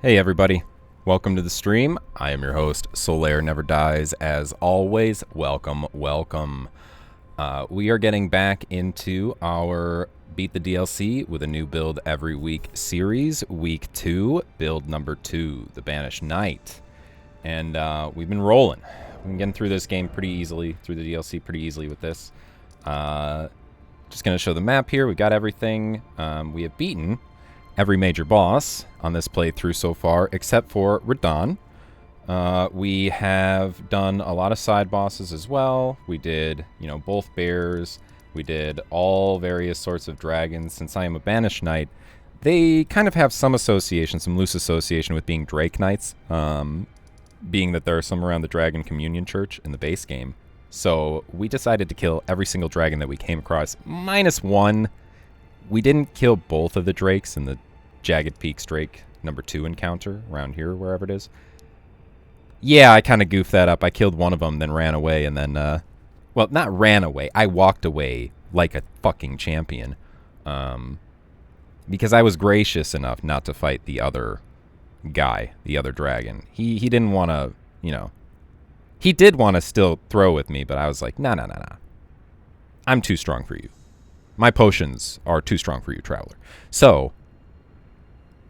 Hey everybody, welcome to the stream. I am your host, Solaire Never Dies. As always, welcome. We are getting back into our Beat the DLC with a new build every week series. Week 2, build number 2, the Banished Knight. And we've been rolling. We've been getting through this game pretty easily, through the DLC pretty easily with this. Just going to show the map here. We got everything. We have beaten every major boss on this playthrough so far, except for Radahn. We have done a lot of side bosses as well. We did, both bears. We did all various sorts of dragons. Since I am a Banished Knight, they kind of have some association, some loose association with being Drake Knights, being that there are some around the Dragon Communion Church in the base game. So we decided to kill every single dragon that we came across, minus one. We didn't kill both of the drakes in the Jagged Peaks Drake number 2 encounter around here, wherever it is. Yeah, I kind of goofed that up. I killed one of them, then ran away, and then, well, not ran away. I walked away like a fucking champion. Because I was gracious enough not to fight the other guy, the other dragon. He didn't want to, he did want to still throw with me, but I was like, nah. I'm too strong for you. My potions are too strong for you, Traveler. So,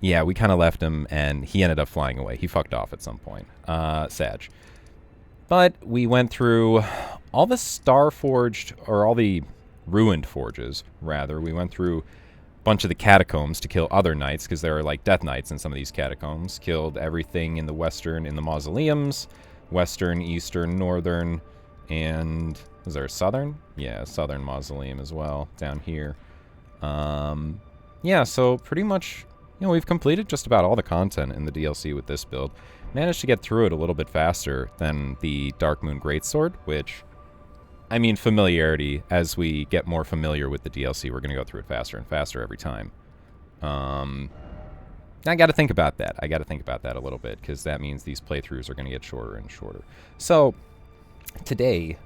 yeah, we kind of left him, and he ended up flying away. He fucked off at some point. Sag. But we went through all the Star-forged, or all the ruined forges, rather. We went through a bunch of the catacombs to kill other knights, because there are, like, death knights in some of these catacombs. Killed everything in the western, in the mausoleums. Western, eastern, northern, and... was there a southern? Yeah, southern mausoleum as well, down here. Yeah, so pretty much... we've completed just about all the content in the DLC with this build. Managed to get through it a little bit faster than the Dark Moon Greatsword, which, I mean, familiarity. As we get more familiar with the DLC, we're going to go through it faster and faster every time. I got to think about that. I got to think about that a little bit, because that means these playthroughs are going to get shorter and shorter. So, today,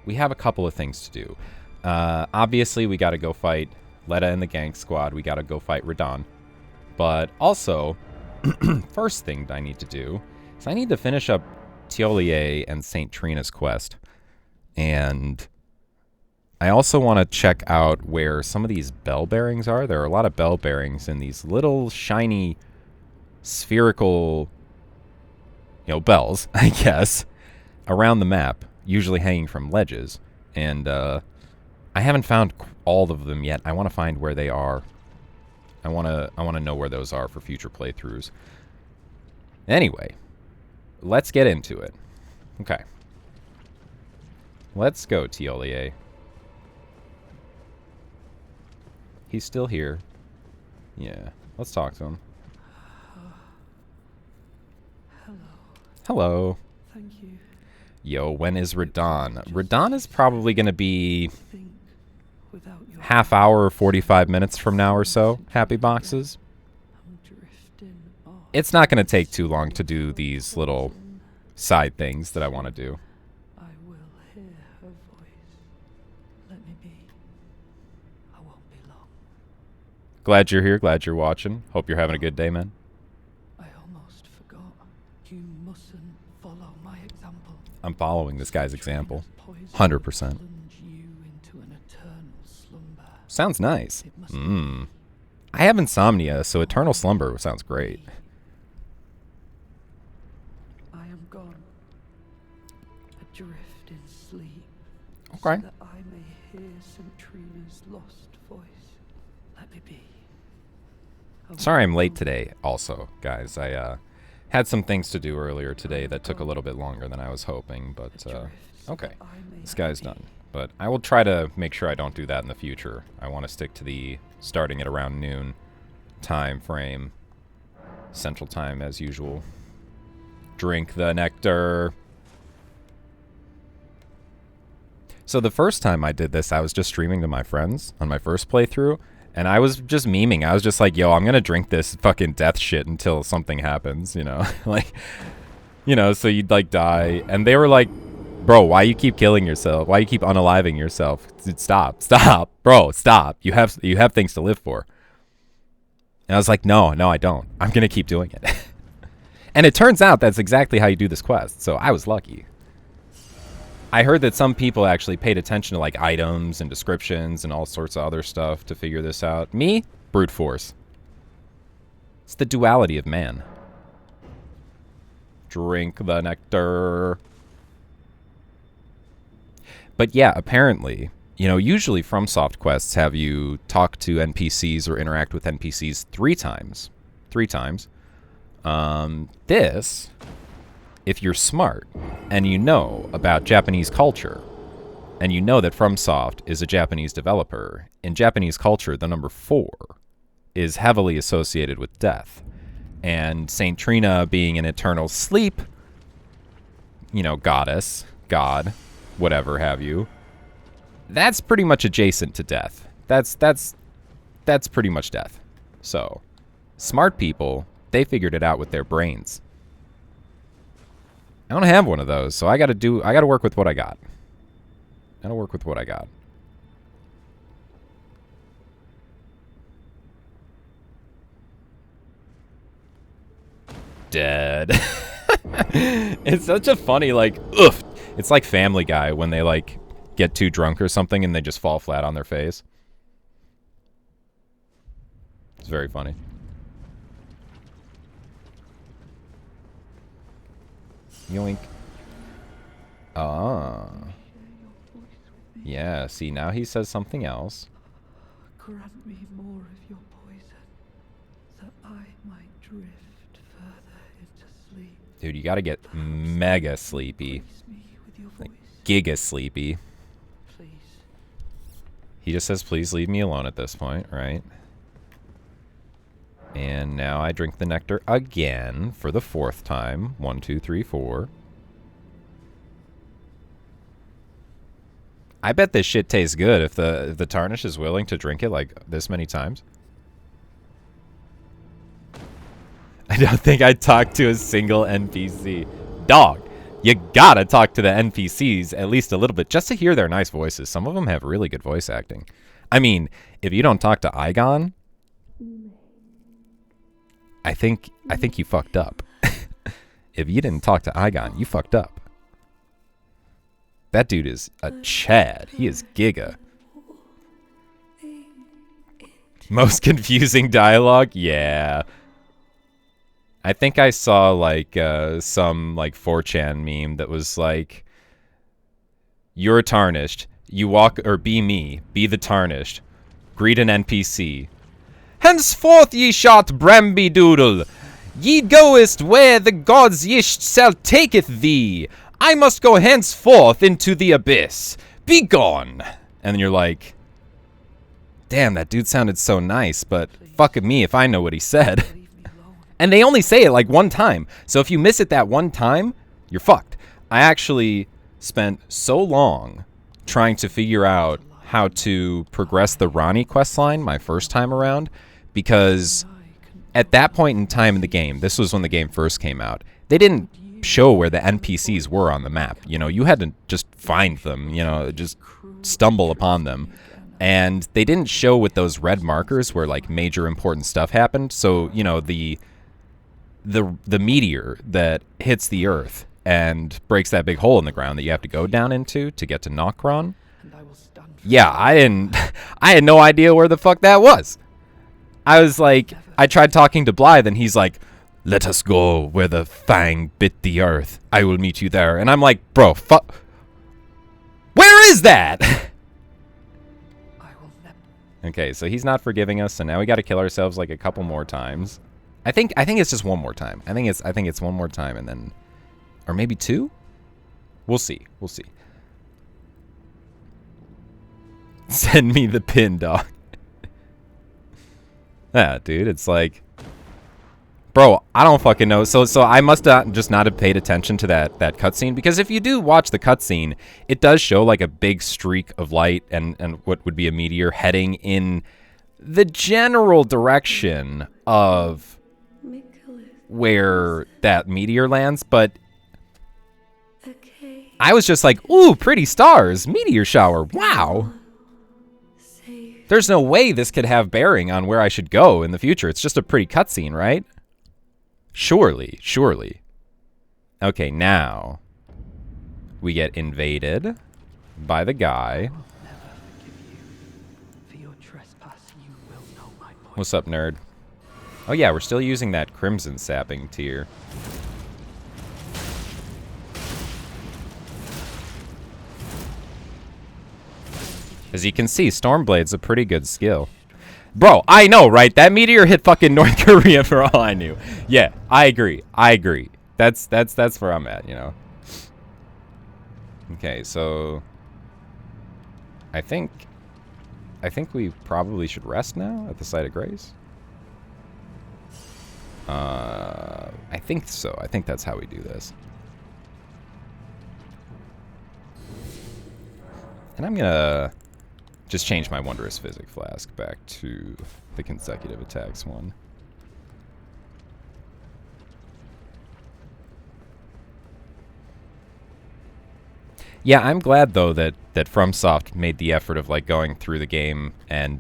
we have a couple of things to do. Obviously, we got to go fight Letta and the Gank Squad. We got to go fight Radahn. But also, first thing I need to do is I need to finish up Solaire and St. Trina's quest. And I also want to check out where some of these bell bearings are. There are a lot of bell bearings in these little shiny spherical, bells, I guess, around the map, usually hanging from ledges. And I haven't found all of them yet. I want to find where they are. I want to know where those are for future playthroughs. Anyway, let's get into it. Okay. Let's go, Solaire. He's still here. Yeah, let's talk to him. Hello. Thank you. Yo, when is Radahn? Radahn is probably going to be half hour, 45 minutes from now or so. Happy boxes. It's not going to take too long to do these little side things that I want to do. I will hear her voice. Let me be. I won't be long. Glad you're here. Glad you're watching. Hope you're having a good day, man. I almost forgot. You mustn't follow my example. I'm following this guy's example. 100%. Sounds nice. I have insomnia, so eternal slumber sounds great. I am gone, adrift in sleep. Okay. So that I may hear St. Trina's lost voice. Let me be. Sorry I'm late today, also, guys. I had some things to do earlier today that took a little bit longer than I was hoping, but okay. This guy's done. But I will try to make sure I don't do that in the future. I want to stick to the starting at around noon time frame. Central time, as usual. Drink the nectar. So the first time I did this, I was just streaming to my friends on my first playthrough. And I was just memeing. I was just like, yo, I'm going to drink this fucking death shit until something happens, like, so you'd, like, die. And they were like, bro, why you keep killing yourself? Why you keep unaliving yourself? Stop, bro, stop. You have things to live for. And I was like, no, I don't. I'm gonna keep doing it. And it turns out that's exactly how you do this quest, so I was lucky. I heard that some people actually paid attention to like items and descriptions and all sorts of other stuff to figure this out. Me? Brute force. It's the duality of man. Drink the nectar. But yeah, apparently, you know, usually FromSoft quests have you talk to NPCs or interact with NPCs 3 times. 3 times. This, if you're smart and you know about Japanese culture, and you know that FromSoft is a Japanese developer, in Japanese culture, the number 4 is heavily associated with death. And Saint Trina being an eternal sleep, you know, goddess, god, whatever have you, that's pretty much adjacent to death. That's pretty much death. So, smart people, they figured it out with their brains. I don't have one of those, so I gotta work with what I got. Gotta work with what I got. Dead. It's such a funny, like, oof. It's like Family Guy when they, like, get too drunk or something and they just fall flat on their face. It's very funny. Yoink. Ah. Yeah, see, now he says something else. Grant me more of your poison, that I might drift further into sleep. Dude, you gotta get mega sleepy. Please me with your voice. Like, giga sleepy. Please. He just says, please leave me alone at this point, right? And now I drink the nectar again for the 4th time. 1, 2, 3, 4. I bet this shit tastes good if the Tarnish is willing to drink it like this many times. I don't think I'd talk to a single NPC. Dog, you gotta talk to the NPCs at least a little bit just to hear their nice voices. Some of them have really good voice acting. I mean, if you don't talk to Aigon, I think you fucked up. If you didn't talk to Aigon, you fucked up. That dude is a Chad. He is giga. Most confusing dialogue? Yeah. I think I saw like some like 4chan meme that was like, you're tarnished. You walk, or be me. Be the tarnished. Greet an NPC. Henceforth ye shot Bramby Doodle. Ye goest where the gods Yisht shall taketh thee. I must go henceforth into the abyss. Be gone. And you're like, damn, that dude sounded so nice, but fuck me if I know what he said. And they only say it like 1 time. So if you miss it that 1 time, you're fucked. I actually spent so long trying to figure out how to progress the Ronnie questline my first time around, because at that point in time in the game, this was when the game first came out, they didn't show where the NPCs were on the map. You know, you had to just find them, you know, just stumble upon them. And they didn't show with those red markers where like major important stuff happened. So, you know, the meteor that hits the earth and breaks that big hole in the ground that you have to go down into to get to Nokron. Yeah, I had no idea where the fuck that was. I was like, I tried talking to Blythe and he's like, let us go where the fang bit the earth. I will meet you there. And I'm like, bro, fuck. Where is that? Okay, so he's not forgiving us, so now we got to kill ourselves like a couple more times. I think it's just 1 more time. I think it's 1 more time and then, or maybe 2. We'll see. We'll see. Send me the pin, dog. Yeah, dude, it's like, bro, I don't fucking know. So I must just not have paid attention to that cutscene, because if you do watch the cutscene, it does show like a big streak of light and what would be a meteor heading in the general direction of where that meteor lands, but I was just like, ooh, pretty stars, meteor shower, wow. There's no way this could have bearing on where I should go in the future. It's just a pretty cutscene, right? Surely, surely. Okay, now we get invaded by the guy. Never forgive you. For your trespass, you will know my voice. What's up, nerd? Oh yeah, we're still using that crimson sapping tier. As you can see, Stormblade's a pretty good skill. Bro, I know, right? That meteor hit fucking North Korea for all I knew. Yeah, I agree. I agree. That's where I'm at, you know. Okay, so I think we probably should rest now at the site of grace. I think so. I think that's how we do this. And I'm gonna just change my Wondrous Physic Flask back to the consecutive attacks one. Yeah, I'm glad though that FromSoft made the effort of like going through the game and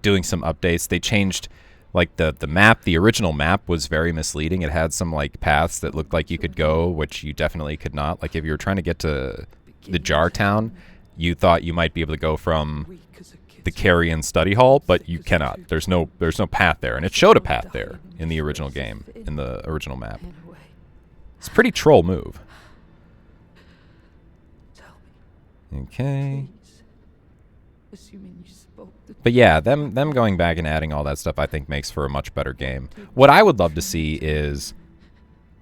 doing some updates. They changed like the map. The original map was very misleading. It had some like paths that looked like you could go, which you definitely could not. Like if you were trying to get to the Jar Town, you thought you might be able to go from the Carrion Study Hall, but you cannot. There's no path there, and it showed a path there in the original game, in the original map. It's a pretty troll move. Okay. But yeah, them going back and adding all that stuff, I think makes for a much better game. What I would love to see is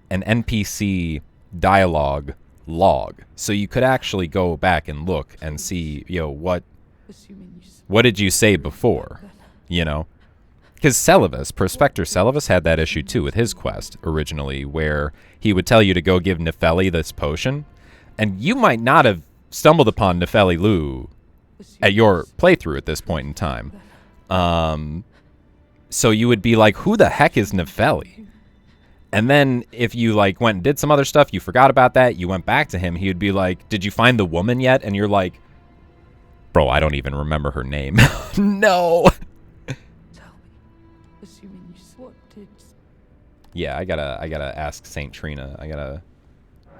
an NPC dialogue log, so you could actually go back and look and see, you know, what did you say before, you know? Because Prospector Celavis had that issue too with his quest originally, where he would tell you to go give Nefeli this potion, and you might not have stumbled upon Nefeli Lu at your playthrough at this point in time. So you would be like, who the heck is Nefeli? And then if you like went and did some other stuff, you forgot about that, you went back to him, he would be like, did you find the woman yet? And you're like, bro, I don't even remember her name. No. Yeah, I gotta ask Saint Trina. I gotta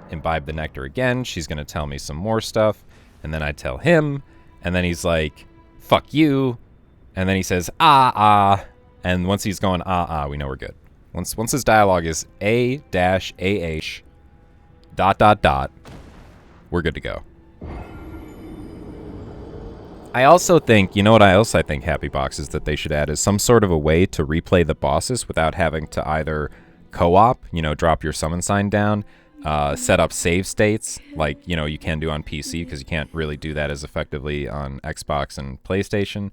imbibe the nectar again. She's gonna tell me some more stuff, and then I tell him, and then he's like, fuck you, and then he says ah, and once he's going ah, we know we're good. Once his dialogue is A-AH ... we're good to go. I also think, you know what else I think Happy Box is that they should add is some sort of a way to replay the bosses without having to either co-op, you know, drop your summon sign down, set up save states like, you know, you can do on PC, because you can't really do that as effectively on Xbox and PlayStation,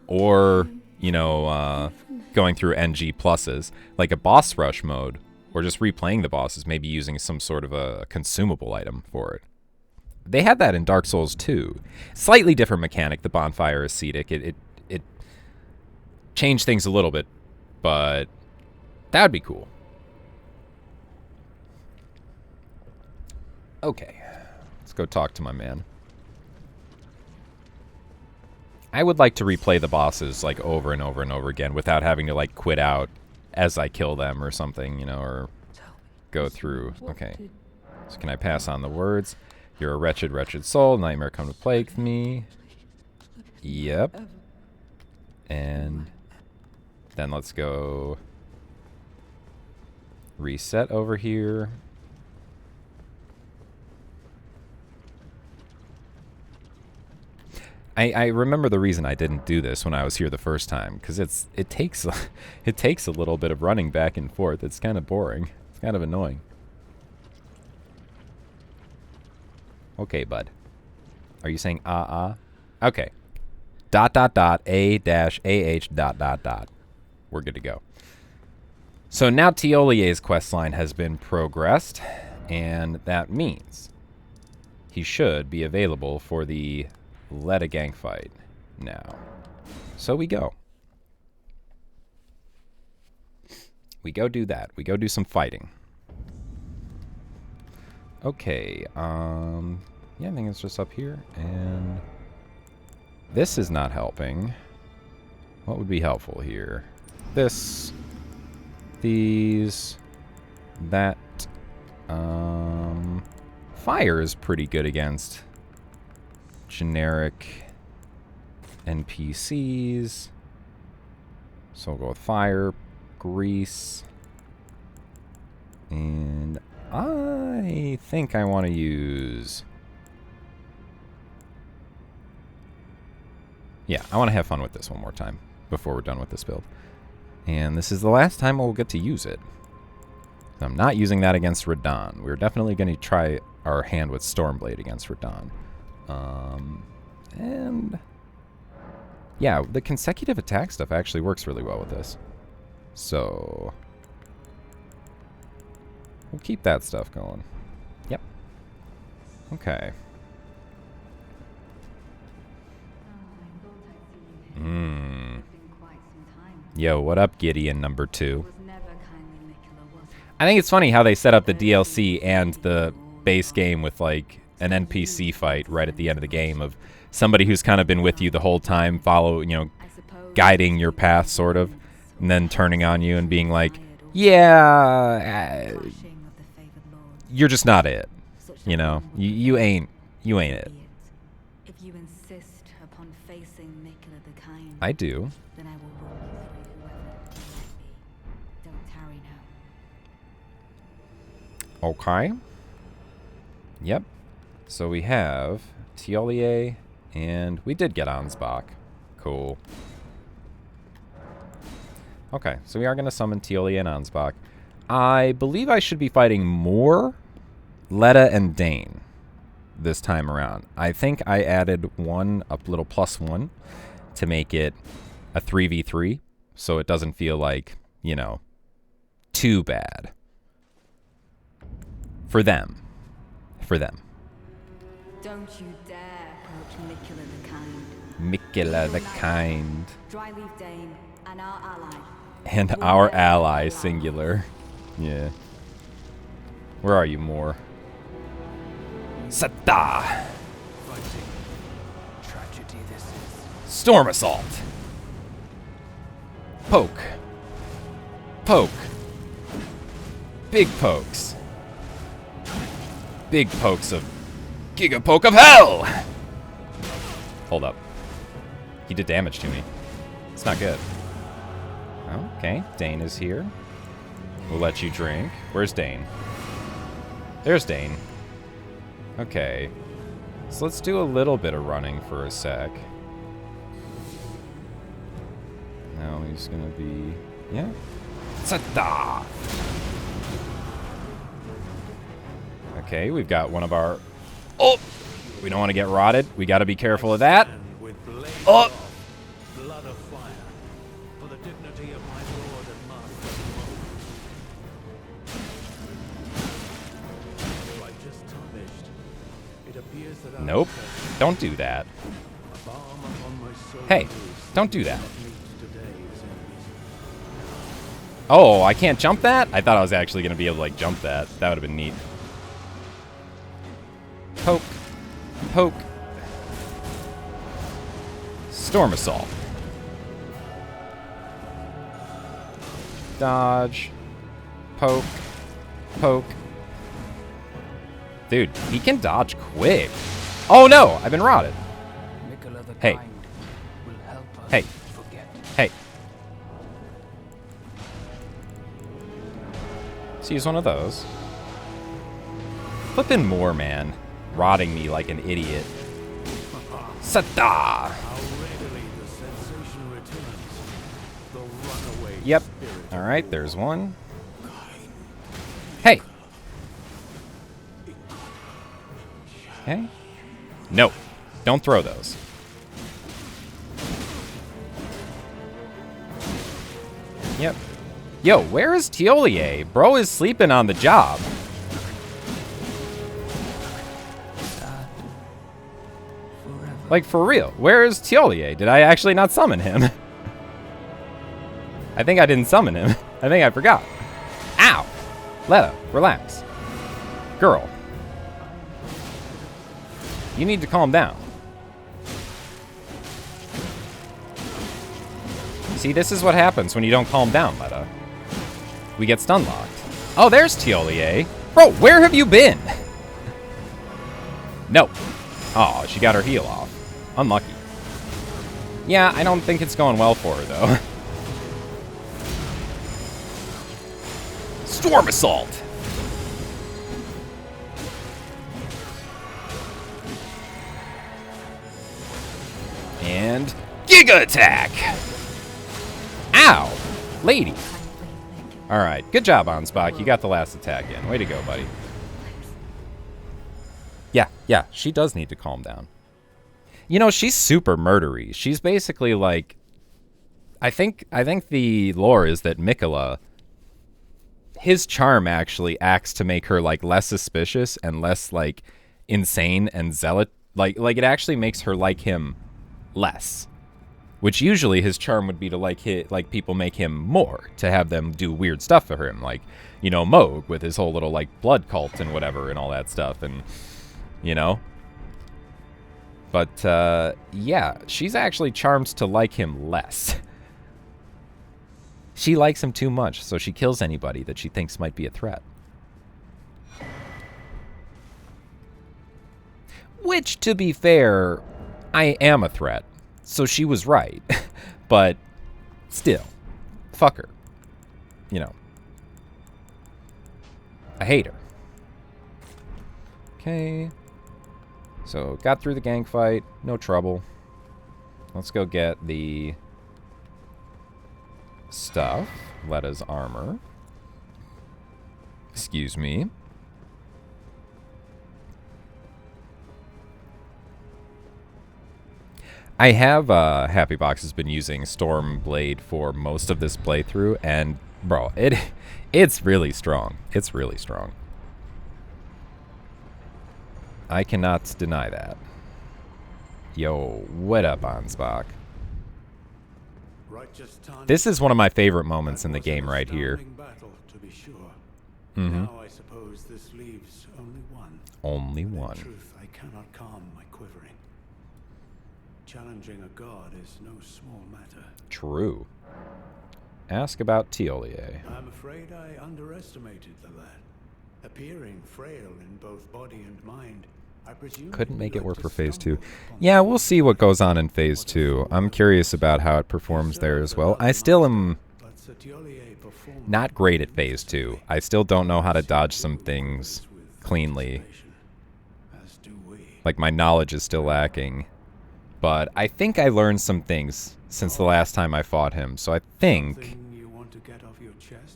or, you know, going through NG pluses, like a boss rush mode, or just replaying the bosses, maybe using some sort of a consumable item for it. They had that in Dark Souls 2. Slightly different mechanic, the bonfire ascetic. It changed things a little bit, but that would be cool. Okay, let's go talk to my man. I would like to replay the bosses like over and over and over again without having to like quit out as I kill them or something, you know, or go through. Okay, so can I pass on the words? You're a wretched, wretched soul. Nightmare come to plague me. Yep. And then let's go reset over here. I remember the reason I didn't do this when I was here the first time, because it takes a little bit of running back and forth. It's kind of boring. It's kind of annoying. Okay, bud. Are you saying Okay. ... A-AH ... We're good to go. So now Tiolier's questline has been progressed, and that means he should be available for the Let a Gang fight now. So we go. We go do that. We go do some fighting. Okay, yeah, I think it's just up here, and this is not helping. What would be helpful here? This. these. That fire is pretty good against generic NPCs. So we'll go with fire, grease, and I think I want to use... Yeah, I want to have fun with this one more time before we're done with this build. And this is the last time we'll get to use it. I'm not using that against Radahn. We're definitely going to try our hand with Stormblade against Radahn. And... yeah, the consecutive attack stuff actually works really well with this. So... we'll keep that stuff going. Yep. Okay. Yo, what up, Gideon number 2? I think it's funny how they set up the DLC and the base game with, like, an NPC fight right at the end of the game of somebody who's kind of been with you the whole time, guiding your path, sort of, and then turning on you and being like, yeah, you're just not it. You know, you ain't it. If you insist upon facing Nicola the Kind, I do. then I will walk you through whoever you might be. Don't tarry now. Okay. Yep. So we have Tiolier, and we did get Ansbach. Cool. Okay, so we are going to summon Tiolier and Ansbach. I believe I should be fighting more Letta and Dane this time around. I think I added a little +1 to make it a 3v3, so it doesn't feel like, too bad. For them. Don't you dare approach Nicola the Kind. Nicola the Kind. Dryleaf Dane and our ally. And our ally, singular. Yeah. Where are you, Moore? Sata! Tragedy this is. Storm Assault! Poke. Poke. Big pokes. Big pokes of Giga Poke of Hell! Hold up. He did damage to me. It's not good. Okay, Dane is here. We'll let you drink. Where's Dane? There's Dane. Okay. So let's do a little bit of running for a sec. Now he's gonna be... yeah? Sata! Okay, we've got one of our... oh! We don't want to get rotted. We gotta be careful of that. Oh! Blood of fire, for the dignity of my lord and master. Righteous tarnished. It appears that Nope. Don't do that. a balm upon my soul. Hey, don't do that. Today is enemies. Oh, I can't jump that? I thought I was actually gonna be able to, like, jump that. That would have been neat. Poke. Poke. Storm Assault. Dodge. Poke. Poke. Dude, he can dodge quick. Oh no, I've been rotted. Nicola the Hey. Kind will help us Hey. forget. Hey. Let's use one of those. Flippin' more, man. Rotting me like an idiot. Sata! How readily the sensation returns. The runaway Yep. spirit of Alright, there's one. Hey! Okay. No. Don't throw those. Yep. Yo, where is Tiolier? Bro is sleeping on the job. Like, for real. Where is Tiolier? Did I actually not summon him? I think I didn't summon him. I think I forgot. Ow! Letta, relax. Girl. You need to calm down. See, this is what happens when you don't calm down, Letta. we get stun locked. Oh, there's Tiolier. Bro, where have you been? No. Oh, she got her heal off. Unlucky. Yeah, I don't think it's going well for her, though. Storm Assault! And Giga Attack! Ow! Lady. Alright, good job, Ansbach. You got the last attack in. Way to go, buddy. Yeah, she does need to calm down. You know, she's super murdery. She's basically like... I think the lore is that Mikola, his charm actually acts to make her, like, less suspicious and less, like, insane and zealot. Like it actually makes her like him less. Which usually his charm would be to like people make him more, to have them do weird stuff for him, like, you know, Moog with his whole little like blood cult and whatever and all that stuff, and you know. But yeah, she's actually charmed to like him less. She likes him too much, so she kills anybody that she thinks might be a threat. Which, to be fair, I am a threat. So she was right. But still, fuck her. You know. I hate her. Okay. So, got through the gang fight. No trouble. Let's go get the stuff. Letta's armor. Excuse me. I have, Happy Box has been using Stormblade for most of this playthrough, and, bro, it's really strong. It's really strong. I cannot deny that. Yo, what up, Ansbach? This is one of my favorite moments in the game right here. Now I suppose this leaves only one. Only one. In truth, I cannot calm my quivering. Challenging a god is no small matter. True. Ask about Tiolier. I'm afraid I underestimated the lad. Appearing frail in both body and mind, I presume couldn't make it work for Phase 2. Yeah, we'll see what goes on in Phase 2. I'm curious about how it performs there as well. I still am not great at Phase 2. I still don't know how to dodge some things cleanly. Like, my knowledge is still lacking. But I think I learned some things since the last time I fought him, so I think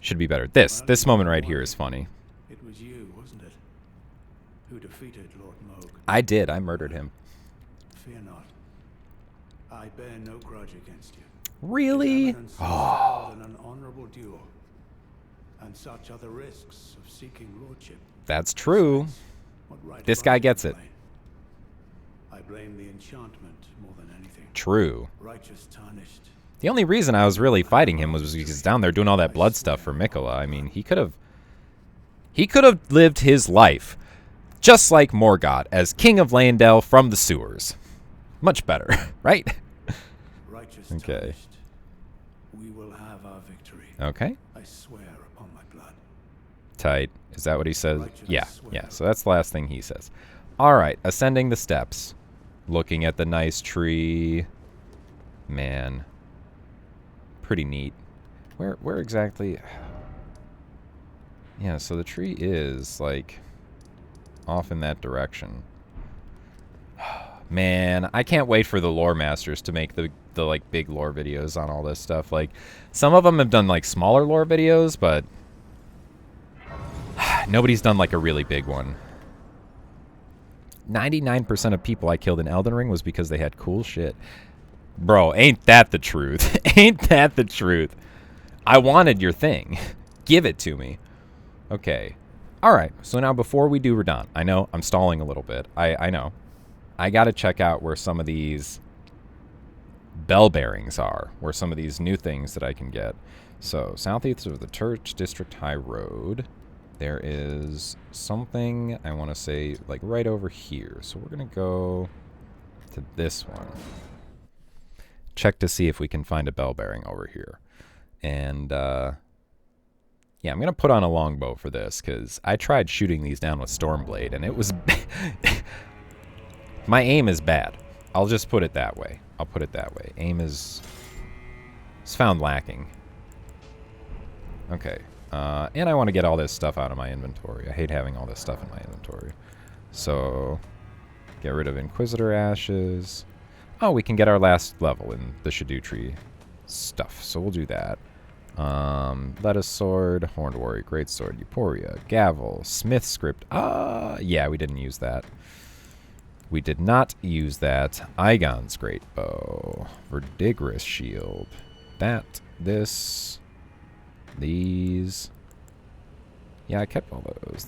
should be better. This moment right here is funny. It was you, wasn't it, who defeated Lord Moog? I did. I murdered him. Fear not. I bear no grudge against you. Really? Oh. Than an honorable duel. And such are the risks of seeking lordship. That's true. Right this guy gets it. I blame the enchantment more than anything. True. Righteous tarnished. The only reason I was really fighting him was because he's down there doing all that blood stuff for Mikola. I mean, he could have lived his life just like Morgott as King of Leyndell from the sewers. Much better, right? Righteous okay. Tarnished. We will have our victory. Okay. I swear upon my blood. Tight. Is that what he says? Yeah. So that's the last thing he says. All right, ascending the steps. Looking at the nice tree. Man. Pretty neat. Where exactly? Yeah, so the tree is, like, off in that direction. Man, I can't wait for the lore masters to make the like, big lore videos on all this stuff. Like, some of them have done, like, smaller lore videos, but nobody's done, like, a really big one. 99% of people I killed in Elden Ring was because they had cool shit. Bro, ain't that the truth? Ain't that the truth? I wanted your thing. Give it to me. Okay. Alright, so now before we do Radahn, I know I'm stalling a little bit. I know. I gotta check out where some of these bell bearings are. Where some of these new things that I can get. So, southeast of the Church District High Road. There is something, I want to say, like right over here. So we're going to go to this one. Check to see if we can find a bell bearing over here. And, yeah, Yeah, I'm going to put on a longbow for this, because I tried shooting these down with Stormblade, and it was... My aim is bad. I'll just put it that way. I'll put it that way. Aim is found lacking. Okay. And I want to get all this stuff out of my inventory. I hate having all this stuff in my inventory. So, get rid of Inquisitor Ashes. Oh, we can get our last level in the Shadow Tree stuff, so we'll do that. Lettuce Sword, Horned Warrior, Greatsword, Euphoria, Gavel, Smith Script. Yeah, we didn't use that. We did not use that. Igon's Great Bow, Verdigris Shield. That, this, these. Yeah, I kept all those.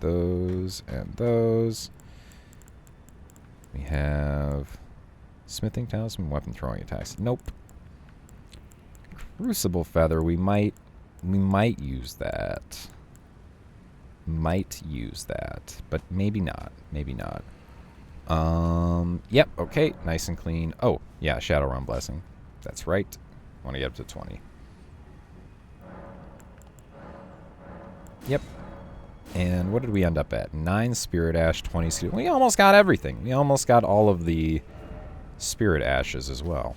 Those and those. We have Smithing Talisman, Weapon Throwing Attacks. Nope. Crucible Feather, we might use that. Might use that, but maybe not. Maybe not. Yep, okay, nice and clean. Oh, yeah, Shadowrun Blessing. That's right. I want to get up to 20. Yep. And what did we end up at? 9 Spirit Ash, 20 Spirit. We almost got everything. We almost got all of the Spirit Ashes as well.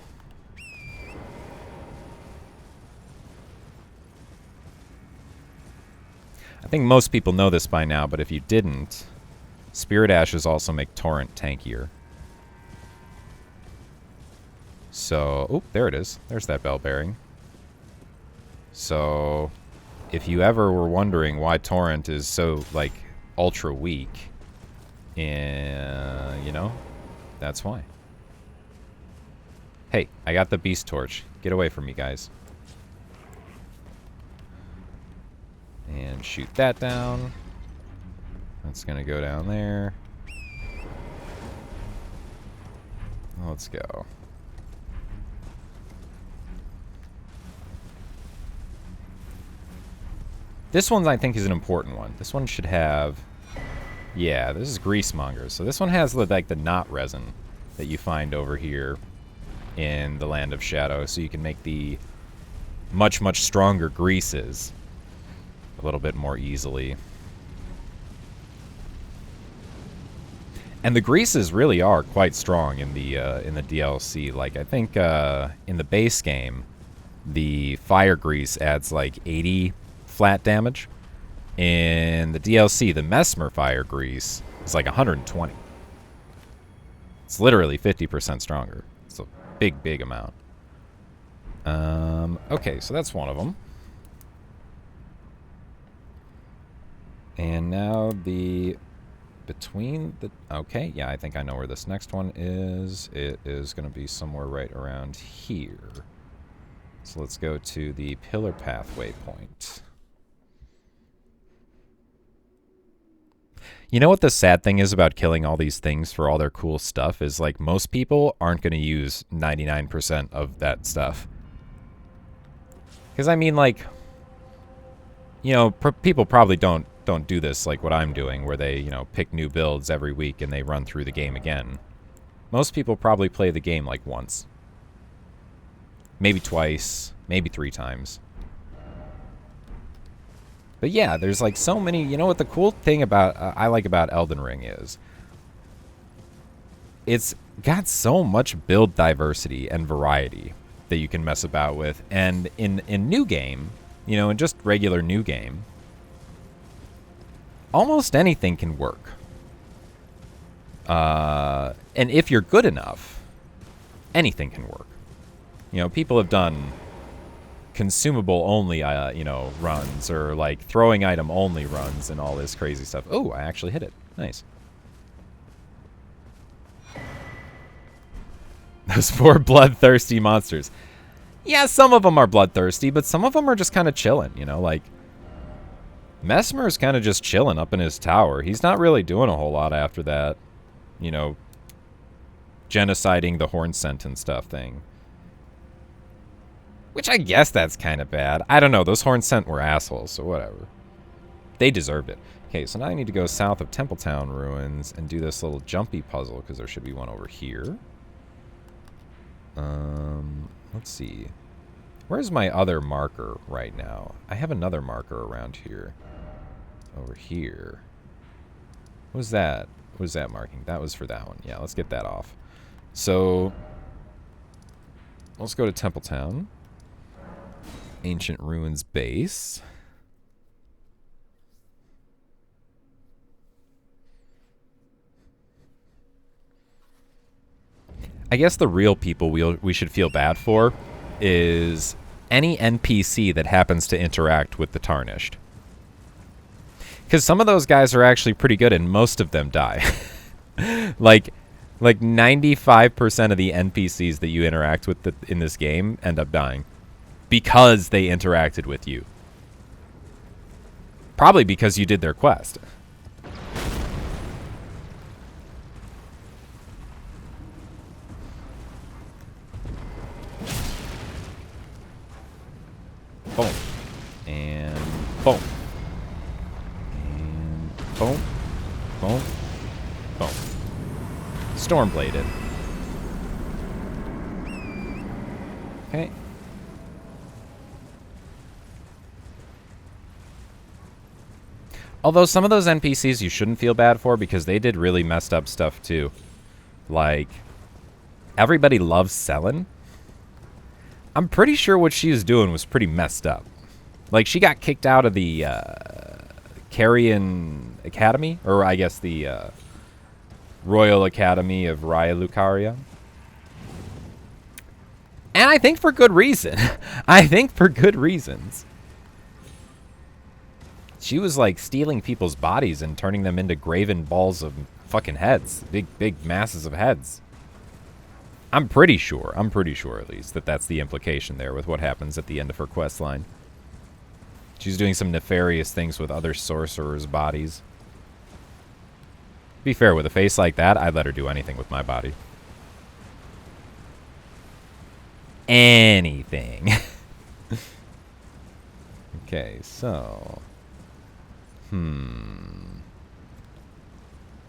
I think most people know this by now, but if you didn't, Spirit Ashes also make Torrent tankier. So, oh, there it is. There's that bell bearing. So, if you ever were wondering why Torrent is so, like, ultra weak, you know, that's why. Hey, I got the Beast Torch. Get away from me, guys. And shoot that down. That's gonna go down there. Let's go. This one, I think, is an important one. This one should have... Yeah, this is Greasemonger. So this one has, like, the knot resin that you find over here in the Land of Shadow. So you can make the much, much stronger greases a little bit more easily. And the greases really are quite strong in the DLC. Like, I think in the base game, the fire grease adds like 80 flat damage. In the DLC, the Mesmer fire grease is like 120. It's literally 50% stronger. It's a big, big amount. Okay, so that's one of them. And now between the... Okay, yeah, I think I know where this next one is. It is going to be somewhere right around here. So let's go to the Pillar Pathway point. You know what the sad thing is about killing all these things for all their cool stuff is, like, most people aren't going to use 99% of that stuff. Because, I mean, like, you know, people probably don't do this like what I'm doing, where they, you know, pick new builds every week and they run through the game again. Most people probably play the game like once. Maybe twice, maybe 3 times. But yeah, there's like so many, you know what the cool thing about, I like about Elden Ring is, it's got so much build diversity and variety that you can mess about with. And in new game, you know, in just regular new game, almost anything can work. And if you're good enough, anything can work. You know, people have done consumable only, you know, runs, or like throwing item only runs and all this crazy stuff. Oh, I actually hit it. Nice. Those 4 bloodthirsty monsters. Yeah, some of them are bloodthirsty, but some of them are just kind of chilling, you know, like Mesmer's kind of just chilling up in his tower. He's not really doing a whole lot after that, you know, genociding the Horn Scent and stuff thing. Which I guess that's kind of bad. I don't know. Those Horn Scent were assholes, so whatever. They deserved it. Okay, so now I need to go south of Templetown Ruins and do this little jumpy puzzle, because there should be one over here. Let's see. Where's my other marker right now? I have another marker around here. Over here. What was that? What was that marking? That was for that one. Yeah, let's get that off. So, let's go to Templetown. Ancient Ruins Base. I guess the real people we should feel bad for is any NPC that happens to interact with the Tarnished. Because some of those guys are actually pretty good, and most of them die. like 95% of the NPCs that you interact with in this game end up dying. Because they interacted with you. Probably because you did their quest. Boom. And boom. And boom. Boom. Boom. Stormbladed. Okay. Although some of those NPCs you shouldn't feel bad for because they did really messed up stuff too. Like, everybody loves Selin. I'm pretty sure what she was doing was pretty messed up. Like, she got kicked out of the Carrion Academy, or I guess the Royal Academy of Raya Lucaria. And I think for good reason. I think for good reasons. She was like stealing people's bodies and turning them into graven balls of fucking heads. Big masses of heads. I'm pretty sure at least, that that's the implication there with what happens at the end of her quest line. She's doing some nefarious things with other sorcerers' bodies. To be fair, with a face like that, I'd let her do anything with my body. Anything. Okay, so...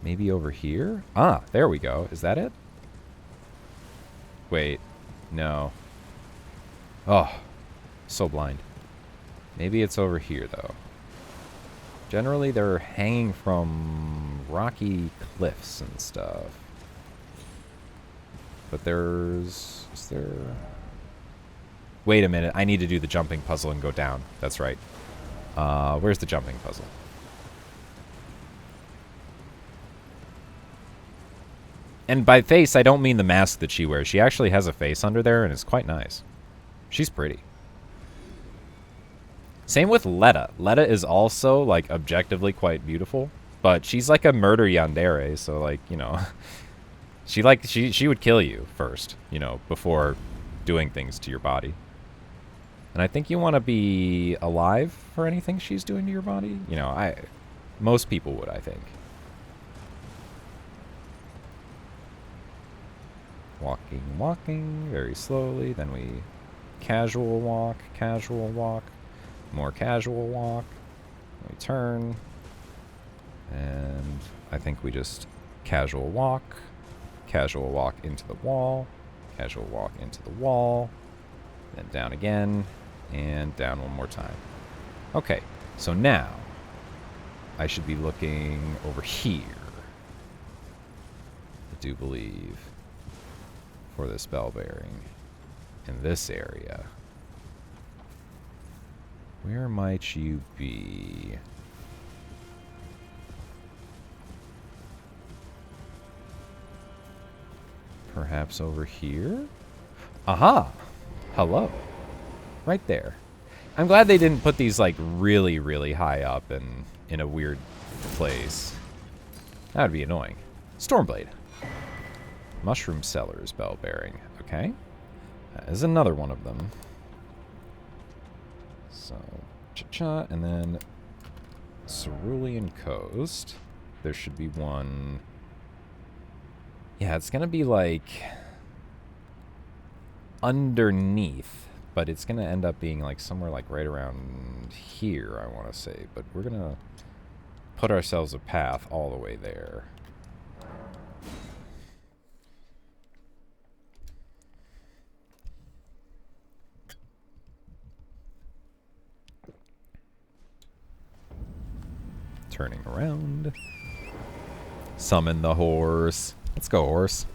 Maybe over here? Ah, there we go. Is that it? Wait. No. Oh. So blind. Maybe it's over here, though. Generally, they're hanging from rocky cliffs and stuff. But there's... Is there... Wait a minute. I need to do the jumping puzzle and go down. That's right. Where's the jumping puzzle? And by face, I don't mean the mask that she wears. She actually has a face under there, and it's quite nice. She's pretty. Same with Letta. Letta is also, like, objectively quite beautiful. But she's like a murder yandere, so, like, you know... she would kill you first, you know, before doing things to your body. And I think you want to be alive for anything she's doing to your body. You know, most people would, I think. Walking, very slowly. Then we casual walk, more casual walk. We turn. And I think we just casual walk into the wall, casual walk into the wall, then down again, and down one more time. Okay, so now I should be looking over here, I do believe, for this bell bearing in this area. Where might you be? Perhaps over here? Aha! Hello. Right there. I'm glad they didn't put these, like, really, really high up and in a weird place. That would be annoying. Stormblade. Mushroom Cellars bell bearing. Okay. That is another one of them. So, cha-cha, and then Cerulean Coast. There should be one... Yeah, it's gonna be, like, underneath, but it's gonna end up being, like, somewhere, like, right around here, I want to say. But we're gonna put ourselves a path all the way there. Turning around. Summon the horse. Let's go, horse.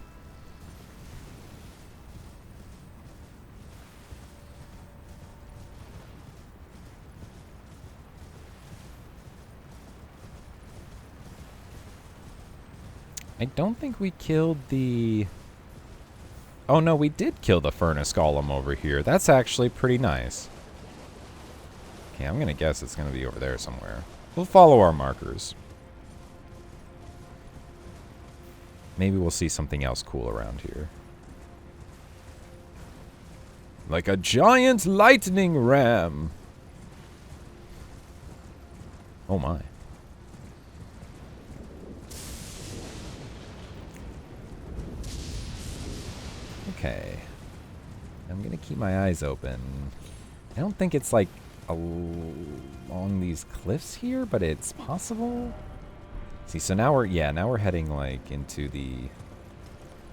I don't think we killed the... Oh, no, we did kill the furnace golem over here. That's actually pretty nice. Okay, I'm going to guess it's going to be over there somewhere. We'll follow our markers. Maybe we'll see something else cool around here. Like a giant lightning ram. Oh, my. Okay. I'm going to keep my eyes open. I don't think it's like along these cliffs here, but it's possible. See, so now we're heading like into the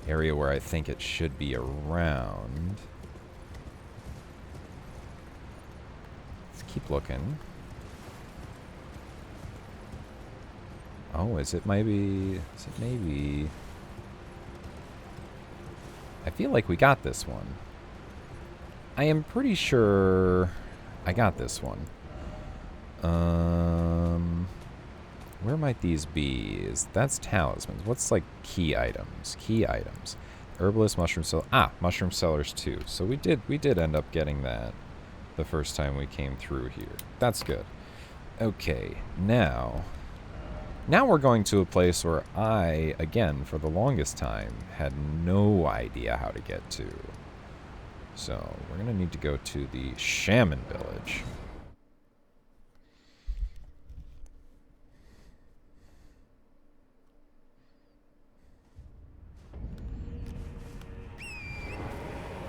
area where I think it should be around. Let's keep looking. Oh, is it maybe? I feel like we got this one. I am pretty sure I got this one. Where might these be? That's talismans. What's like key items? Key items. Herbalist, mushroom cellar. Ah, mushroom cellars too. So we did end up getting that the first time we came through here. That's good. Okay, now we're going to a place where I, again, for the longest time, had no idea how to get to. So, we're going to need to go to the Shaman Village.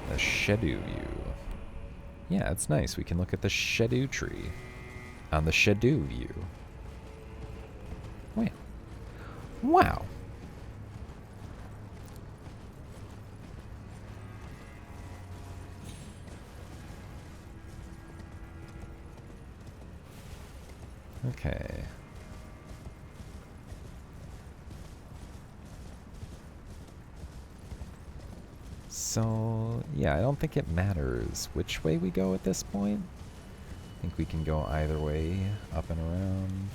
The Shedu View. Yeah, it's nice. We can look at the Shedu tree on the Shedu View. Wait. Wow. Okay. So, yeah, I don't think it matters which way we go at this point. I think we can go either way, up and around.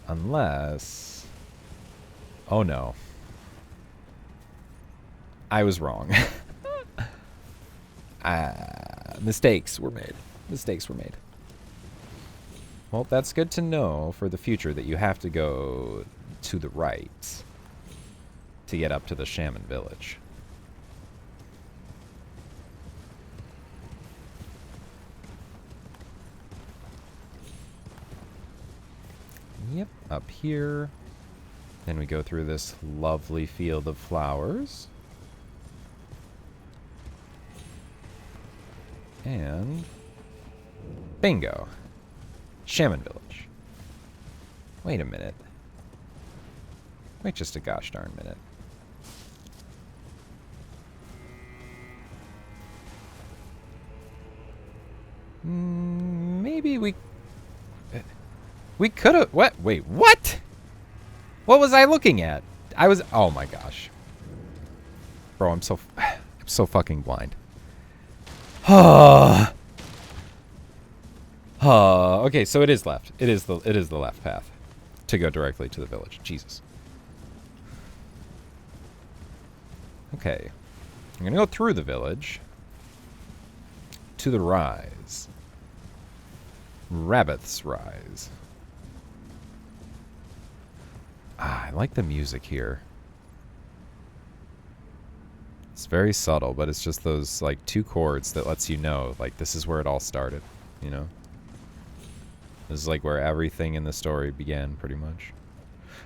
Unless... Oh no. I was wrong. Mistakes were made. Mistakes were made. Well, that's good to know for the future that you have to go to the right to get up to the Shaman Village. Yep, up here. Then we go through this lovely field of flowers. And bingo. Shaman Village. Wait a minute. Wait just a gosh darn minute. Maybe we could have... What? Wait, what? What was I looking at? I was... Oh my gosh. Bro, I'm so fucking blind. Okay, so it is left. It is the left path to go directly to the village. Jesus. Okay. I'm going to go through the village to the rise. Rabbith's Rise. Ah, I like the music here. It's very subtle, but it's just those, like, 2 chords that lets you know, like, this is where it all started, you know? This is, like, where everything in the story began, pretty much.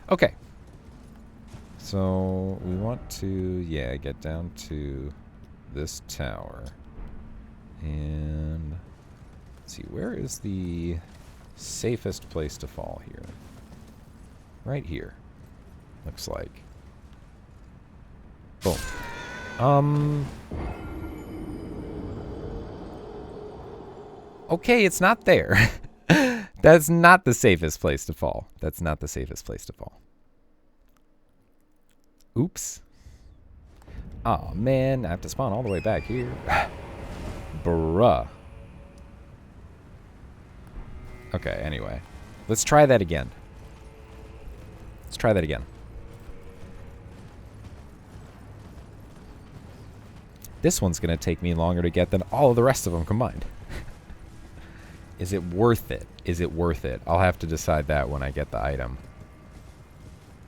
Okay. So, we want to, yeah, get down to this tower. And... let's see, where is the safest place to fall here? Right here. Looks like. Boom. Okay, it's not there. That's not the safest place to fall. That's not the safest place to fall. Oops. Oh man, I have to spawn all the way back here. Bruh. Okay, anyway. Let's try that again. Let's try that again. This one's going to take me longer to get than all of the rest of them combined. Is it worth it? Is it worth it? I'll have to decide that when I get the item.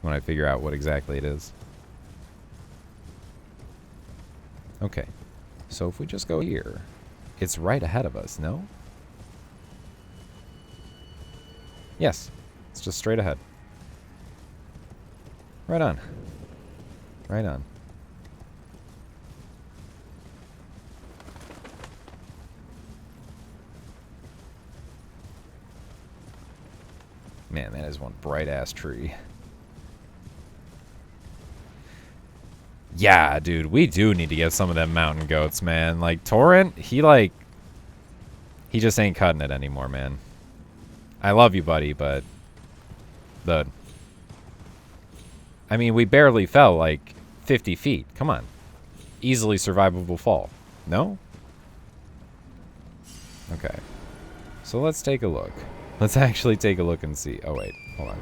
When I figure out what exactly it is. Okay. So if we just go here, it's right ahead of us, no? Yes. It's just straight ahead. Right on. Right on. Man, that is one bright-ass tree. Yeah, dude, we do need to get some of them mountain goats, man. Like, Torrent, he just ain't cutting it anymore, man. I love you, buddy, but... I mean, we barely fell, like, 50 feet. Come on. Easily survivable fall. No? Okay. So let's take a look. Let's actually take a look and see. Oh, wait. Hold on.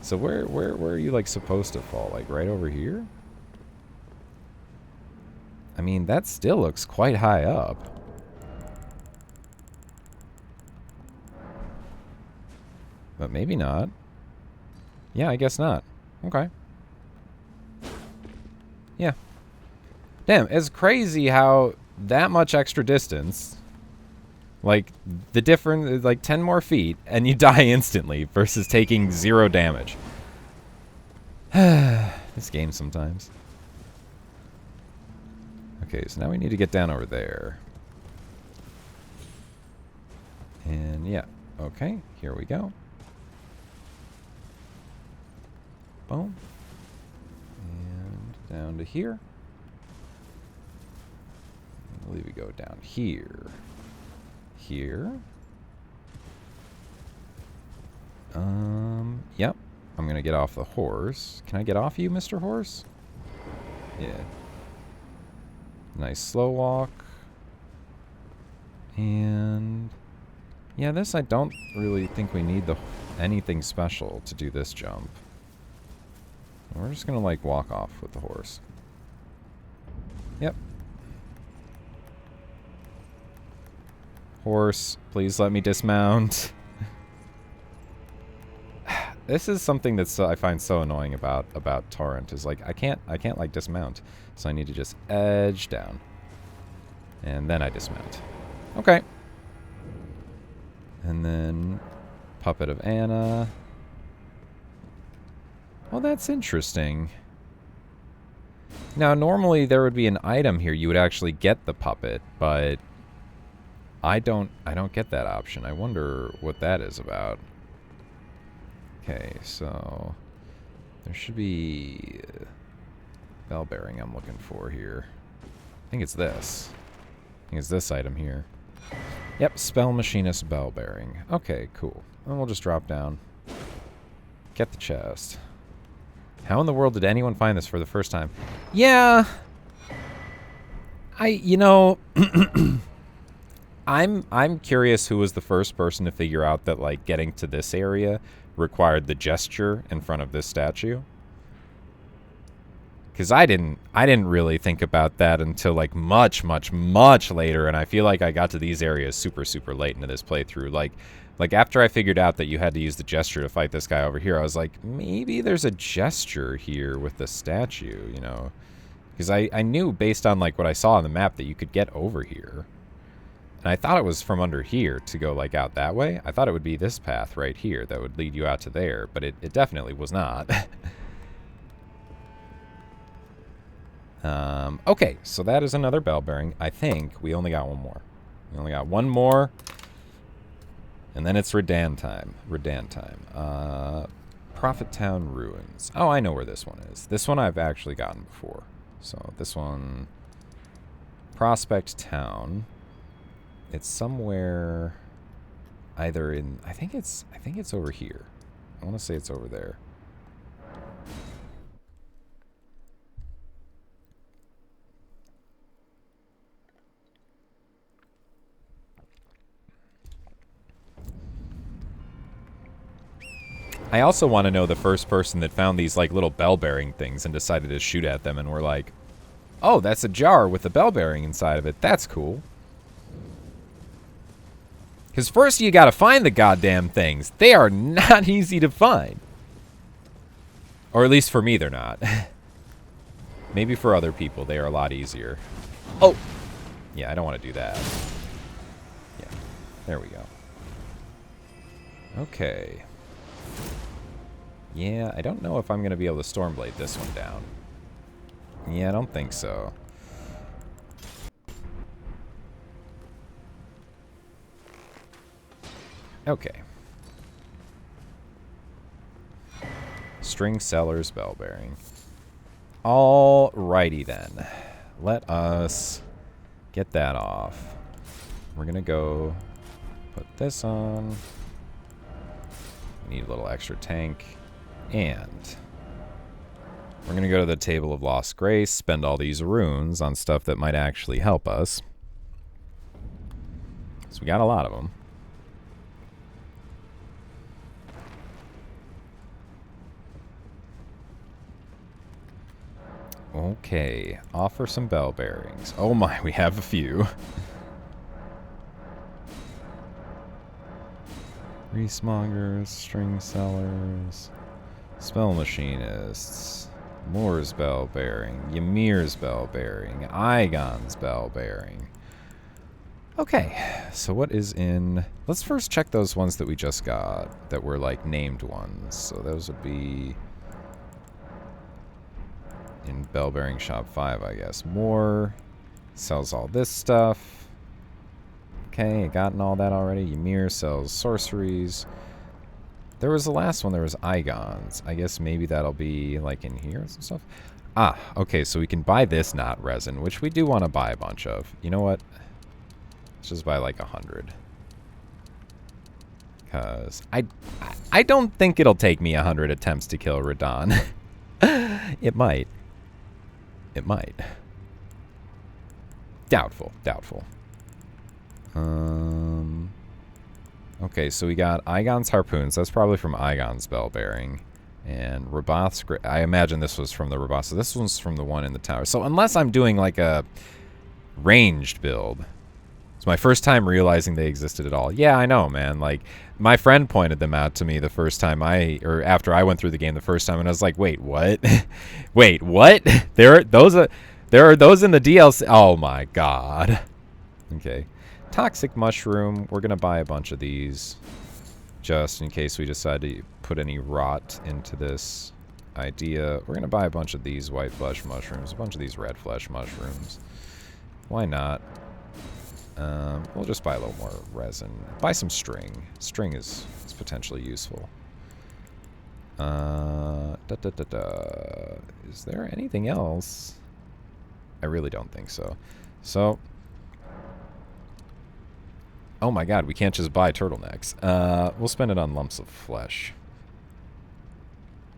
So where are you, like, supposed to fall? Like, right over here? I mean, that still looks quite high up. But maybe not. Yeah, I guess not. Okay. Yeah. Damn, it's crazy how that much extra distance... Like, the difference, like 10 more feet, and you die instantly versus taking 0 damage. This game sometimes. Okay, so now we need to get down over there. And yeah, okay, here we go. Boom. And down to here. I believe we go down here. Here. Yep. I'm gonna get off the horse. Can I get off you, Mr. Horse? Yeah. Nice slow walk. And... yeah, this I don't really think we need anything special to do this jump. We're just gonna, like, walk off with the horse. Yep. Horse, please let me dismount. This is something that's I find so annoying about Torrent is like I can't like dismount, so I need to just edge down, and then I dismount. Okay. And then Puppet of Anna. Well, that's interesting. Now, normally there would be an item here. You would actually get the puppet, but I don't get that option. I wonder what that is about. Okay, so there should be a bell bearing I'm looking for here. I think it's this. I think it's this item here. Yep, Spell Machinist bell bearing. Okay, cool. And we'll just drop down. Get the chest. How in the world did anyone find this for the first time? Yeah. You know, I'm curious who was the first person to figure out that, like, getting to this area required the gesture in front of this statue. Because I didn't really think about that until, like, much later, and I feel like I got to these areas super late into this playthrough. Like after I figured out that you had to use the gesture to fight this guy over here, I was like, maybe there's a gesture here with the statue, you know? Because I knew based on, like, what I saw on the map that you could get over here. And I thought it was from under here to go, like, out that way. I thought it would be this path right here that would lead you out to there, but it definitely was not. Okay, so that is another bell bearing. I think we only got one more. We only got one more. And then it's Redan time. Redan time. Prophet Town Ruins. Oh, I know where this one is. This one I've actually gotten before. So this one... Prospect Town. It's somewhere... either in, I think it's over here. I want to say it's over there. I also want to know the first person that found these like little bell bearing things and decided to shoot at them and were like, oh, that's a jar with a bell bearing inside of it. That's cool. Because first you gotta find the goddamn things. They are not easy to find. Or at least for me, they're not. Maybe for other people, they are a lot easier. Oh! Yeah, I don't want to do that. Yeah, there we go. Okay. Yeah, I don't know if I'm going to be able to Stormblade this one down. Yeah, I don't think so. Okay. String Seller's Bell Bearing. Alrighty then. Let us get that off. We're going to go put this on. Need a little extra tank. And we're going to go to the Table of Lost Grace, spend all these runes on stuff that might actually help us. So we got a lot of them. Okay, offer some bell bearings. Oh my, we have a few. Reesmongers, string sellers, spell machinists, Moor's bell bearing, Ymir's bell bearing, Igon's bell bearing. Okay, so what is in... Let's first check those ones that we just got, that were like named ones. So those would be in bell bearing shop 5, I guess. Moore sells all this stuff. Okay, gotten all that already. Ymir sells sorceries. There was the last one. There was Igon's. I guess maybe that'll be like in here and some stuff. Ah, okay, so we can buy this knot resin, which we do want to buy a bunch of. You know what? Let's just buy like 100. Because I don't think it'll take me 100 attempts to kill Radon. It might. It might. Doubtful. Doubtful. Okay, so we got Igon's harpoons. That's probably from Igon's bell bearing. And Rabath's... I imagine this was from the Rabath. So this one's from the one in the tower. So unless I'm doing like a ranged build... It's my first time realizing they existed at all. Yeah, I know, man. Like, my friend pointed them out to me the first time after I went through the game the first time, and I was like, wait, what? Wait, what? There are those in the DLC. Oh my god. Okay. Toxic mushroom. We're gonna buy a bunch of these just in case we decide to put any rot into this idea. We're gonna buy a bunch of these white flesh mushrooms, a bunch of these red flesh mushrooms. Why not? We'll just buy a little more resin. Buy some string. String is potentially useful. Is there anything else? I really don't think so. So, oh my god, we can't just buy turtlenecks. We'll spend it on lumps of flesh.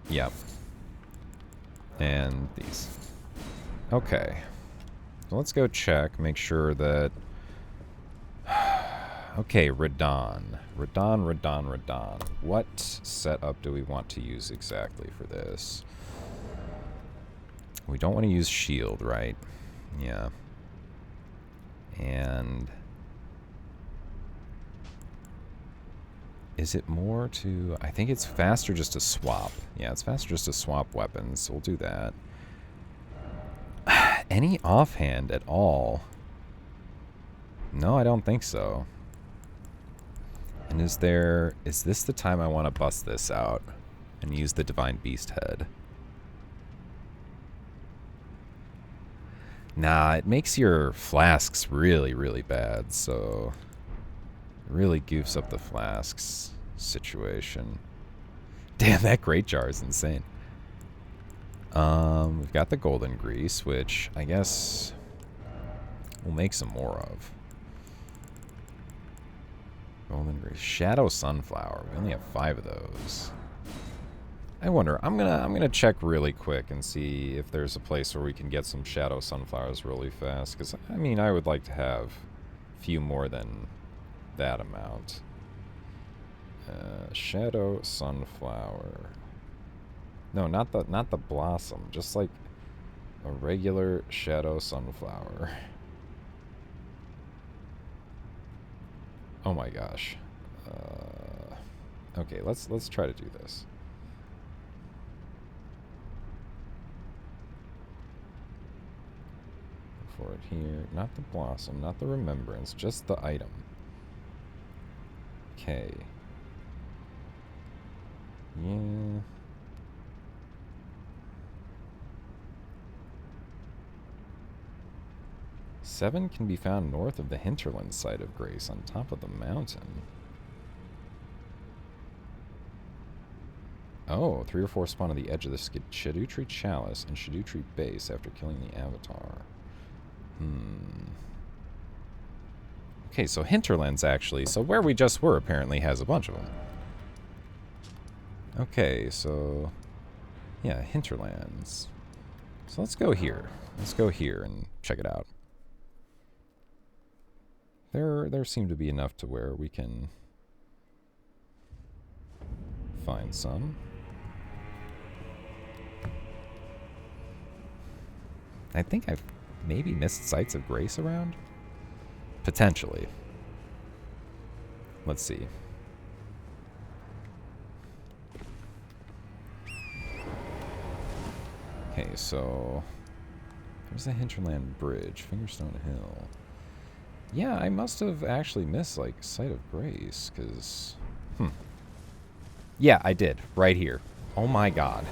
Yep. And these. Okay. So let's go check, make sure that... Okay, Radon. Radon. What setup do we want to use exactly for this? We don't want to use shield, right? Yeah. And... is it more to... I think it's faster just to swap. Yeah, it's faster just to swap weapons, so we'll do that. Any offhand at all? No, I don't think so. And is this the time I want to bust this out and use the Divine Beast Head? Nah, it makes your flasks really, really bad, so... really goofs up the flasks situation. Damn, that Great Jar is insane. We've got the Golden Grease, which I guess we'll make some more of. Golden Grace. Shadow Sunflower. We only have 5 of those. I wonder. I'm gonna check really quick and see if there's a place where we can get some Shadow Sunflowers really fast. Because, I mean, I would like to have a few more than that amount. Shadow Sunflower. No, not the blossom. Just like a regular Shadow Sunflower. Oh my gosh. Okay, let's try to do this. For it here, not the blossom, not the remembrance, just the item. Okay. Yeah. Seven can be found north of the hinterland site of Grace, on top of the mountain. Oh, 3 or 4 spawn on the edge of the Shadutri Chalice and Shadutri Base after killing the Avatar. Okay, so hinterlands actually. So where we just were apparently has a bunch of them. Okay, so yeah, hinterlands. So let's go here. Let's go here and check it out. There seem to be enough to where we can find some. I think I've maybe missed sites of Grace around? Potentially. Let's see. Okay, so there's the Hinterland Bridge, Fingerstone Hill. Yeah, I must have actually missed, like, Site of Grace, because... Yeah, I did. Right here. Oh my god.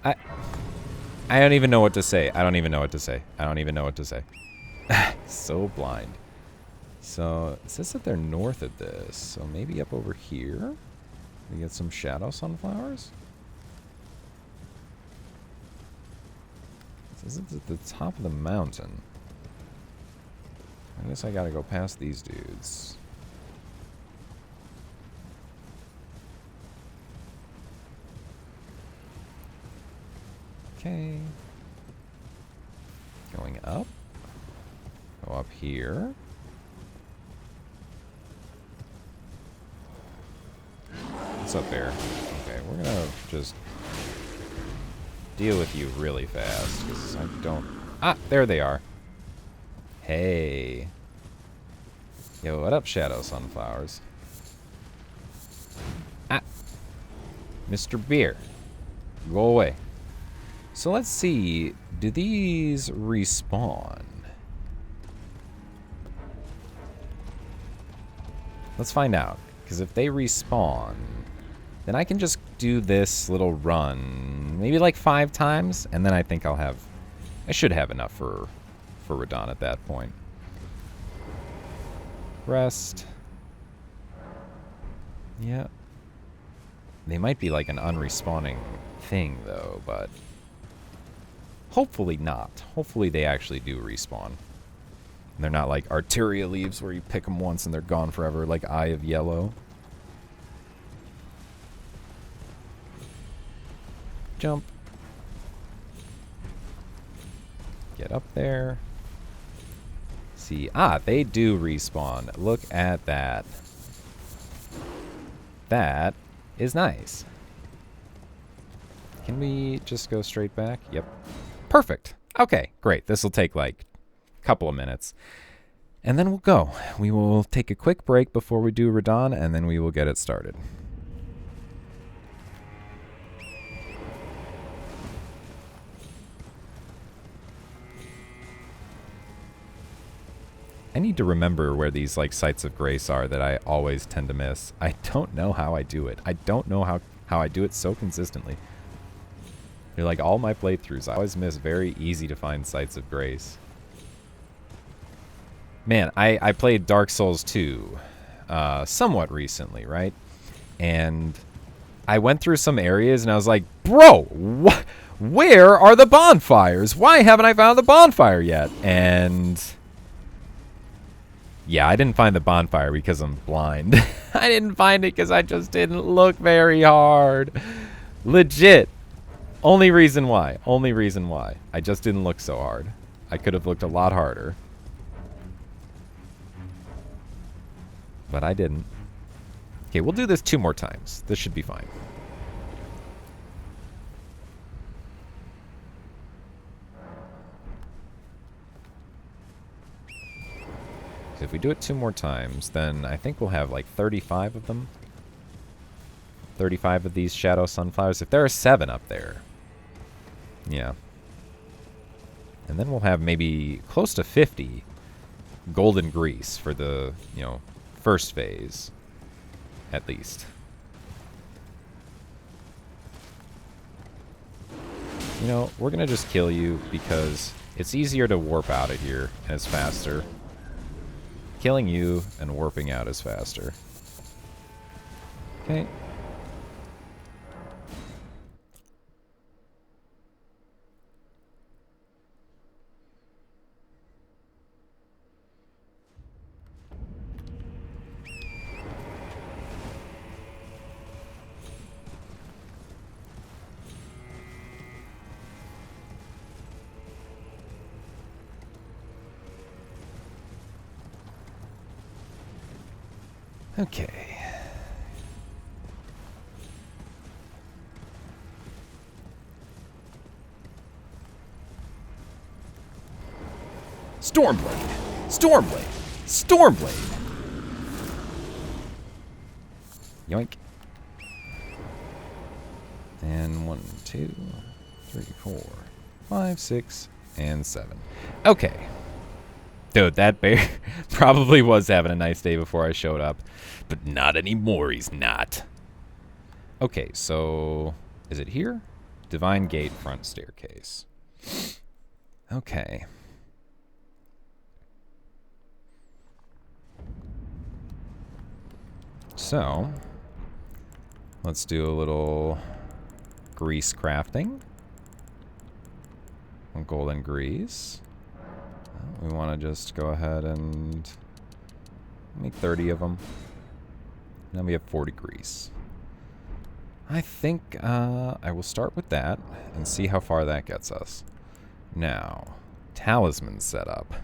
I don't even know what to say. I don't even know what to say. I don't even know what to say. So blind. So, it says that they're north of this. So maybe up over here? We get some Shadow Sunflowers? It says it's at the top of the mountain. I guess I gotta go past these dudes. Okay. Going up. Go up here. What's up there? Okay, we're gonna just deal with you really fast, because I don't... Ah, there they are. Hey. Yo, what up, Shadow Sunflowers? Ah. Mr. Beer. Go away. So let's see, do these respawn? Let's find out, because if they respawn, then I can just do this little run, maybe like 5 times, and then I think I should have enough for Radahn at that point. Rest. Yeah. They might be like an unrespawning thing, though, but... Hopefully not. Hopefully they actually do respawn. And they're not like Arteria leaves where you pick them once and they're gone forever, like Eye of Yellow. Jump. Get up there. See, they do respawn. Look at that. That is nice. Can we just go straight back? Yep. Perfect. Okay, great. This will take like a couple of minutes. And then we'll go. We will take a quick break before we do Radahn, and then we will get it started. I need to remember where these like sites of grace are that I always tend to miss. I don't know how I do it. I don't know how I do it so consistently. They're like all my playthroughs. I always miss very easy to find sites of grace. Man, I played Dark Souls 2 somewhat recently, right? And I went through some areas and I was like, bro, where are the bonfires? Why haven't I found the bonfire yet? And Yeah, I didn't find the bonfire because I'm blind. I didn't find it because I just didn't look very hard. Legit. Only reason why. Only reason why. I just didn't look so hard. I could have looked a lot harder. But I didn't. Okay, we'll do this 2 more times. This should be fine. If we do it 2 more times, then I think we'll have like 35 of them. 35 of these shadow sunflowers. If there are 7 up there. Yeah. And then we'll have maybe close to 50 golden grease for the, you know, first phase. At least. You know, we're going to just kill you because it's easier to warp out of here and it's faster. Killing you and warping out is faster. Okay. Okay. Stormblade! Stormblade! Stormblade! Yoink. And 1, 2, 3, 4, 5, 6, and 7. Okay. Dude, that bear probably was having a nice day before I showed up. But not anymore, he's not. Okay, so... is it here? Divine Gate front staircase. Okay. So... let's do a little... grease crafting. Golden grease. We want to just go ahead and make 30 of them. Now we have 40 grease. I think I will start with that and see how far that gets us. Now, talisman setup.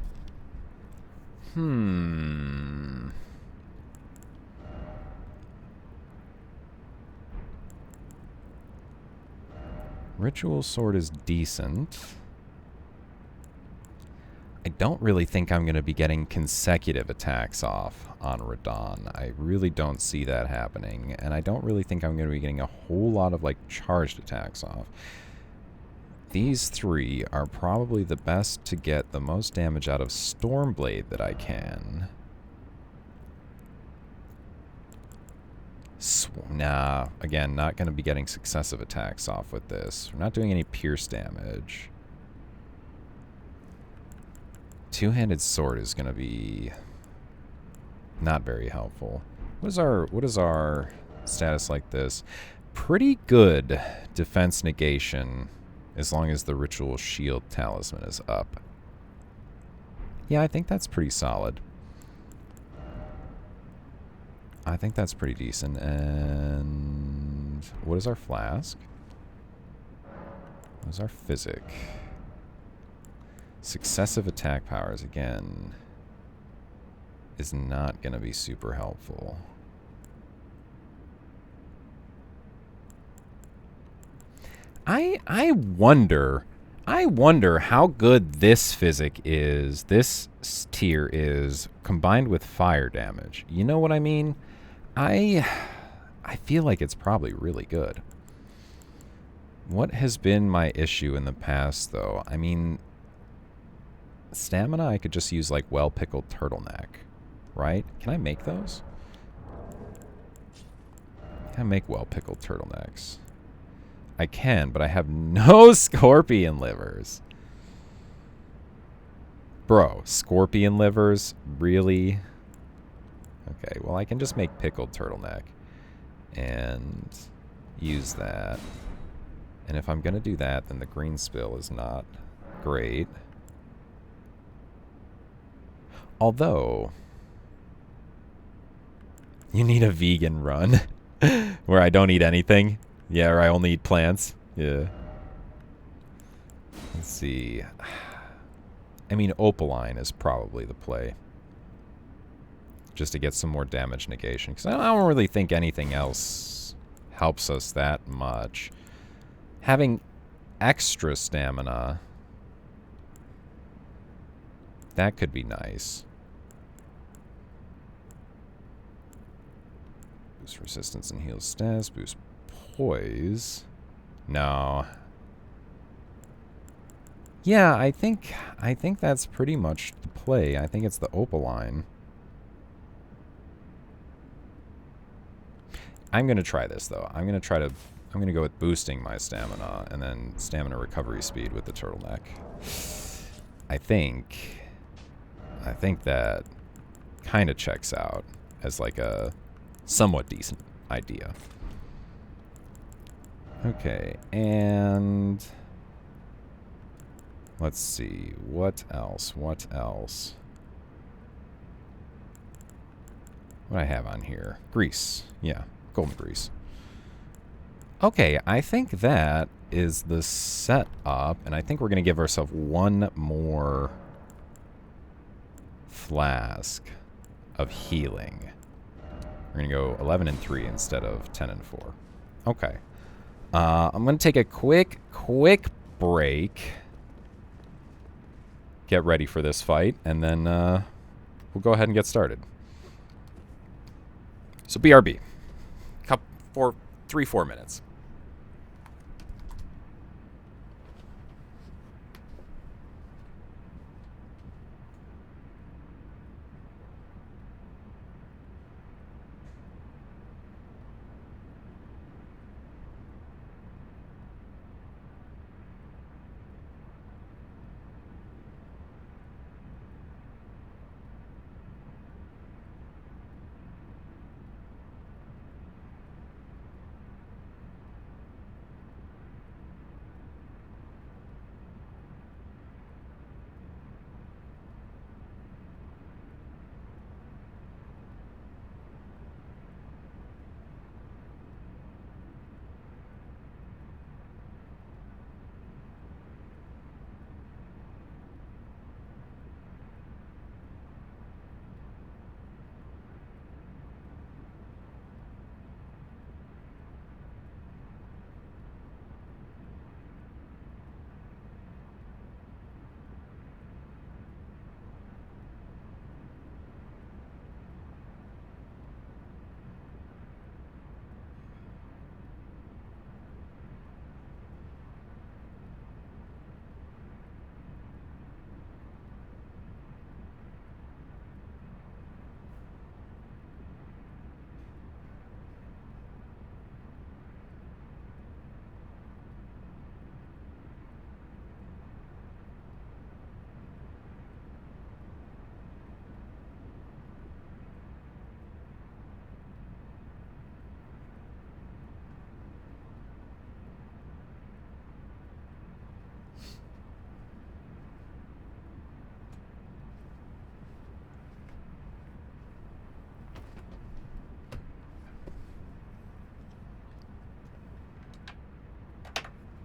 Ritual sword is decent. I don't really think I'm going to be getting consecutive attacks off on Radon. I really don't see that happening. And I don't really think I'm going to be getting a whole lot of, like, charged attacks off. These 3 are probably the best to get the most damage out of Stormblade that I can. Nah, again, not going to be getting successive attacks off with this. We're not doing any pierce damage. Two-handed sword is going to be not very helpful. What is our status like this? Pretty good defense negation as long as the ritual shield talisman is up. Yeah, I think that's pretty solid. I think that's pretty decent. And what is our flask? What is our physic? Successive attack powers, again, is not going to be super helpful. I wonder how good this physic is, this tier is, combined with fire damage. You know what I mean? I feel like it's probably really good. What has been my issue in the past, though? I mean... stamina, I could just use, like, well-pickled turtleneck, right? Can I make those? Can I make well-pickled turtlenecks? I can, but I have no scorpion livers. Bro, scorpion livers? Really? Okay, well, I can just make pickled turtleneck and use that. And if I'm going to do that, then the green spill is not great. Although, You need a vegan run where I don't eat anything. Yeah, or I only eat plants. Yeah. Let's see. I mean, Opaline is probably the play. Just to get some more damage negation. Because I don't really think anything else helps us that much. Having extra stamina, that could be nice. Boost resistance and heal stats. Boost poise. No. Yeah, I think that's pretty much the play. I think it's the Opaline. I'm going to try this, though. I'm going to go with boosting my stamina and then stamina recovery speed with the turtleneck. I think that kind of checks out as like a somewhat decent idea. Okay, and let's see. What else? What else? What do I have on here? Grease. Yeah. Golden grease. Okay, I think that is the setup, and I think we're going to give ourselves one more flask of healing. We're going to go 11 and 3 instead of 10 and 4. Okay. I'm going to take a quick break. Get ready for this fight, and then we'll go ahead and get started. So BRB. 3-4 minutes.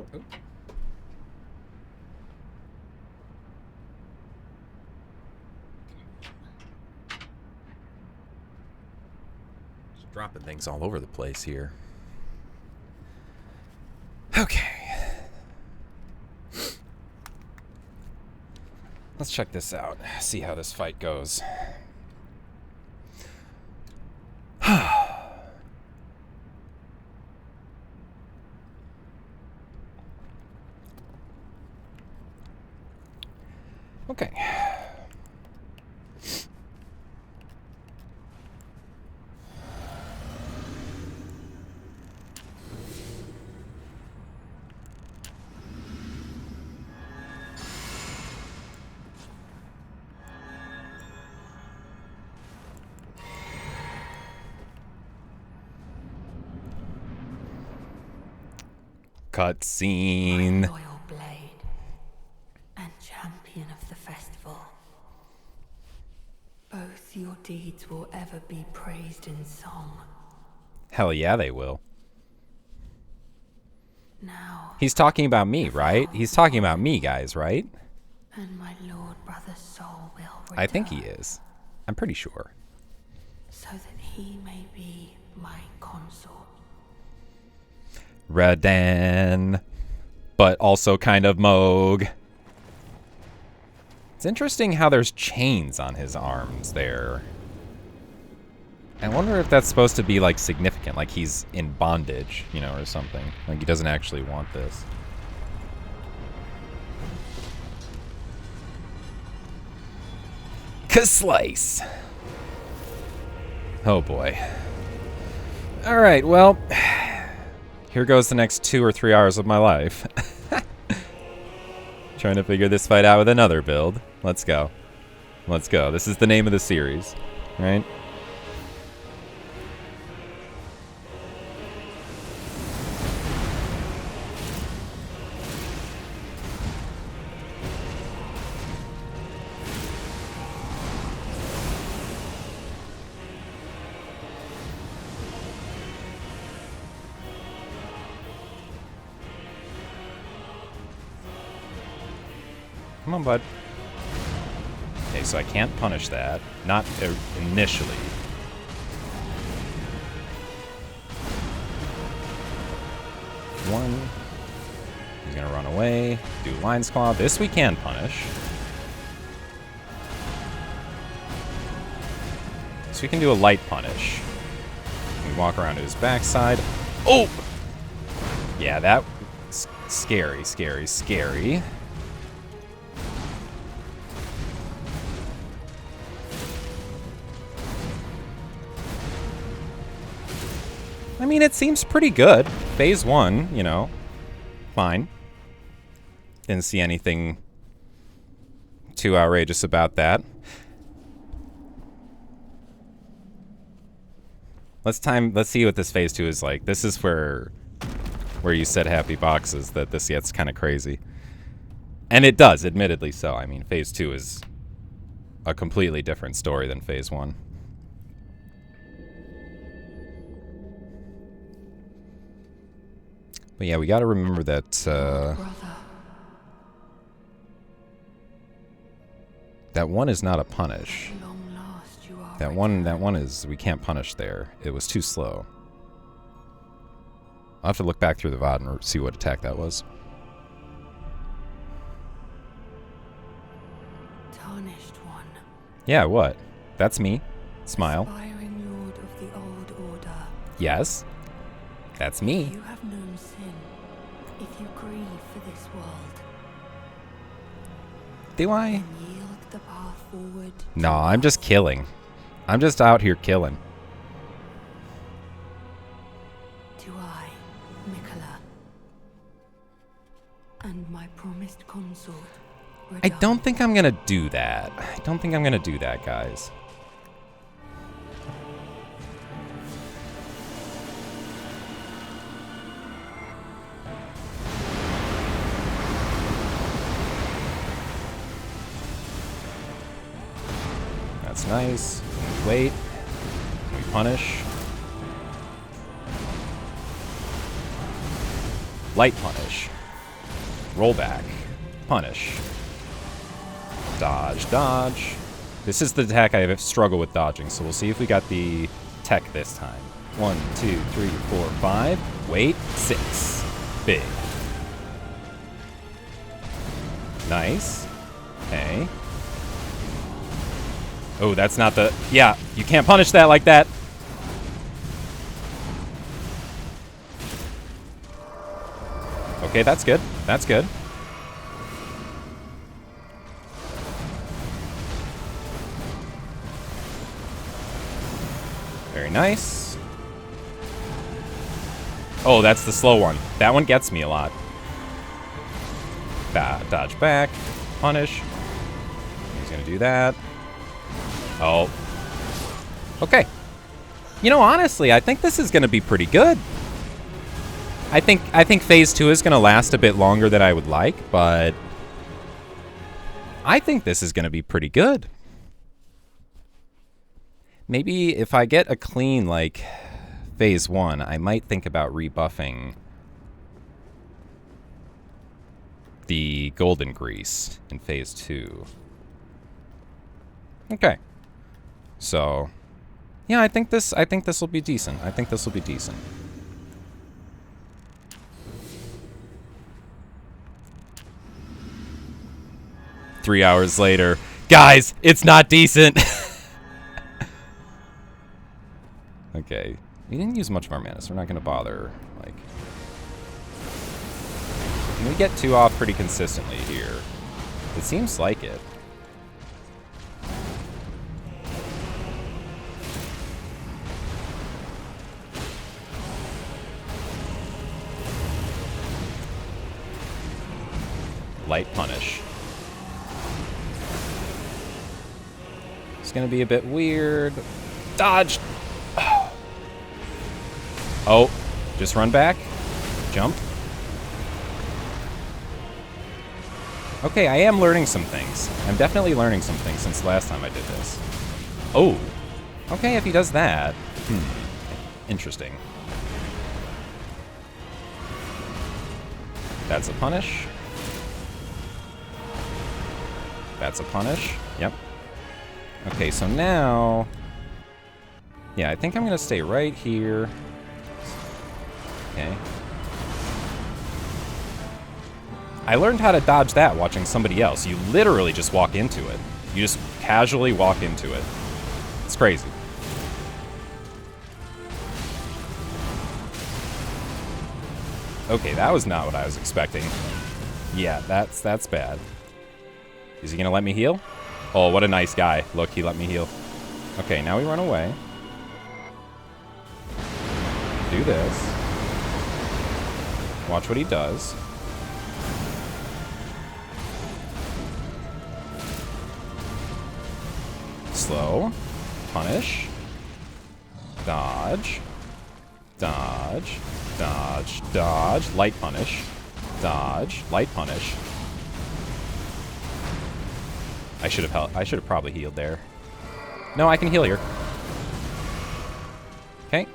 Oh. Just dropping things all over the place here. Okay. Let's check this out. See how this fight goes. Okay. Cutscene. Royal blade and champion of the festival. Both your deeds will ever be praised in song. Hell yeah, they will. Now, He's talking about me, right? He's talking about me, guys, right? and my lord brother's soul will return. I think he is. I'm pretty sure. So that he may be my consort. Radan. But also kind of Moog. It's interesting how there's chains on his arms there. I wonder if that's supposed to be, like, significant. Like he's in bondage, you know, or something. Like he doesn't actually want this. Slice. Oh boy. Alright, well, here goes the next 2 or 3 hours of my life. Trying to figure this fight out with another build. Let's go. Let's go. This is the name of the series, right? Come on, bud. Okay, so I can't punish that. Not initially. One. He's gonna run away. Do Lion's Claw. This we can punish. So we can do a light punish. We walk around to his backside. Oh! Yeah, that... Scary, scary, scary. I mean, it seems pretty good. Phase 1, you know, fine. Didn't see anything too outrageous about that. Let's see what this phase 2 is like. This is where you set happy boxes that this gets kind of crazy. And it does, admittedly so. I mean, phase 2 is a completely different story than phase 1. But yeah, we got to remember that that one is not a punish. That one is we can't punish there. It was too slow. I'll have to look back through the VOD and see what attack that was. Tarnished one. Yeah, what? That's me. Smile. Aspiring lord of the old order. Yes. That's me. You have known sin. If you grieve for this world, Do I? then yield the path forward. No, I'm just killing. I'm just out here killing. To I, Mikola, and my promised consort. I don't think I'm gonna do that. I don't think I'm gonna do that, guys. That's nice. Wait. We punish. Light punish. Roll back. Punish. Dodge, dodge. This is the attack I have struggled with dodging, so we'll see if we got the tech this time. 1, 2, 3, 4, 5. Wait, 6. Big. Nice. Okay. Oh, that's not the... Yeah, you can't punish that like that. Okay, that's good. That's good. Very nice. Oh, that's the slow one. That one gets me a lot. Dodge back. Punish. He's gonna do that. Oh. Okay. You know, honestly, I think this is gonna be pretty good. I think phase 2 is gonna last a bit longer than I would like, but I think this is gonna be pretty good. Maybe if I get a clean, like, phase 1, I might think about rebuffing the golden grease in phase 2. Okay. So, yeah, I think this will be decent. I think this will be decent. Three hours later. Guys, it's not decent. Okay. We didn't use much of our mana, so we're not going to bother. Like, we get 2 off pretty consistently here. It seems like it. Light punish. It's going to be a bit weird. Dodge! Oh, just run back. Jump. Okay, I am learning some things. I'm definitely learning some things since the last time I did this. Oh. Okay, if he does that. Interesting. That's a punish. That's a punish. Yep. Okay, so now... Yeah, I think I'm going to stay right here. Okay. I learned how to dodge that watching somebody else. You literally just walk into it. You just casually walk into it. It's crazy. Okay, that was not what I was expecting. Yeah, that's bad. Is he gonna let me heal? Oh, what a nice guy. Look, he let me heal. Okay, now we run away. Do this. Watch what he does. Slow. Punish. Dodge. Dodge. Dodge. Dodge. Light punish. Dodge. Light punish. I should have probably healed there. No, I can heal here. Okay.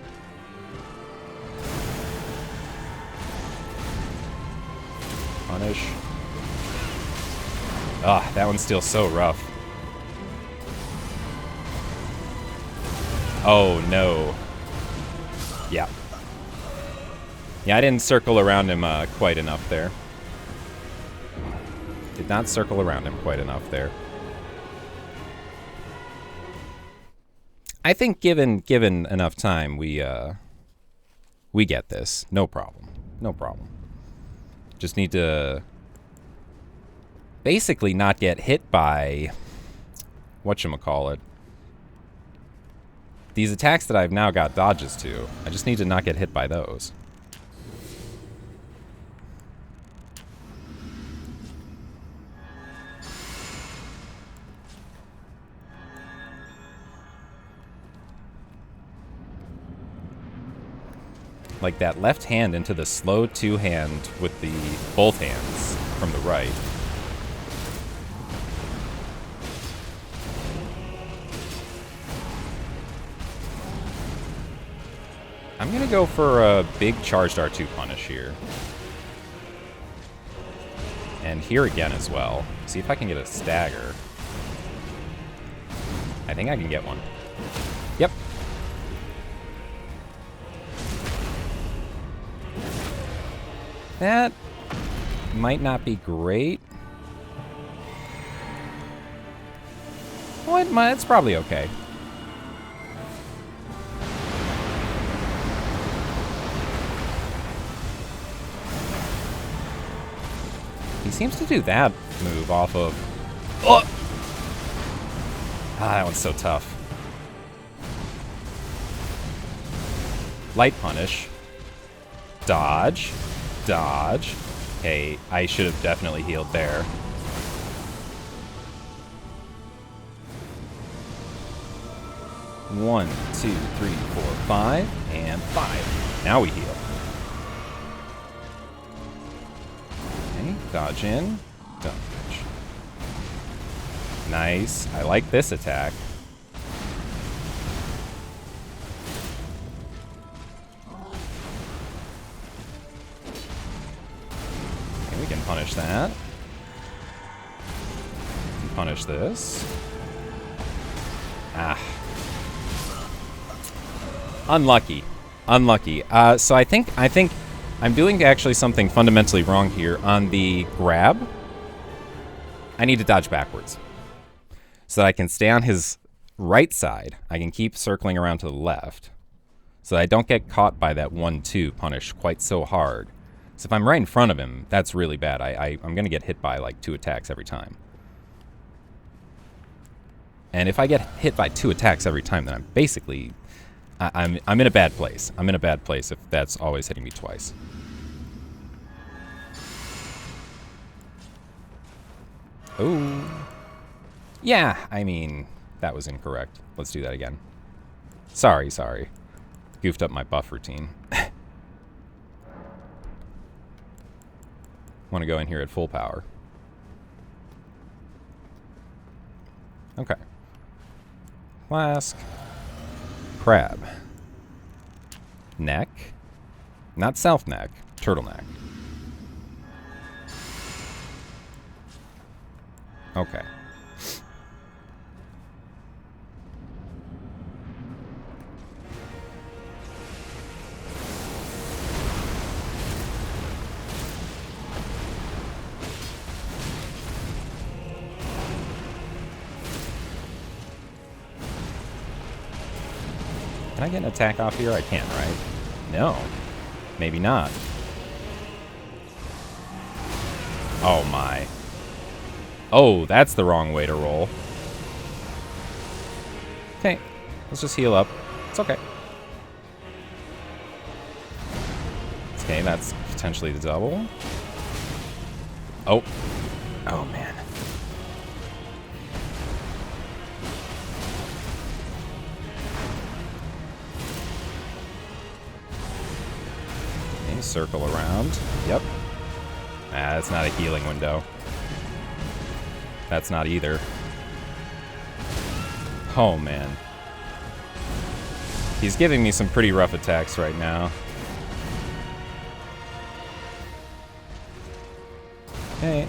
Punish. Ah, that one's still so rough. Oh, no. Yeah. Yeah, I didn't circle around him quite enough there. Did not circle around him quite enough there. I think given enough time, we get this. No problem. No problem. Just need to basically not get hit by whatchamacallit. These attacks that I've now got dodges to. I just need to not get hit by those. Like that left hand into the slow 2-hand with the both hands from the right. I'm gonna go for a big charged R2 punish here. And here again as well. See if I can get a stagger. I think I can get one. Yep. That might not be great. Well, it's probably okay. He seems to do that move off of... Oh! Ah, that one's so tough. Light punish. Dodge. Dodge. Hey, I should have definitely healed there. One, two, three, four, five, and 5. Now we heal. Okay, dodge in, dodge. Nice. I like this attack. punish that. Punish this. Ah. Unlucky. Unlucky. So I think I'm doing actually something fundamentally wrong here. On the grab, I need to dodge backwards. So that I can stay on his right side. I can keep circling around to the left. So that I don't get caught by that 1-2 punish quite so hard. So if I'm right in front of him, that's really bad. I'm going to get hit by like 2 attacks every time. And if I get hit by 2 attacks every time, then I'm basically... I'm in a bad place. I'm in a bad place if that's always hitting me twice. Oh. Yeah, I mean, that was incorrect. Let's do that again. Sorry. Goofed up my buff routine. Want to go in here at full power. Okay. Flask. Crab. Neck. Not self neck. Turtleneck. Okay. Can I get an attack off here? I can't, right? No. Maybe not. Oh my. Oh, that's the wrong way to roll. Okay. Let's just heal up. It's okay. Okay, that's potentially the double. Oh. Oh, man. Circle around. Yep. Ah, that's not a healing window. That's not either. Oh, man. He's giving me some pretty rough attacks right now. Okay.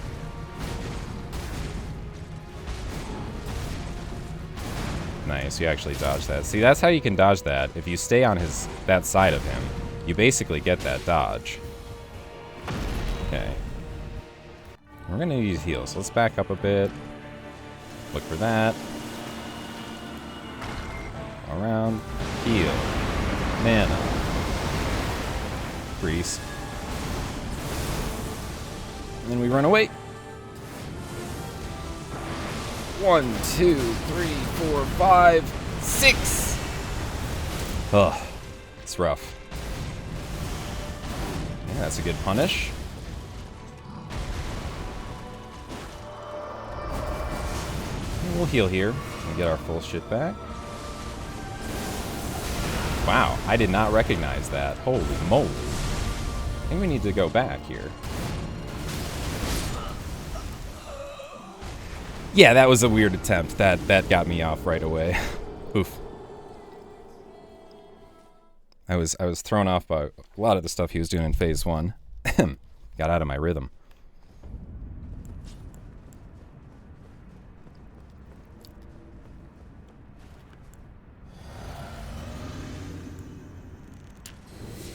Nice, you actually dodged that. See, that's how you can dodge that. If you stay on that side of him, you basically get that dodge. Okay. We're gonna use heals. So let's back up a bit. Look for that. Around. Heal. Mana. Grease. And then we run away. 1, 2, 3, 4, 5, 6. Ugh. It's rough. Yeah, that's a good punish. And we'll heal here and get our full shit back. Wow, I did not recognize that. Holy moly. I think we need to go back here. Yeah, that was a weird attempt. That got me off right away. Oof. I was thrown off by a lot of the stuff he was doing in phase 1. Got out of my rhythm.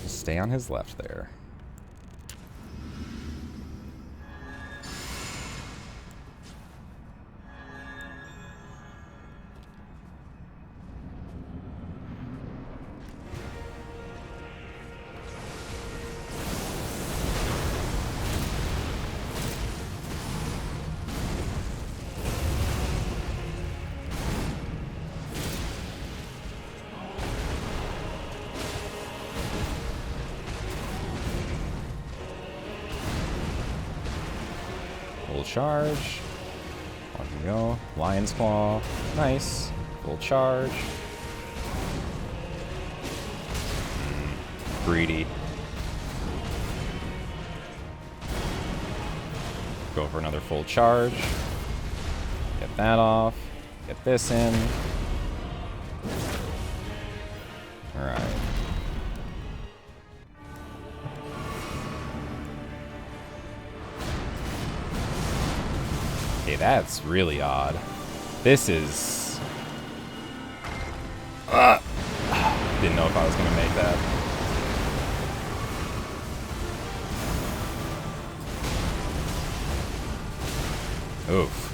Stay on his left there. Full charge. On we go. Lion's Claw. Nice. Full charge. Greedy. Go for another full charge. Get that off. Get this in. Alright. that's really odd. This is... Didn't know if I was going to make that. Oof.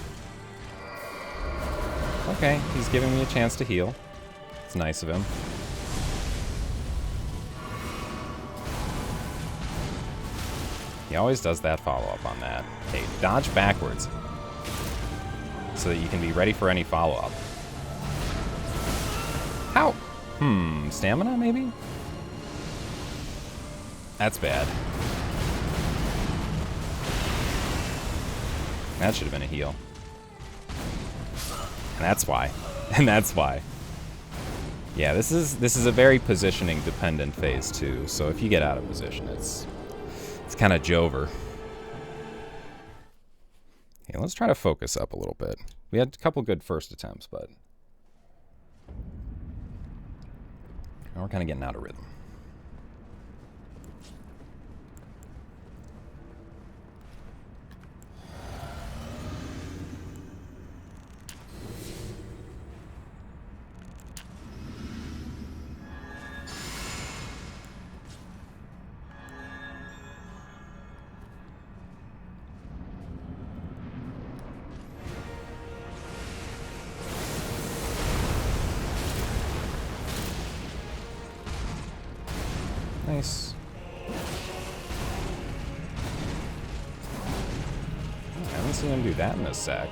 Okay, he's giving me a chance to heal. It's nice of him. He always does that follow-up on that. Hey, dodge backwards so that you can be ready for any follow-up. How? Stamina, maybe? That's bad. That should have been a heal. And that's why. And that's why. Yeah, this is a very positioning dependent phase too, so if you get out of position, it's kind of Jover. Okay, let's try to focus up a little bit. We had a couple good first attempts, but now we're kind of getting out of rhythm. Nice. I haven't seen him do that in a sec.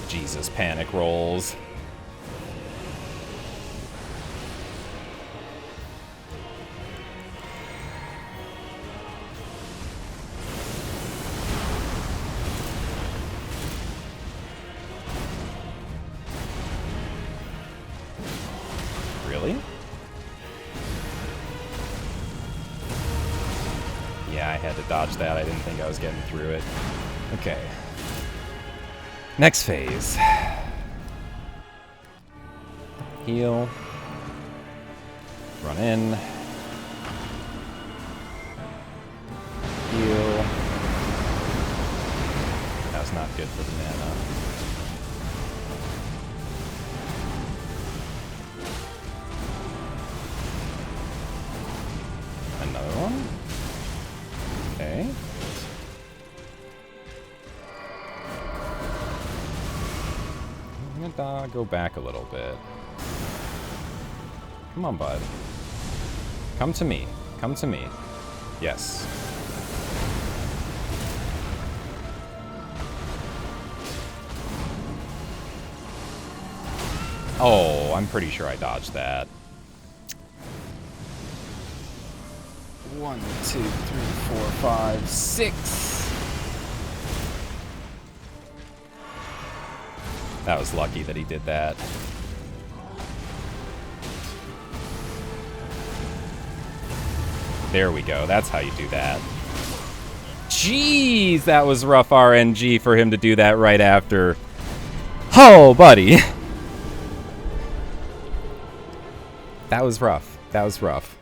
Jesus, panic rolls. Really? Yeah, I had to dodge that. I didn't think I was getting through it. Okay. Next phase. Heal. Run in. Heal. That's not good for the mana. Another one. Okay. I'm gonna go back a little bit. Come on, bud. Come to me. Come to me. Yes. Oh, I'm pretty sure I dodged that. 1, 2, 3, 4, 5, 6. That was lucky that he did that. There we go. That's how you do that. Jeez, that was rough RNG for him to do that right after. Oh, buddy. That was rough. That was rough.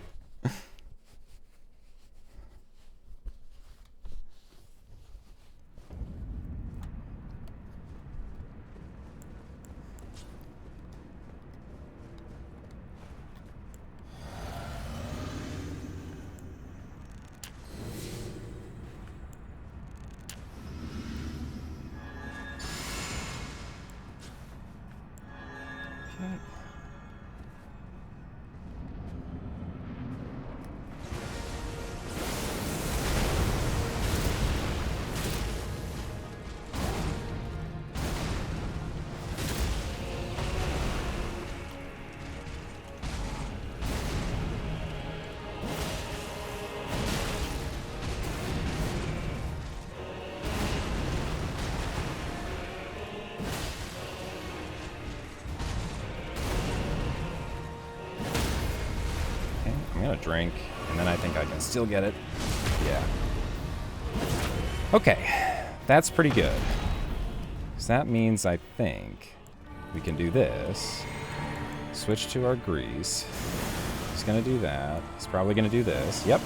I'm gonna drink, and then I think I can still get it. Yeah. Okay, that's pretty good. So that means I think we can do this. Switch to our grease. He's gonna do that. He's probably gonna do this. Yep.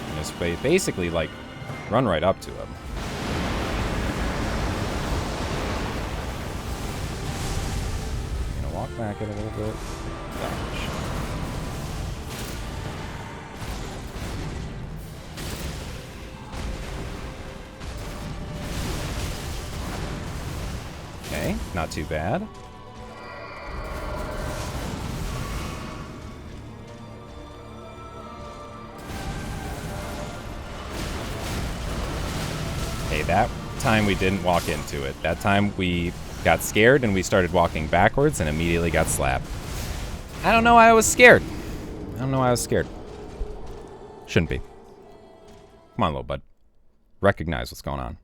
And just basically, like, run right up to him. Gonna walk back it a little bit. Dodge. Okay, not too bad. Okay, that time we didn't walk into it. That time we got scared and we started walking backwards and immediately got slapped. I don't know why I was scared. I don't know why I was scared. Shouldn't be. Come on, little bud. Recognize what's going on.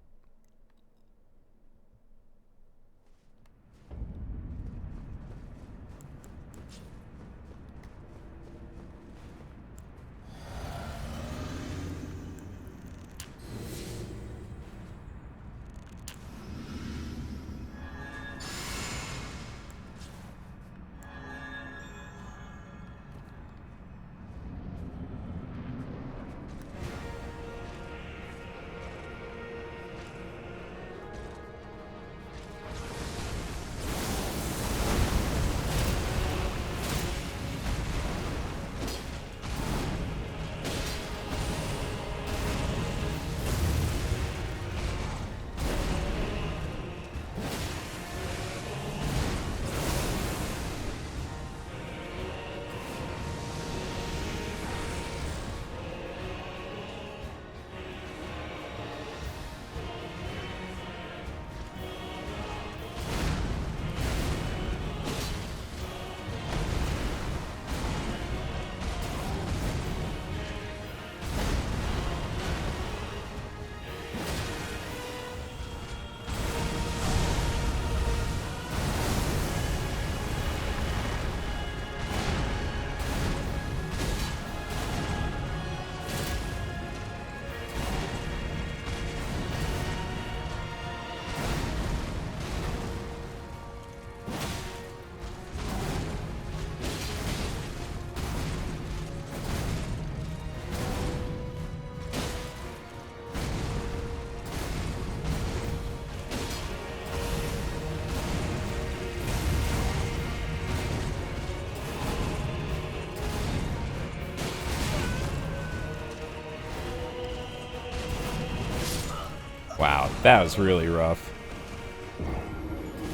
Wow, that was really rough.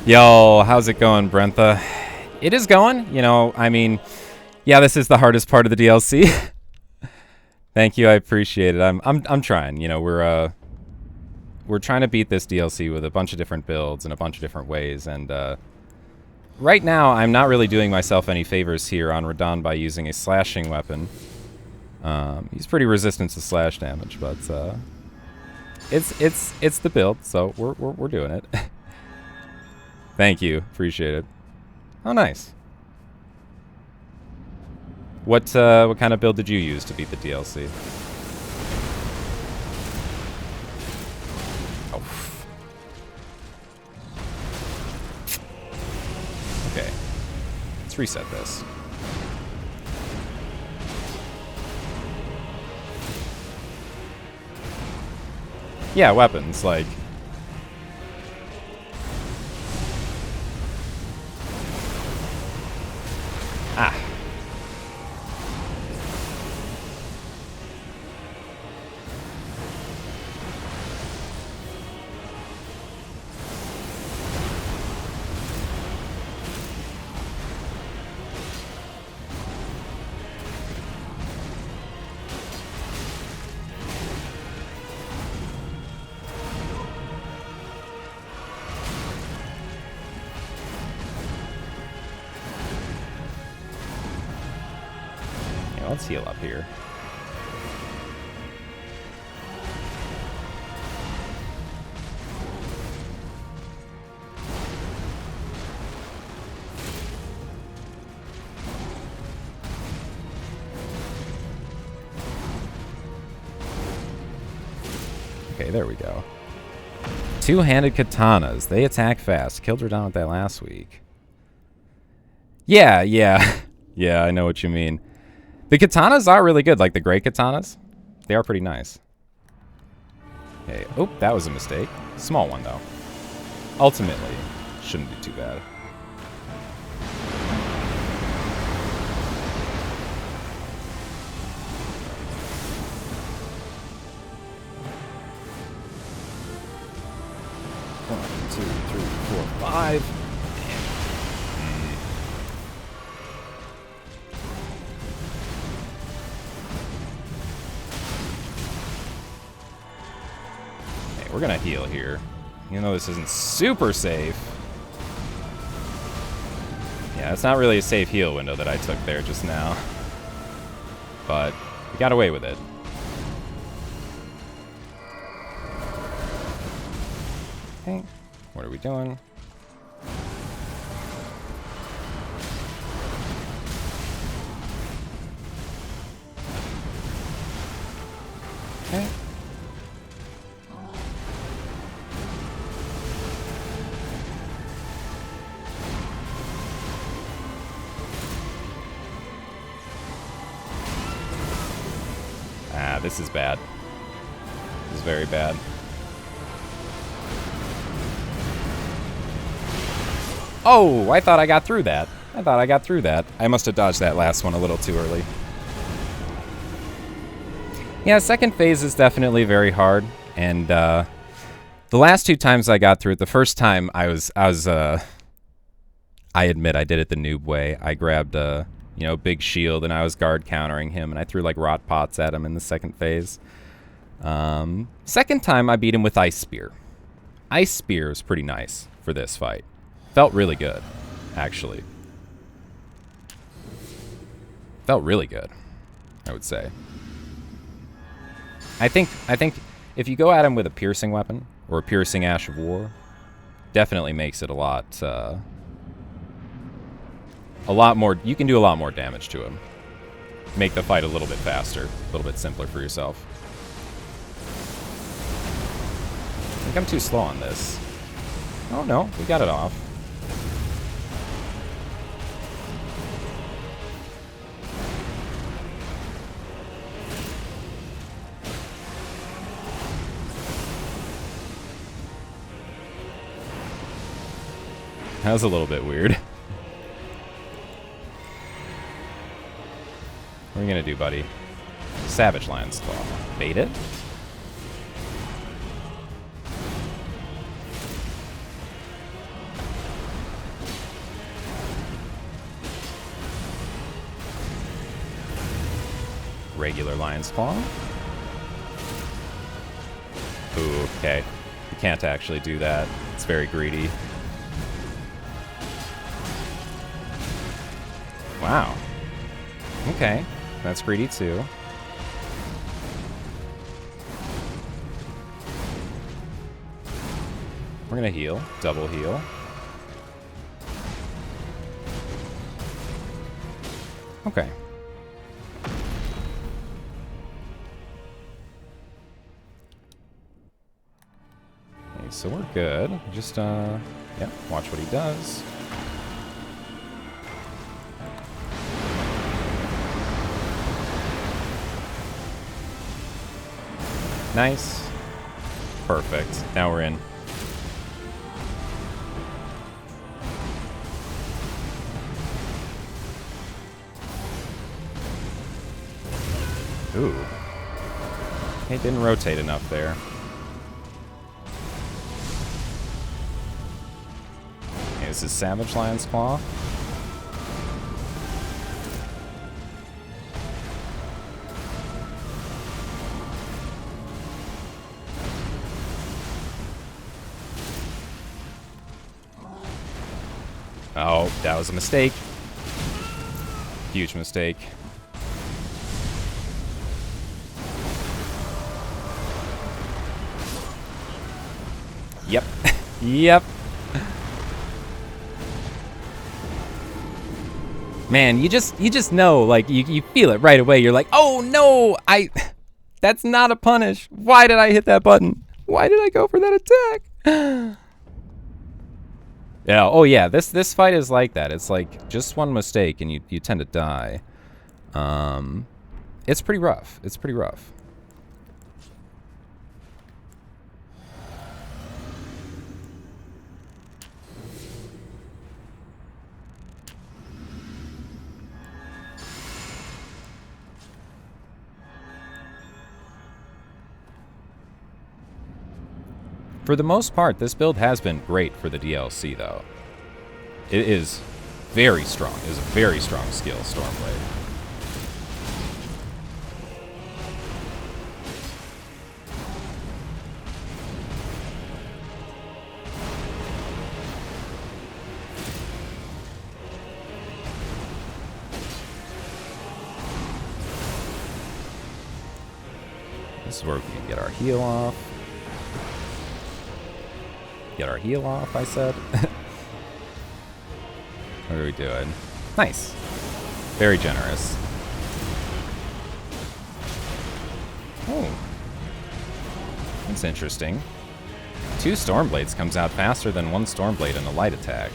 Yo, how's it going, Brentha? It is going, you know, I mean, yeah, this is the hardest part of the DLC. Thank you, I appreciate it. I'm trying, you know, we're trying to beat this DLC with a bunch of different builds in a bunch of different ways, and right now I'm not really doing myself any favors here on Radahn by using a slashing weapon. He's pretty resistant to slash damage, but it's the build, so we're doing it. Thank you, appreciate it. Oh, nice. What kind of build did you use to beat the DLC? Oh. Okay. Let's reset this. Yeah, weapons, like... Ah. Let's heal up here. Okay, there we go. Two-handed katanas. They attack fast. Killed her down with that last week. Yeah, yeah. Yeah, I know what you mean. The katanas are really good, like the gray katanas. They are pretty nice. Okay, oh, that was a mistake. Small one, though. Ultimately, shouldn't be too bad. One, two, three, 4, 5. We're gonna heal here. Even though this isn't super safe. Yeah, it's not really a safe heal window that I took there just now. But we got away with it. Okay, what are we doing? Okay. Ah, this is bad. This is very bad. Oh, I thought I got through that. I must have dodged that last one a little too early. Yeah, second phase is definitely very hard. And the last 2 times I got through it, the first time I admit I did it the noob way. I grabbed a big shield, and I was guard countering him, and I threw like rot pots at him in the second phase. Second time I beat him with Ice Spear. Ice Spear is pretty nice for this fight. Felt really good, actually. Felt really good, I would say. I think if you go at him with a piercing weapon or a piercing Ash of War, definitely makes it a lot more. You can do a lot more damage to him. Make the fight a little bit faster, a little bit simpler for yourself. I think I'm too slow on this. Oh no, we got it off. That was a little bit weird. What are you gonna do, buddy? Savage Lion's Claw. Bait it? Regular Lion's Claw. Ooh, okay. You can't actually do that. It's very greedy. Wow. Okay. That's greedy too. We're gonna heal. Double heal. Okay. Okay, so we're good. Just, yeah, watch what he does. Nice. Perfect. Now we're in. Ooh. It didn't rotate enough there. Okay, this is Savage Lion's Claw. Oh, that was a mistake. Huge mistake. Yep. Yep. Man, you just know, like, you feel it right away. You're like, oh no, that's not a punish. Why did I hit that button? Why did I go for that attack? Yeah, oh yeah, this fight is like that. It's like just one mistake and you tend to die. It's pretty rough. It's pretty rough. For the most part, this build has been great for the DLC, though. It is very strong. It is a very strong skill, Stormblade. This is where we can get our heal off. Get our heal off, I said. What are we doing? Nice. Very generous. Oh. That's interesting. 2 Stormblades comes out faster than 1 Stormblade in a light attack.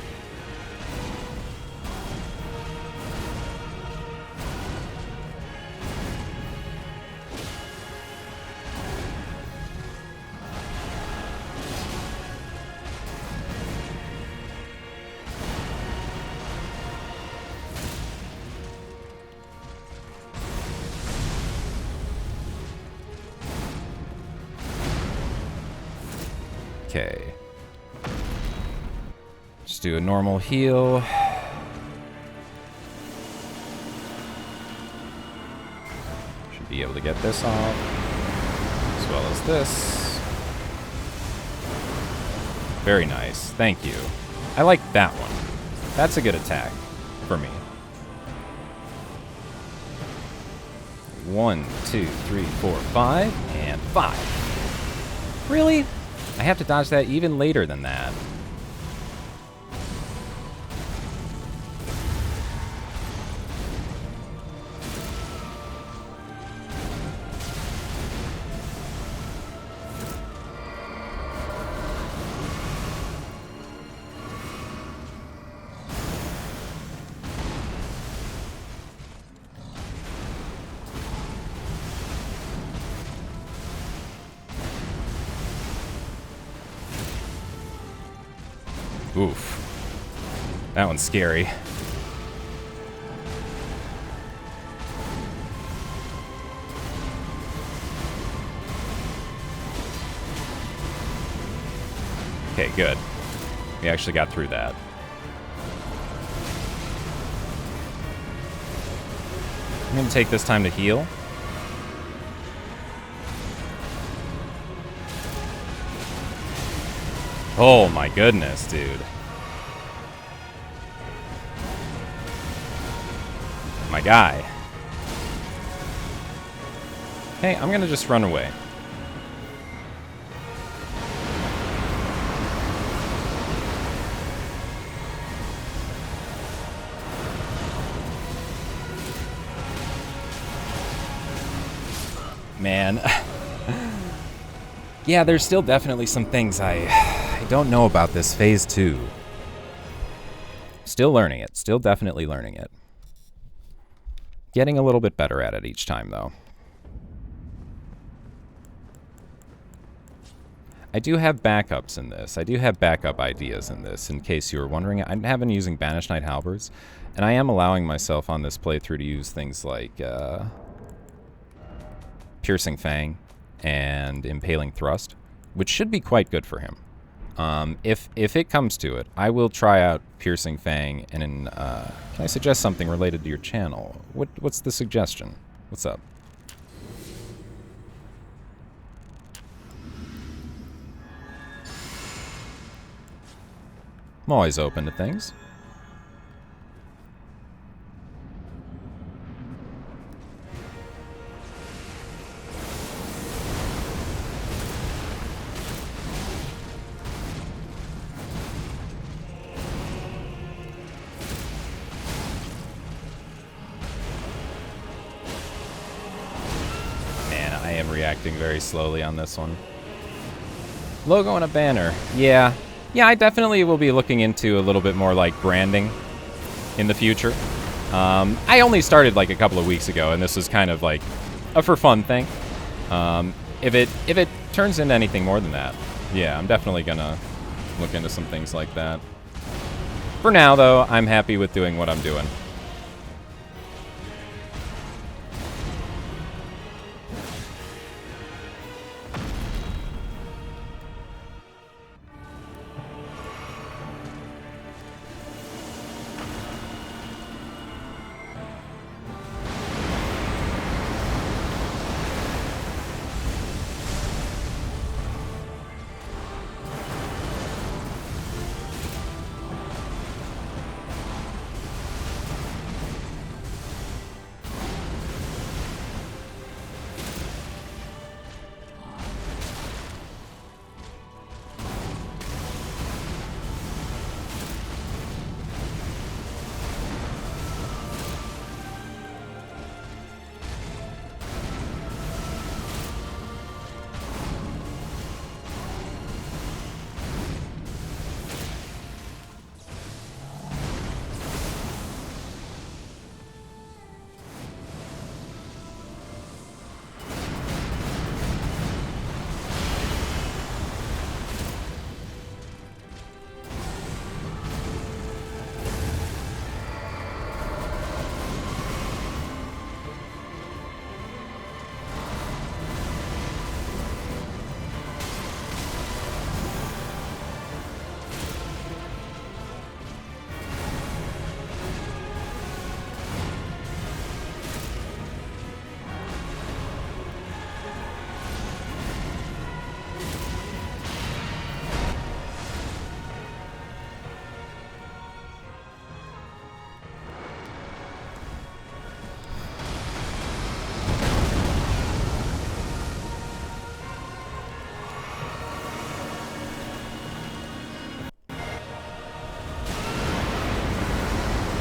Okay. Just do a normal heal. Should be able to get this off, as well as this. Very nice. Thank you. I like that one. That's a good attack for me. 1, 2, 3, 4, 5, and 5. Really? I have to dodge that even later than that. Oof. That one's scary. Okay, good. We actually got through that. I'm going to take this time to heal. Oh my goodness, dude. My guy. Hey, I'm gonna just run away. Man. Yeah, there's still definitely some things I don't know about this phase 2. Still learning it. Still definitely learning it. Getting a little bit better at it each time, though. I do have backups in this. I do have backup ideas in this, in case you were wondering. I have been using Banished Knight Halberds, and I am allowing myself on this playthrough to use things like Piercing Fang and Impaling Thrust, which should be quite good for him. If it comes to it, I will try out Piercing Fang, and can I suggest something related to your channel? What's the suggestion? What's up? I'm always open to things. Reacting very slowly on this one. Logo and a banner. Yeah, Yeah, I definitely will be looking into a little bit more like branding in the future. I only started like a couple of weeks ago, and this is kind of like a for fun thing. If it turns into anything more than that, yeah, I'm definitely gonna look into some things like that. For now, though, I'm happy with doing what I'm doing.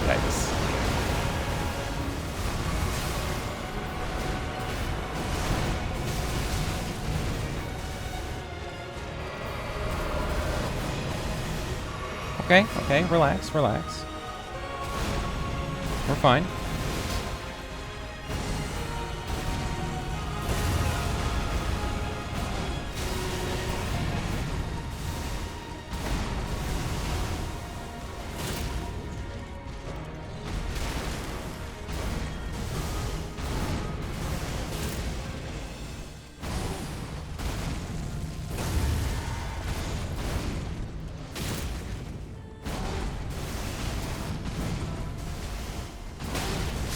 Nice. Okay, okay, relax, relax. We're fine.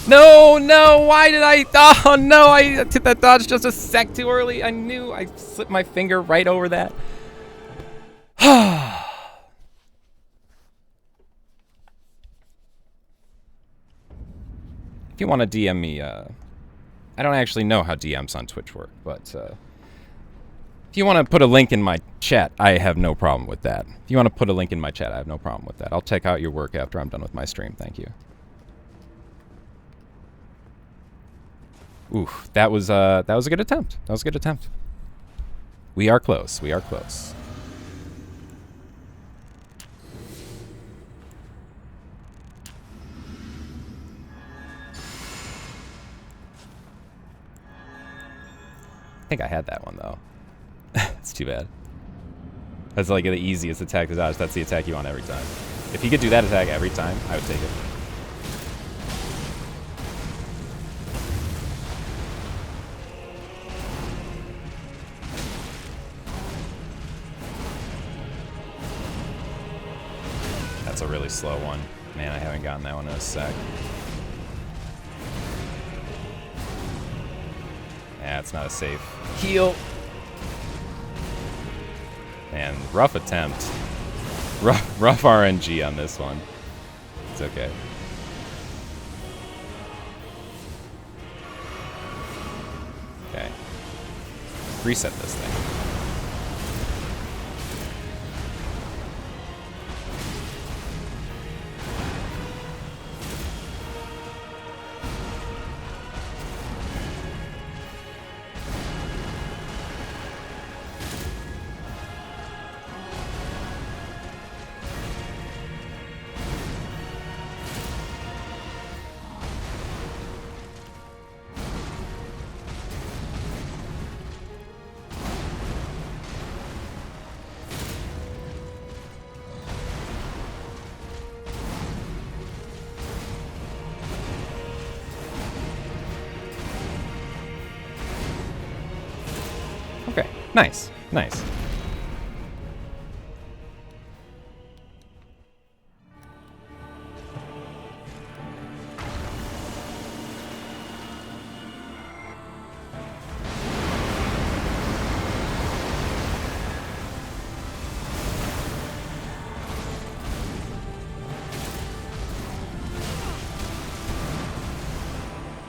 No, no, why did I? Oh, no, I did that dodge just a sec too early. I knew I slipped my finger right over that. If you want to DM me, I don't actually know how DMs on Twitch work, but if you want to put a link in my chat, I have no problem with that. If you want to put a link in my chat, I have no problem with that. I'll check out your work after I'm done with my stream. Thank you. Ooh, that was a good attempt. That was a good attempt. We are close. We are close. I think I had that one though. It's too bad. That's like the easiest attack to dodge. That's the attack you want every time. If he could do that attack every time, I would take it. That's a really slow one. Man, I haven't gotten that one in a sec. Yeah, it's not a safe heal. Man, rough attempt. Rough RNG on this one. It's okay. Okay. Reset this thing. Okay, nice, nice.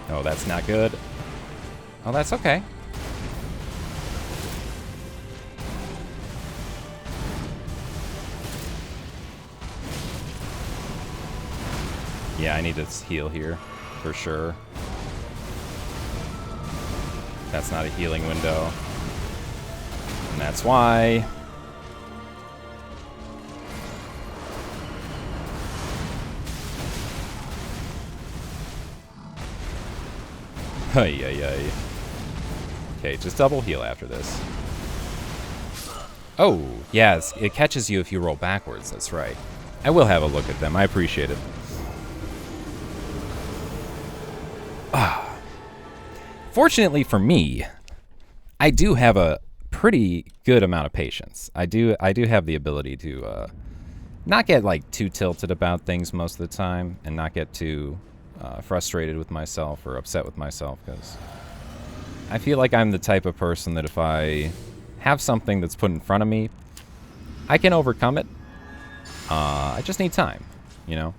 Oh, that's not good. Oh, that's okay. Yeah, I need to heal here, for sure. That's not a healing window. And that's why. Ay, ay, ay. Okay, just double heal after this. Oh, yes, it catches you if you roll backwards, that's right. I will have a look at them, I appreciate it. Fortunately for me, I do have a pretty good amount of patience. I do have the ability to not get like too tilted about things most of the time, and not get too frustrated with myself or upset with myself, because I feel like I'm the type of person that if I have something that's put in front of me, I can overcome it. I just need time, you know?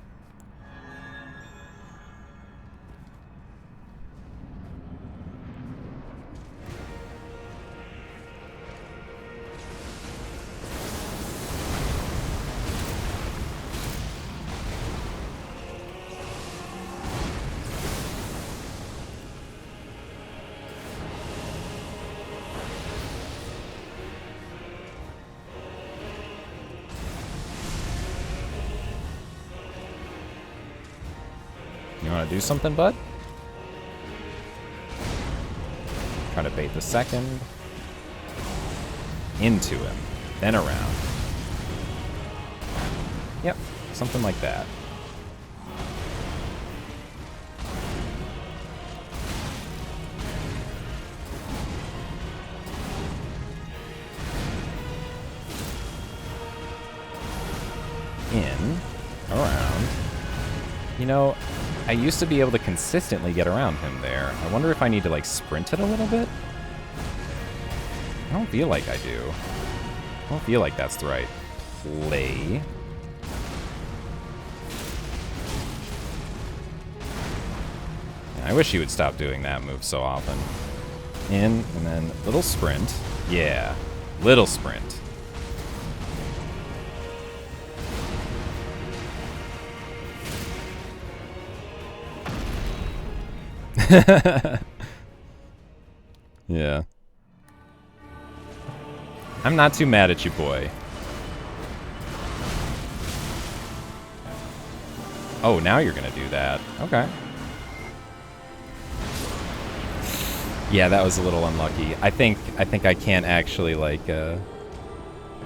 You want to do something, bud? Try to bait the second. Into him. Then around. Yep, something like that. In. Around. You know, I used to be able to consistently get around him there. I wonder if I need to, like, sprint it a little bit? I don't feel like I do. I don't feel like that's the right play. I wish he would stop doing that move so often. In, and then little sprint. Yeah, little sprint. Yeah. I'm not too mad at you, boy. Oh, now you're gonna do that. Okay. Yeah, that was a little unlucky. I think I can't actually, like,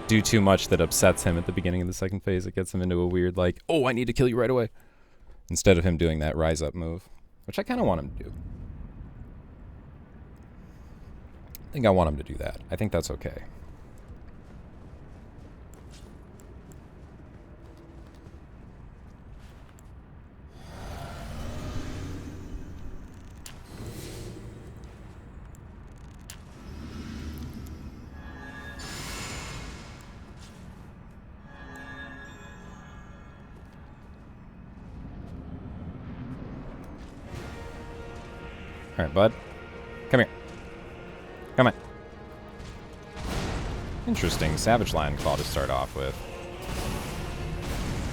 do too much that upsets him at the beginning of the second phase. It gets him into a weird, like, oh, I need to kill you right away. Instead of him doing that rise up move, which I kind of want him to do. I think I want him to do that. I think that's okay. All right, bud. Come here. Come on. Interesting. Savage Lion Claw to start off with.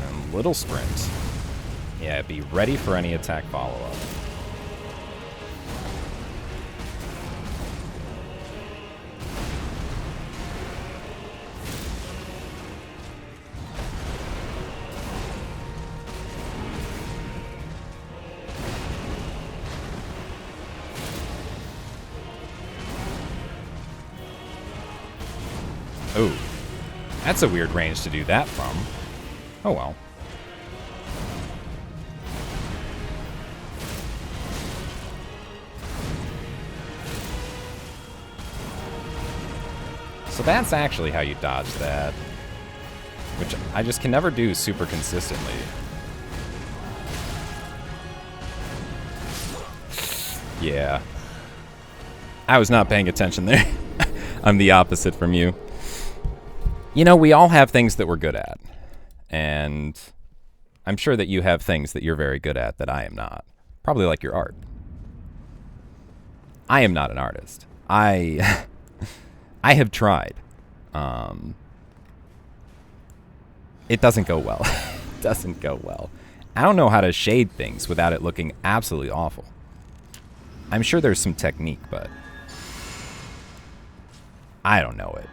And little sprint. Yeah, be ready for any attack follow-up. Ooh, that's a weird range to do that from. Oh well. So that's actually how you dodge that. Which I just can never do super consistently. Yeah. I was not paying attention there. I'm the opposite from you. You know, we all have things that we're good at. And I'm sure that you have things that you're very good at that I am not. Probably like your art. I am not an artist. I have tried. It doesn't go well. It doesn't go well. I don't know how to shade things without it looking absolutely awful. I'm sure there's some technique, but I don't know it.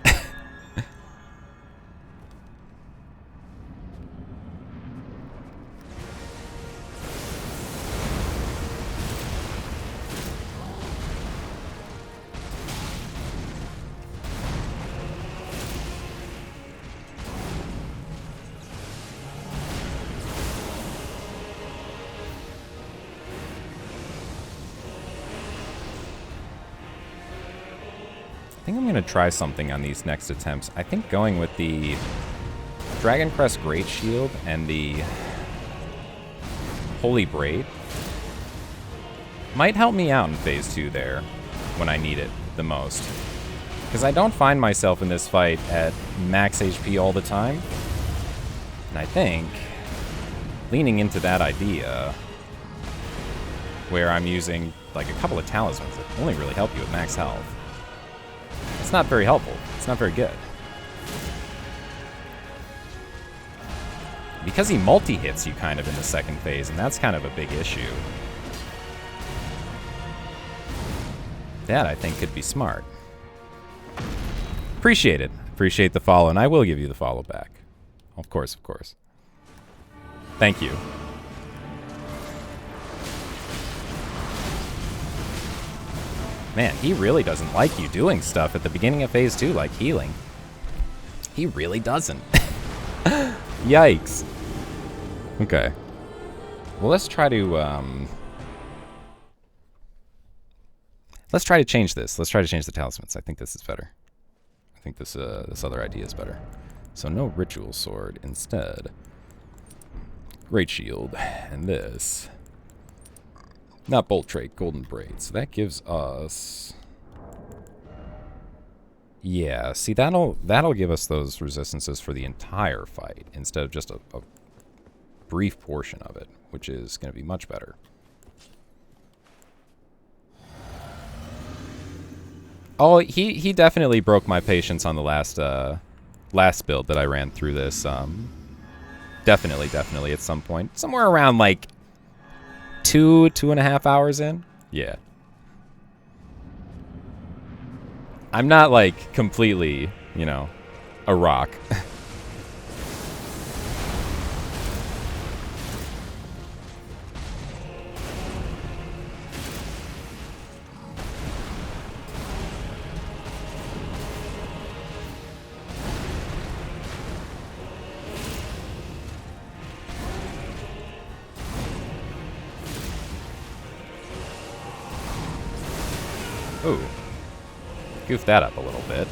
I think I'm going to try something on these next attempts. I think going with the Dragon Crest Great Shield and the Holy Braid might help me out in Phase 2 there when I need it the most. Because I don't find myself in this fight at max HP all the time. And I think leaning into that idea where I'm using like a couple of talismans that only really help you with max health. It's not very helpful. It's not very good. Because he multi-hits you kind of in the second phase, and that's kind of a big issue. That, I think, could be smart. Appreciate it. Appreciate the follow, and I will give you the follow back. Of course, of course. Thank you. Man, he really doesn't like you doing stuff at the beginning of Phase 2, like healing. He really doesn't. Yikes. Okay. Well, let's try to change this. Let's try to change the talismans. I think this is better. I think this other idea is better. So no ritual sword. Instead, Great Shield. And this. Not Bolt Trait, Golden Braid. So that gives us... Yeah, see, that'll give us those resistances for the entire fight, instead of just a brief portion of it, which is going to be much better. Oh, he definitely broke my patience on the last build that I ran through this. Definitely at some point. Somewhere around, like, 2.5 hours in? Yeah. I'm not, like, completely, you know, a rock. Ooh. Goof that up a little bit.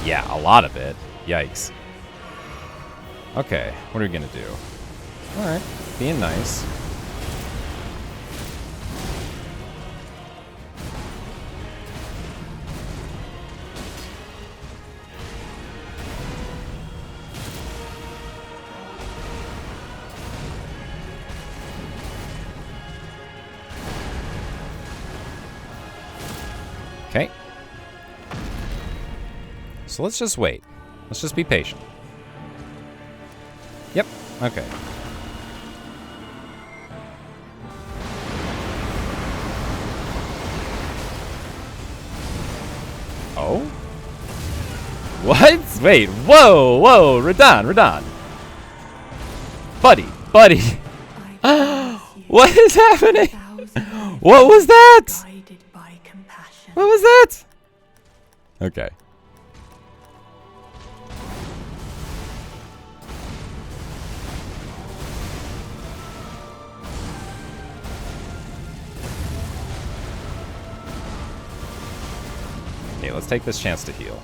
Yeah, a lot of it. Yikes. Okay, what are we gonna do? Alright, being nice. Okay. So let's just wait. Let's just be patient. Yep. Okay. Oh? What? Wait. Whoa. Whoa. Radon. Buddy. What is happening? What was that? What was that? Okay. Okay, let's take this chance to heal.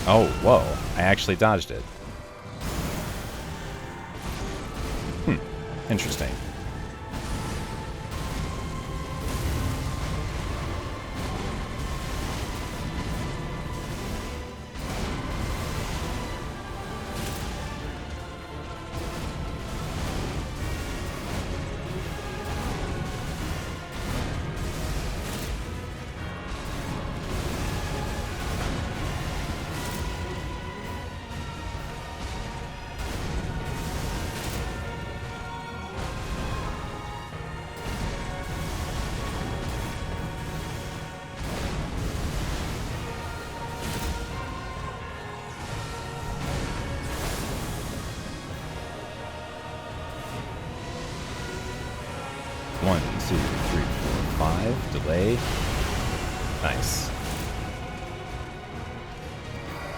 Oh, whoa. I actually dodged it. Interesting. One, two, three, four, 5. Delay. Nice.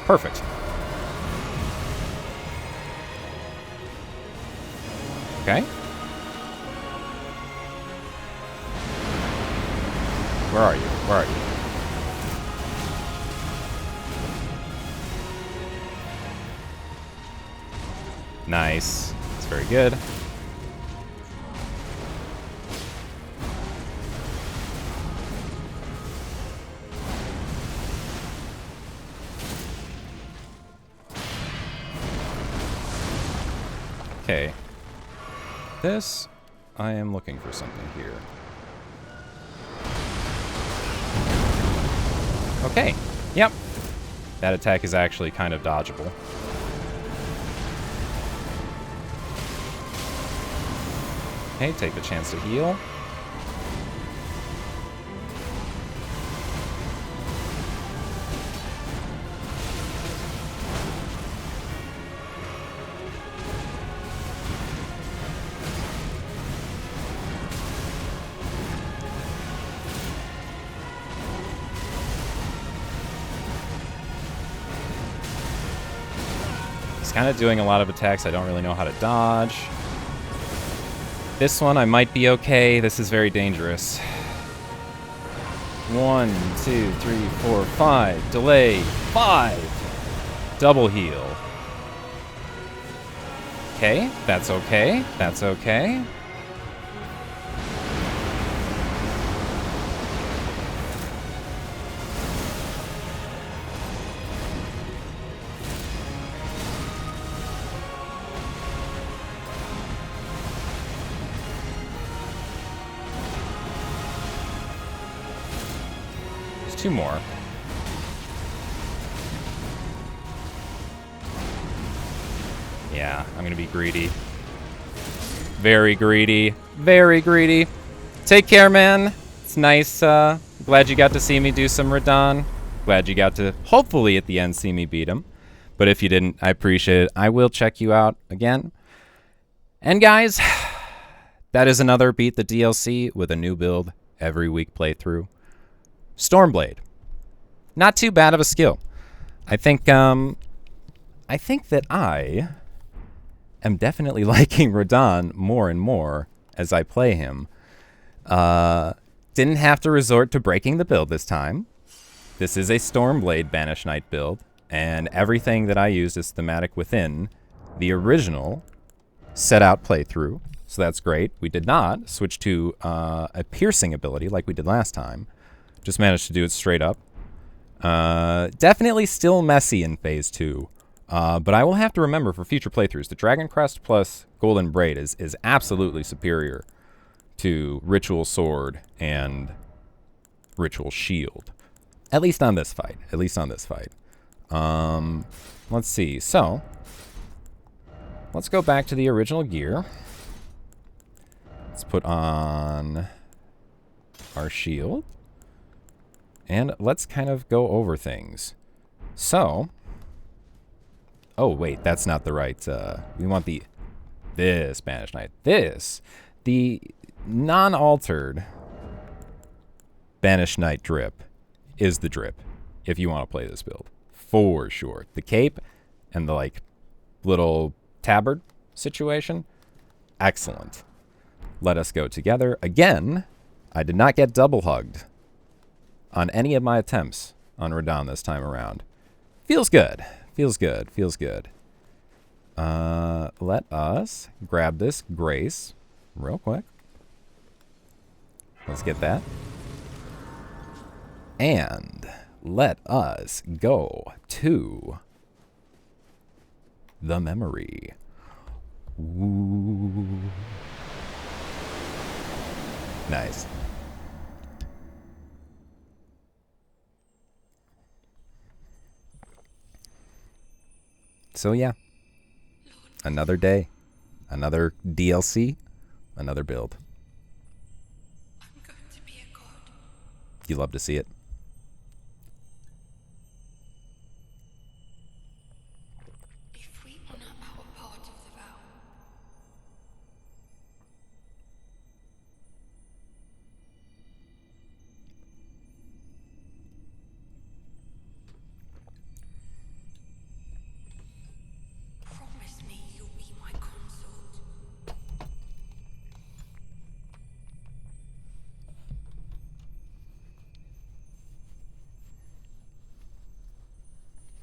Perfect. Okay. Where are you? Where are you? Nice. That's very good. Okay. This, I am looking for something here. Okay. Yep. That attack is actually kind of dodgeable. Okay, take the chance to heal. Kind of doing a lot of attacks I don't really know how to dodge. This one I might be okay. This is very dangerous. 1, 2, 3, 4, 5. Delay. 5. Double heal. Okay, that's okay. That's okay. Two more. Yeah, I'm gonna be greedy. Very greedy. Very greedy. Take care, man. It's nice. Glad you got to see me do some Radon. Glad you got to, hopefully at the end, see me beat him. But if you didn't, I appreciate it. I will check you out again. And guys, that is another Beat the DLC with a new build every week playthrough. Stormblade. Not too bad of a skill. I think that I am definitely liking Radon more and more as I play him. Didn't have to resort to breaking the build this time. This is a Stormblade Banished Knight build, and everything that I used is thematic within the original set out playthrough. So that's great. We did not switch to a piercing ability like we did last time. Just managed to do it straight up. Definitely still messy in Phase 2. But I will have to remember for future playthroughs, the Dragon Crest plus Golden Braid is absolutely superior to Ritual Sword and Ritual Shield. At least on this fight. At least on this fight. Let's see. So, let's go back to the original gear. Let's put on our shield. And let's kind of go over things. So, oh wait, that's not the right, we want this Banished Knight. The non-altered Banished Knight drip is the drip, if you want to play this build. for sure. The cape and the, like, little tabard situation, excellent. Let us go together. Again, I did not get double hugged on any of my attempts on Radahn this time around. Feels good. Feels good. Feels good. Let us grab this Grace real quick. Let's get that. And let us go to the memory. Ooh. Nice. So yeah, another day, another DLC, another build. I'm going to be a god. You love to see it. If we honor our part of the vow, promise me you'll be my consort.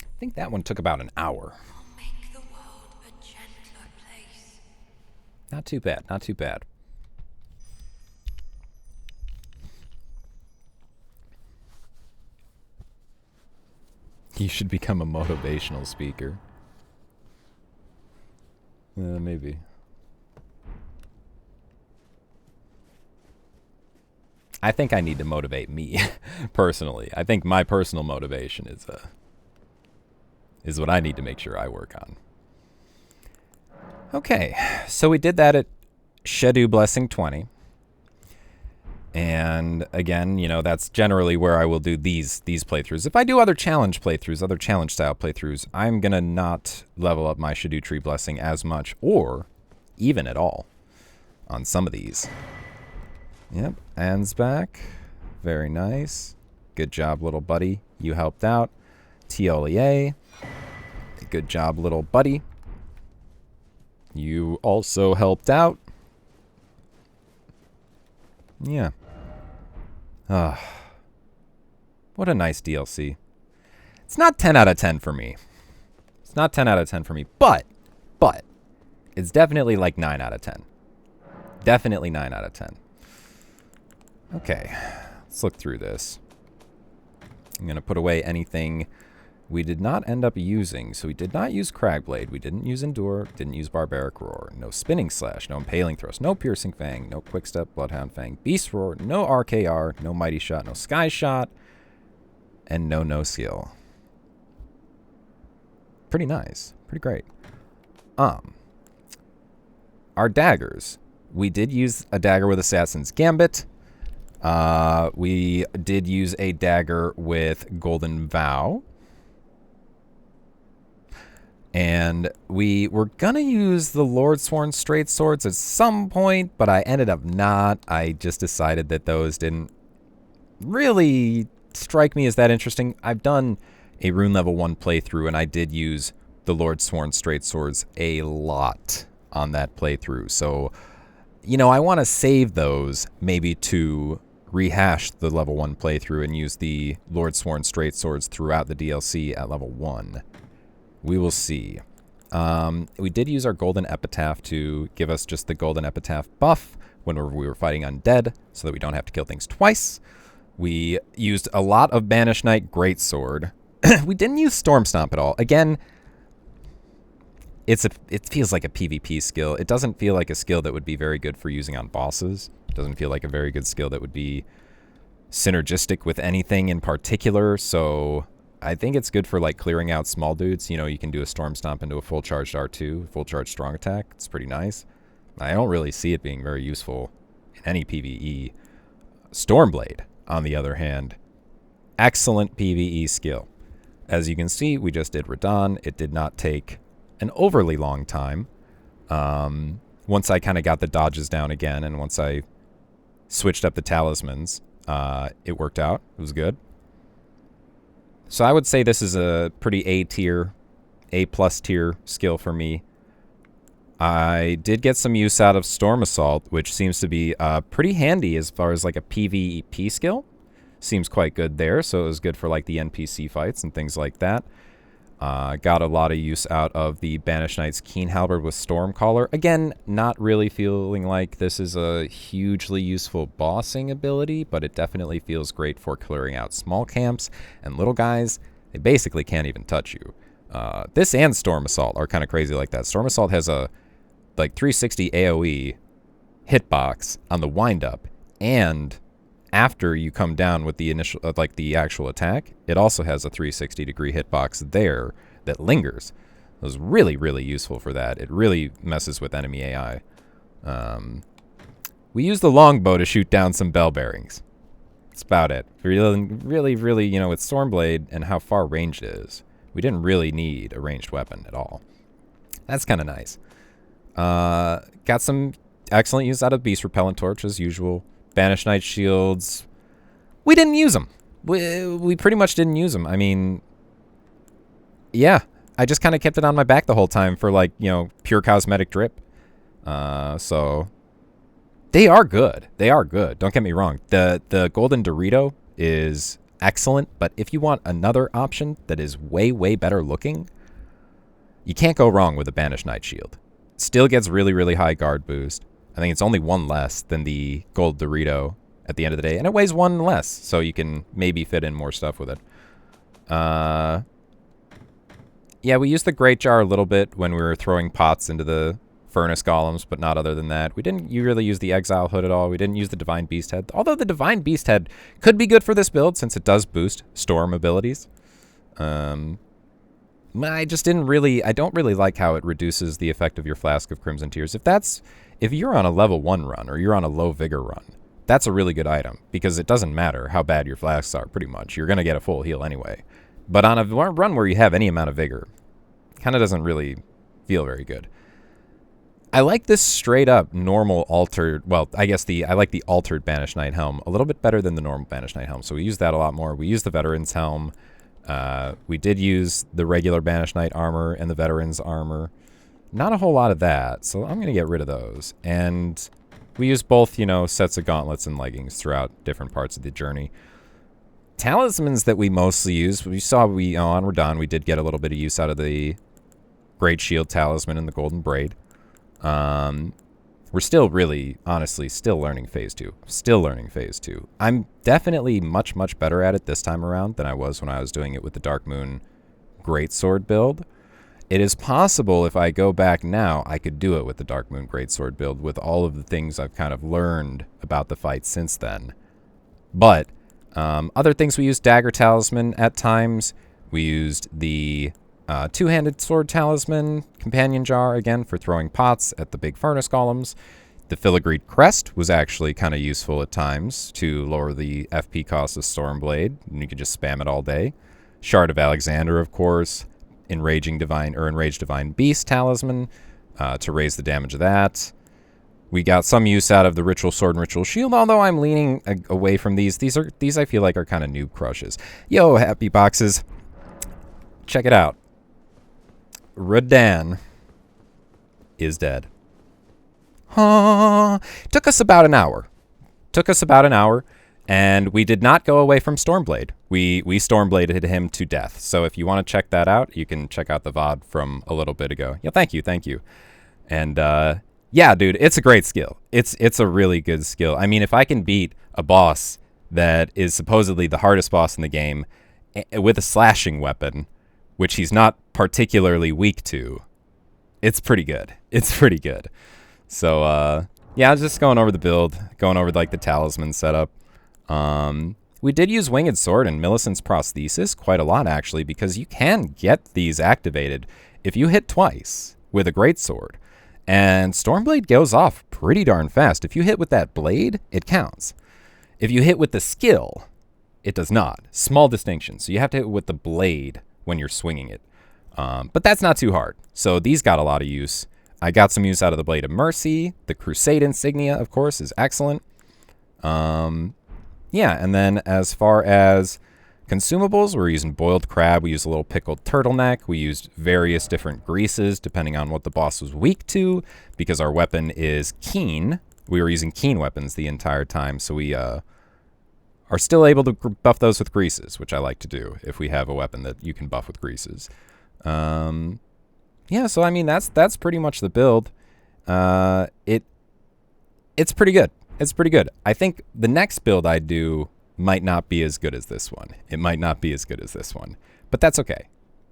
I think that one took about an hour. I'll make the world a gentler place. Not too bad, not too bad. You should become a motivational speaker. Maybe. I think I need to motivate me, personally. I think my personal motivation is what I need to make sure I work on. Okay, so we did that at Shedu Blessing 20. And again, you know, that's generally where I will do these playthroughs. If I do other challenge playthroughs, other challenge style playthroughs, I'm going to not level up my Shedu Tree Blessing as much or even at all on some of these. Yep, Anne's back. Very nice. Good job, little buddy. You helped out. Tiolier. Good job, little buddy. You also helped out. Yeah. What a nice DLC. It's not 10 out of 10 for me. It's not 10 out of 10 for me, but it's definitely like 9 out of 10. Definitely 9 out of 10. Okay, let's look through this. I'm going to put away anything we did not end up using. So we did not use Cragblade. We didn't use Endure. Didn't use Barbaric Roar. No Spinning Slash. No Impaling Thrust. No Piercing Fang. No Quickstep. Bloodhound Fang. Beast Roar. No RKR. No Mighty Shot. No Sky Shot. And no Skill. Pretty nice. Pretty great. Our daggers. We did use a dagger with Assassin's Gambit. We did use a dagger with Golden Vow. And we were going to use the Lordsworn Straight Swords at some point, but I ended up not. I just decided that those didn't really strike me as that interesting. I've done a Rune Level 1 playthrough, and I did use the Lordsworn Straight Swords a lot on that playthrough. So, you know, I want to save those maybe to rehash the Level 1 playthrough and use the Lordsworn Straight Swords throughout the DLC at Level 1. We will see. We did use our Golden Epitaph to give us just the Golden Epitaph buff whenever we were fighting undead, so that we don't have to kill things twice. We used a lot of Banished Knight Greatsword. We didn't use Storm Stomp at all. Again, it feels like a PvP skill. It doesn't feel like a skill that would be very good for using on bosses. It doesn't feel like a very good skill that would be synergistic with anything in particular, so I think it's good for like clearing out small dudes. You know, you can do a Storm Stomp into a full charged R2, full charged strong attack. It's pretty nice. I don't really see it being very useful in any PvE. Stormblade, on the other hand, excellent PvE skill. As you can see, we just did Radahn. It did not take an overly long time. Once I kind of got the dodges down again, and once I switched up the talismans, it worked out. It was good. So I would say this is a pretty A tier, A plus tier skill for me. I did get some use out of Storm Assault, which seems to be pretty handy as far as like a PvP skill. Seems quite good there, so it was good for like the NPC fights and things like that. Got a lot of use out of the Banished Knight's Keen Halberd with Stormcaller. Again, not really feeling like this is a hugely useful bossing ability, but it definitely feels great for clearing out small camps. And little guys, they basically can't even touch you. This and Storm Assault are kind of crazy like that. Storm Assault has a like 360 AoE hitbox on the windup, and after you come down with the initial, like the actual attack, it also has a 360-degree hitbox there that lingers. It was really, really useful for that. It really messes with enemy AI. We use the longbow to shoot down some bell bearings. That's about it. Really, really, you know, with Stormblade and how far ranged it is, we didn't really need a ranged weapon at all. That's kind of nice. Got some excellent use out of Beast Repellent Torch as usual. Banished Knight shields, we didn't use them. We pretty much didn't use them. I mean, yeah, I just kind of kept it on my back the whole time for like, you know, pure cosmetic drip. So they are good. They are good. Don't get me wrong. The Golden Dorito is excellent, but if you want another option that is way, way better looking, you can't go wrong with a Banished Knight shield. Still gets really, really high guard boost. I think it's only one less than the Gold Dorito at the end of the day. And it weighs one less, so you can maybe fit in more stuff with it. Yeah, we used the Great Jar a little bit when we were throwing pots into the Furnace Golems, but not other than that. We didn't really use the Exile Hood at all. We didn't use the Divine Beast Head. Although the Divine Beast Head could be good for this build, since it does boost Storm abilities. I just didn't really... I don't really like how it reduces the effect of your Flask of Crimson Tears. If you're on a level 1 run, or you're on a low vigor run, that's a really good item, because it doesn't matter how bad your flasks are, pretty much. You're going to get a full heal anyway. But on a run where you have any amount of vigor, kind of doesn't really feel very good. I like this straight up normal altered... Well, I like the altered Banished Knight Helm a little bit better than the normal Banished Knight Helm, so we use that a lot more. We use the Veteran's Helm. We did use the regular Banished Knight armor and the Veteran's armor. Not a whole lot of that, so I'm going to get rid of those. And we use both, you know, sets of gauntlets and leggings throughout different parts of the journey. Talismans that we mostly use, we saw on Radahn, we did get a little bit of use out of the Great Shield Talisman and the Golden Braid. We're still really, honestly, still learning Phase 2. Still learning Phase 2. I'm definitely much, much better at it this time around than I was when I was doing it with the Dark Moon Greatsword build. It is possible if I go back now, I could do it with the Dark Moon Greatsword build with all of the things I've kind of learned about the fight since then. But other things, we used Dagger Talisman at times. We used the Two-Handed Sword Talisman, Companion Jar, again, for throwing pots at the big Furnace Golems. The Filigreed Crest was actually kind of useful at times to lower the FP cost of Stormblade, and you could just spam it all day. Shard of Alexander, of course. Enraged Divine Beast Talisman to raise the damage of that. We got some use out of the Ritual Sword and Ritual Shield, although I'm leaning away from these. These I feel like are kind of noob crushes. Yo, happy boxes. Check it out. Radahn is dead. Took us about an hour. And we did not go away from Stormblade. We Stormbladed him to death. So if you want to check that out, you can check out the VOD from a little bit ago. Yeah, thank you. And yeah, dude, it's a great skill. It's a really good skill. I mean, if I can beat a boss that is supposedly the hardest boss in the game with a slashing weapon, which he's not particularly weak to, it's pretty good. So yeah, I was just going over the build, going over like the talisman setup. We did use Winged Sword and Millicent's Prosthesis quite a lot, actually, because you can get these activated if you hit twice with a Greatsword. And Stormblade goes off pretty darn fast. If you hit with that blade, it counts. If you hit with the skill, it does not. Small distinction. So you have to hit with the blade when you're swinging it. But that's not too hard. So these got a lot of use. I got some use out of the Blade of Mercy. The Crusade Insignia, of course, is excellent. Yeah, and then as far as Consumables, we're using boiled crab. We used a little pickled turtleneck. We used various different greases depending on what the boss was weak to, because our weapon is keen. We were using keen weapons the entire time, so we are still able to buff those with greases, which I like to do if we have a weapon that you can buff with greases. Yeah, so I mean that's pretty much the build. It's pretty good. It's pretty good. I think the next build I do might not be as good as this one. It might not be as good as this one, but that's okay,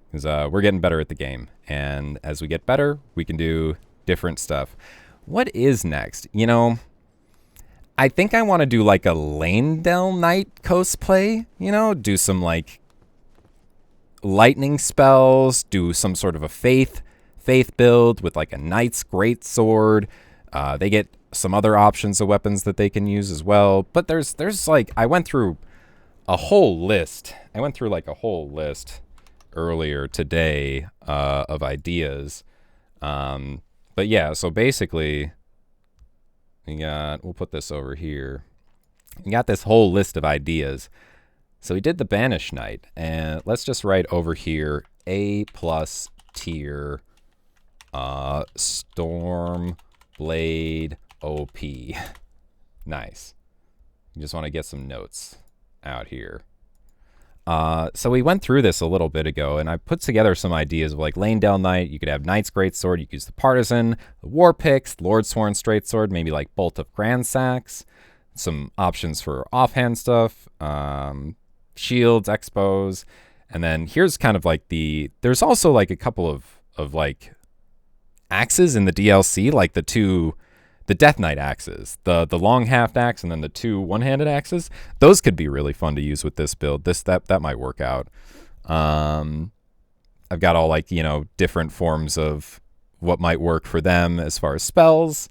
because we're getting better at the game, and as we get better, we can do different stuff. What is next? You know, I think I want to do like a Landell Knight cosplay. You know, do some like lightning spells, do some sort of a faith build with like a knight's greatsword. They get some other options of weapons that they can use as well. But there's like, I went through a whole list. I went through like a whole list earlier today of ideas. But yeah, so basically we'll put this over here. We got this whole list of ideas. So we did the Banished Knight, and let's just write over here A+ tier Storm Blade OP. Nice. You just want to get some notes out here. So we went through this a little bit ago, and I put together some ideas of like Landell Knight. You could have Knight's Greatsword. You could use the Partisan, the War Picks, Lordsworn Straightsword, maybe like Bolt of Grandsacks. Some options for offhand stuff. Shields, expos. And then here's kind of like there's also like a couple of like axes in the DLC, like the Death Knight axes, the long half axe, and then the 2 one-handed axes. Those could be really fun to use with this build. That might work out. I've got all like, you know, different forms of what might work for them as far as spells.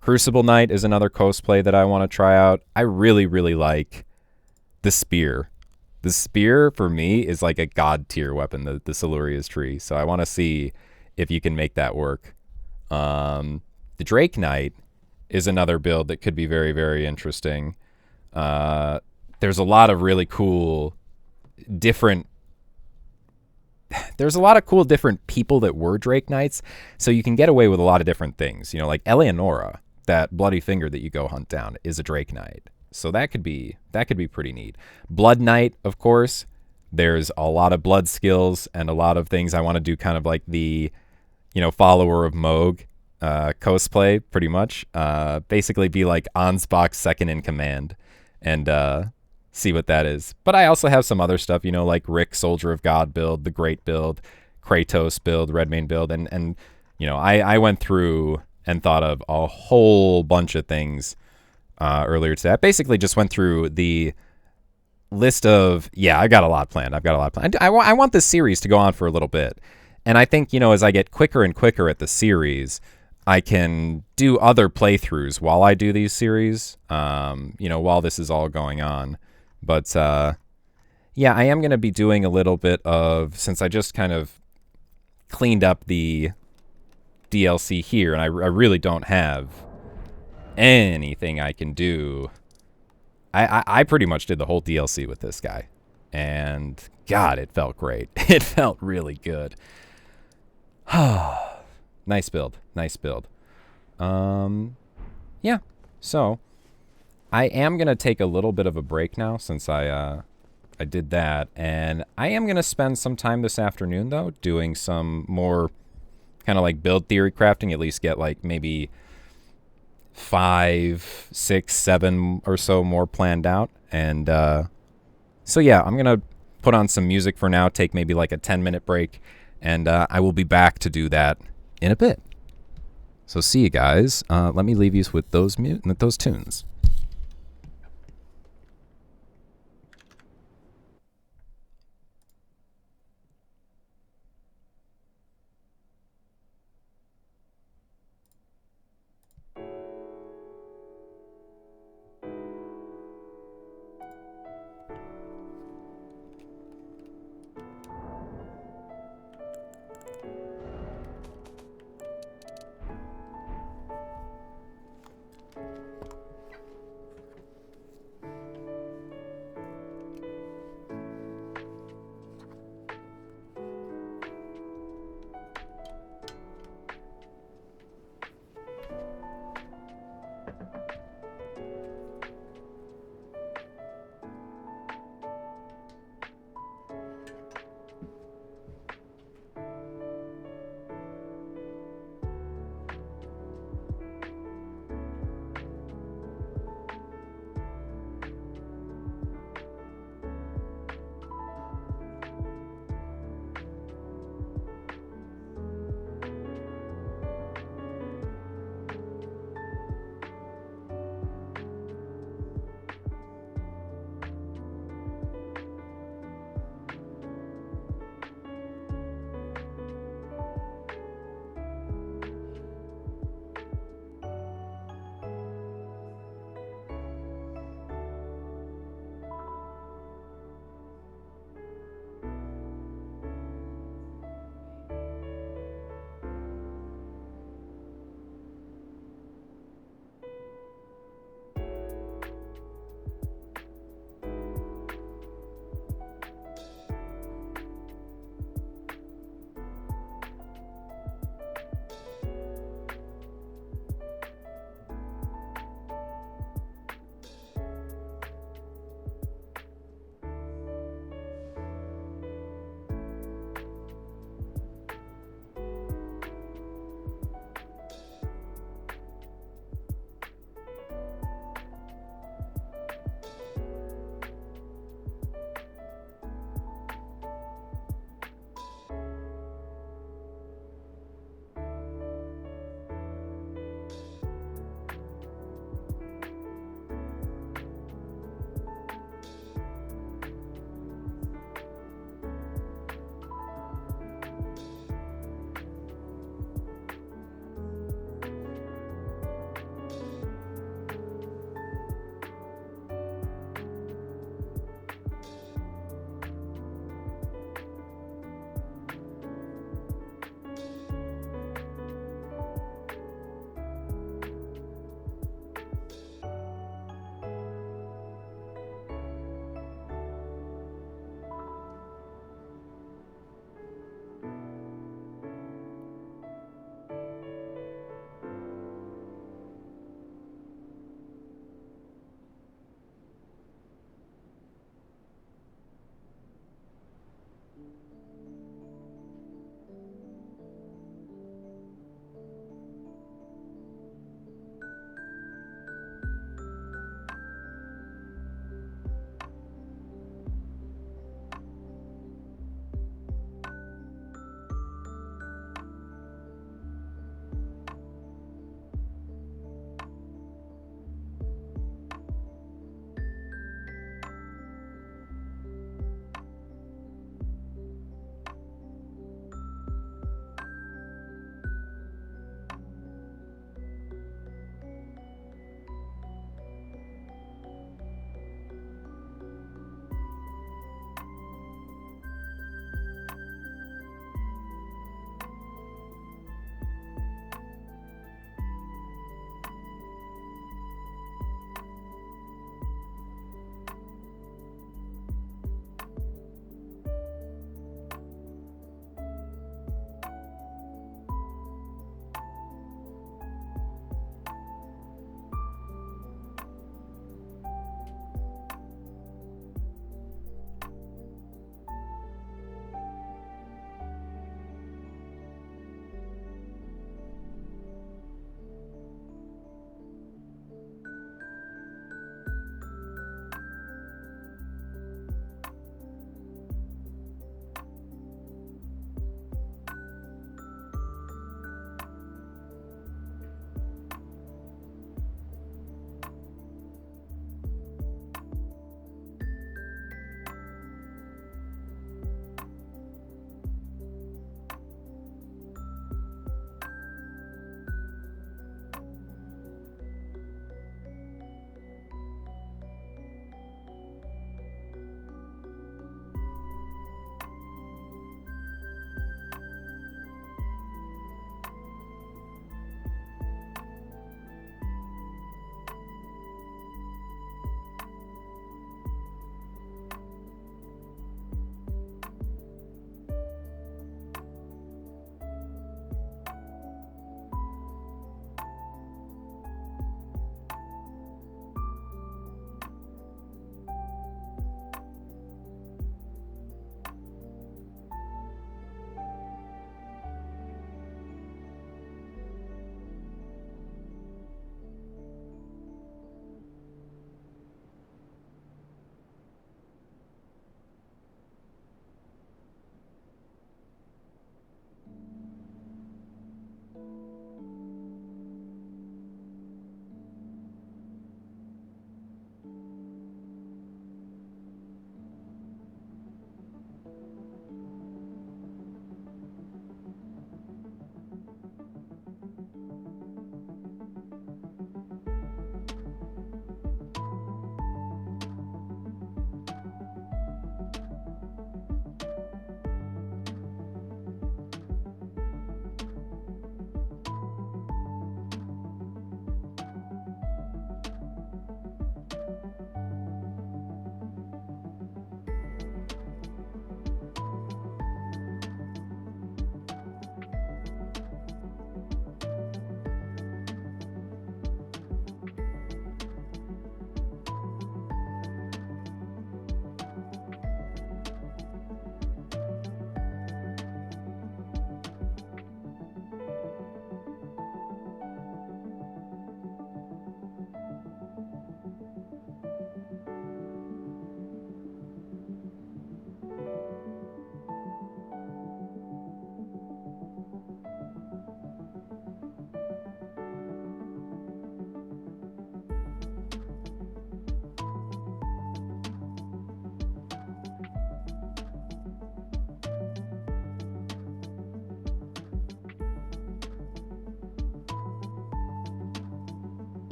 Crucible Knight is another cosplay that I want to try out. I really, really like the spear. The spear for me is like a god tier weapon, the Soluria's tree. So I want to see if you can make that work. The Drake Knight is another build that could be very, very interesting. There's a lot of really cool different people that were Drake Knights, so you can get away with a lot of different things. You know, like Eleonora, that bloody finger that you go hunt down, is a Drake Knight. So that could be pretty neat. Blood Knight, of course. There's a lot of blood skills and a lot of things. I want to do kind of like the, you know, follower of Moog cosplay, pretty much. Basically be like Ansbach's second in command and see what that is. But I also have some other stuff, you know, like Rick, Soldier of God build, the Great build, Kratos build, Redmayne build. And you know, I went through and thought of a whole bunch of things earlier today. I basically just went through the list of, I got a lot planned. I want this series to go on for a little bit. And I think, you know, as I get quicker and quicker at the series, I can do other playthroughs while I do these series, you know, while this is all going on. But, yeah, I am going to be doing a little bit of, since I just kind of cleaned up the DLC here, and I really don't have anything I can do. I pretty much did the whole DLC with this guy, and God, it felt great. It felt really good. Nice build. Yeah, so I am gonna take a little bit of a break now since I did that, and I am gonna spend some time this afternoon though doing some more kind of like build theory crafting. At least get like maybe 5, 6, 7 or so more planned out. And so yeah, I'm gonna put on some music for now, take maybe like a 10-minute break, and I will be back to do that in a bit. So see you guys. Let me leave you with those tunes.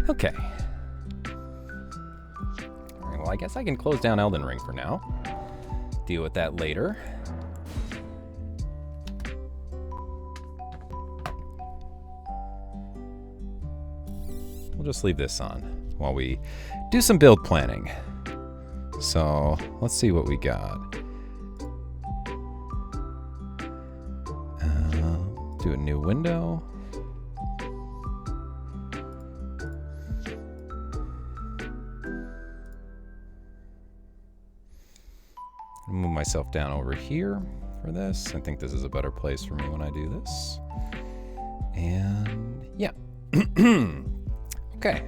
Okay. Alright, well, I guess I can close down Elden Ring for now. Deal with that later. We'll just leave this on while we do some build planning. So, let's see what we got. Do a new window. Move myself down over here for this. I think this is a better place for me when I do this. And yeah. Okay,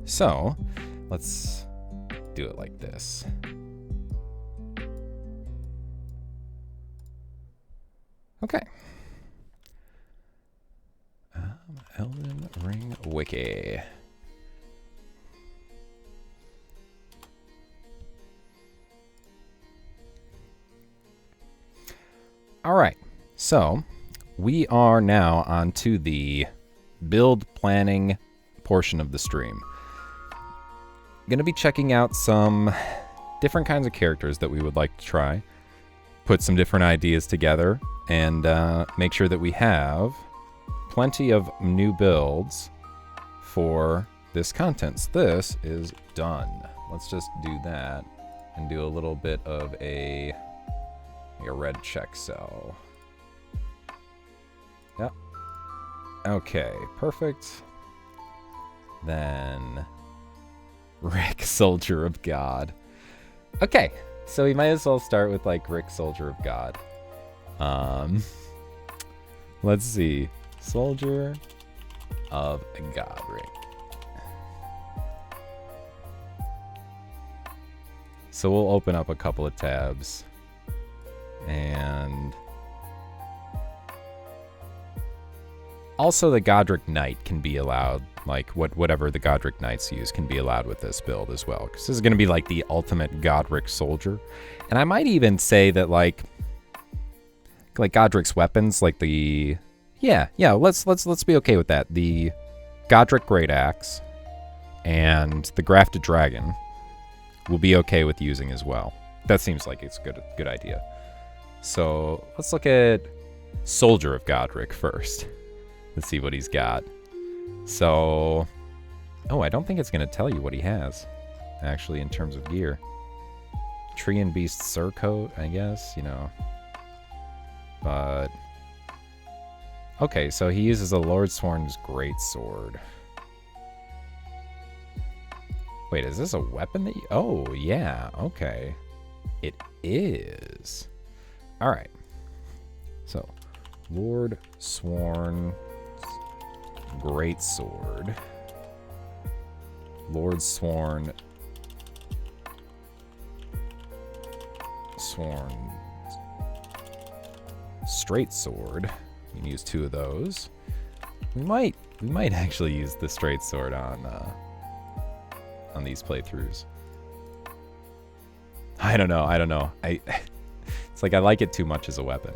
so let's do it like this. Okay. Elden Ring Wiki. All right, so we are now on to the build planning portion of the stream. Going to be checking out some different kinds of characters that we would like to try, put some different ideas together, and make sure that we have plenty of new builds for this content. So this is done. Let's just do that and do a little bit of a red check cell. Yep. Okay, perfect. Then Rick, Soldier of God. Okay, so we might as well start with like Rick, Soldier of God. Let's see. Soldier of God, Rick. So we'll open up a couple of tabs. And also the Godric Knight can be allowed, like whatever the Godric Knights use can be allowed with this build as well. Because this is going to be like the ultimate Godric soldier. And I might even say that like Godric's weapons, like the yeah, let's be okay with that. The Godric Great Axe and the Grafted Dragon will be okay with using as well. That seems like it's a good idea. So let's look at Soldier of Godric first. Let's see what he's got. So, oh, I don't think it's going to tell you what he has, actually, in terms of gear. Tree and Beast Surcoat, I guess, you know. But, okay, so he uses a Lordsworn's Greatsword. Wait, is this a weapon that you... Oh, yeah, okay. It is. All right. So, Lordsworn Greatsword. Lordsworn Straight Sword. You can use two of those. We might actually use the Straight Sword on these playthroughs. I don't know. It's like I like it too much as a weapon.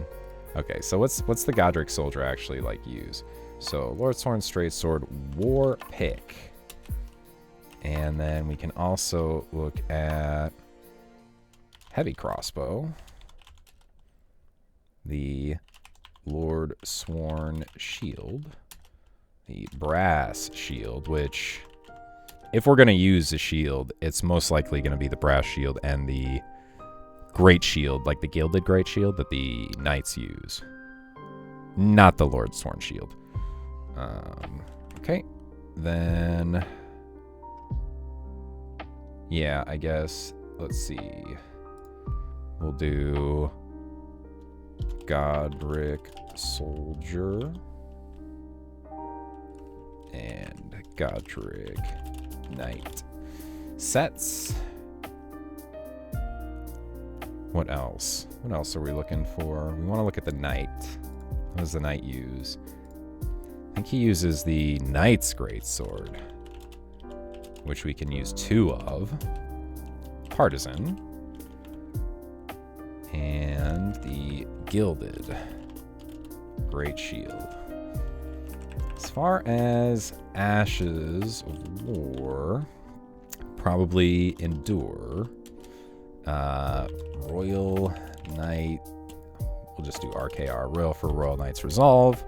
Okay, so what's the Godric soldier actually like use? So Lordsworn Straight Sword, War Pick. And then we can also look at Heavy Crossbow. The Lordsworn Shield. The Brass Shield, which, if we're going to use a shield, it's most likely going to be the Brass Shield and the Great Shield, like the Gilded Great Shield that the Knights use. Not the Lordsworn Shield. Okay. Then, yeah, I guess, let's see. We'll do Godric Soldier and Godric Knight sets. What else? What else are we looking for? We want to look at the Knight. What does the Knight use? I think he uses the Knight's Greatsword, which we can use two of. Partisan. And the Gilded Great Shield. As far as Ashes of War, probably Endure. Royal Knight. We'll just do RKR. Royal for Royal Knight's Resolve.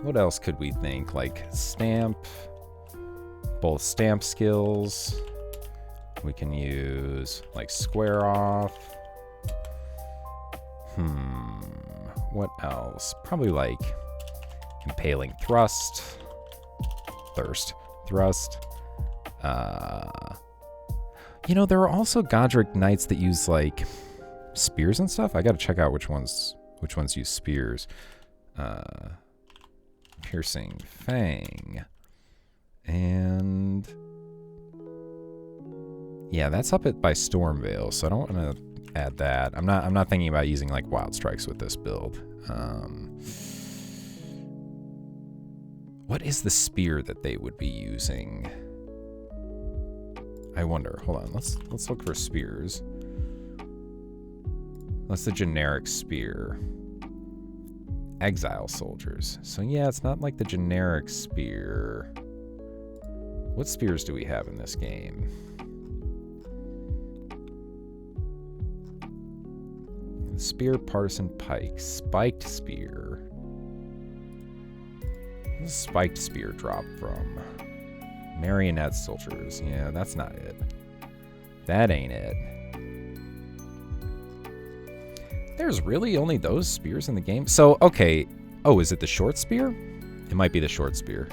What else could we think? Like Stamp. Both Stamp skills. We can use like Square Off. What else? Probably like Impaling Thrust. Thrust. You know, there are also Godric Knights that use like spears and stuff. I gotta check out which ones use spears. Piercing Fang. And yeah, that's up by Stormveil, so I don't want to add that. I'm not thinking about using like Wild Strikes with this build. What is the spear that they would be using? I wonder. Hold on. Let's look for spears. What's the generic spear? Exile soldiers. So yeah, it's not like the generic spear. What spears do we have in this game? Spear, partisan, pike, spiked spear. Where does spiked spear drop from? Marionette soldiers. Yeah, that's not it. That ain't it. There's really only those spears in the game? So, okay. Oh, is it the short spear? It might be the short spear.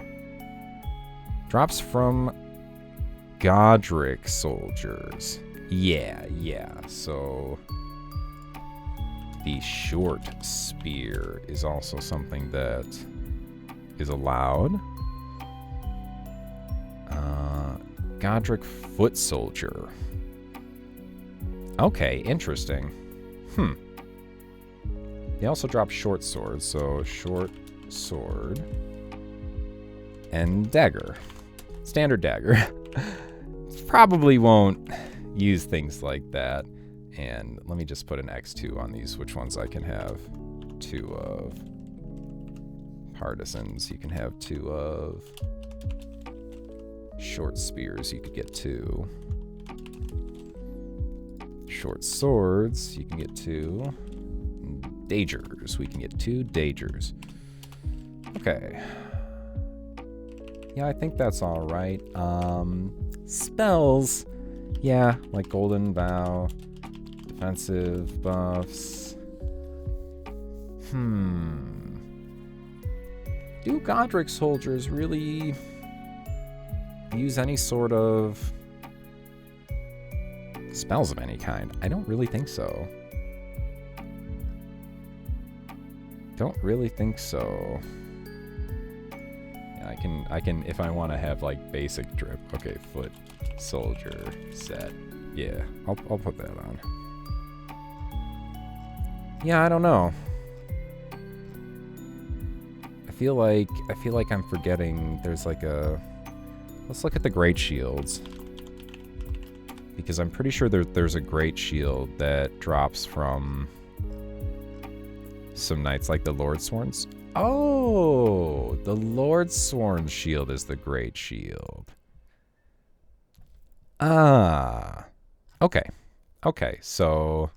Drops from Godric soldiers. Yeah. So the short spear is also something that is allowed. Godric foot soldier. Okay, interesting. They also drop short swords, so short sword and dagger. Standard dagger. Probably won't use things like that. And let me just put an X2 on these, which ones I can have 2 of. Partisans, you can have 2 of. Short spears, you could get 2. Short swords, you can get 2. And dagers, we can get 2 dagers. Okay. Yeah, I think that's all right. Spells, yeah, like Golden Vow, defensive buffs. Do Godric soldiers really use any sort of spells of any kind? I don't really think so. Don't really think so. Yeah, I can if I want to have like basic drip. Okay, foot soldier set. Yeah, I'll put that on. Yeah, I don't know. I feel like I'm forgetting there's like a... Let's look at the Great Shields. Because I'm pretty sure there's a Great Shield that drops from some knights like the Lordsworn's. Oh! The Lordsworn's shield is the Great Shield. Ah. Okay. Okay, so...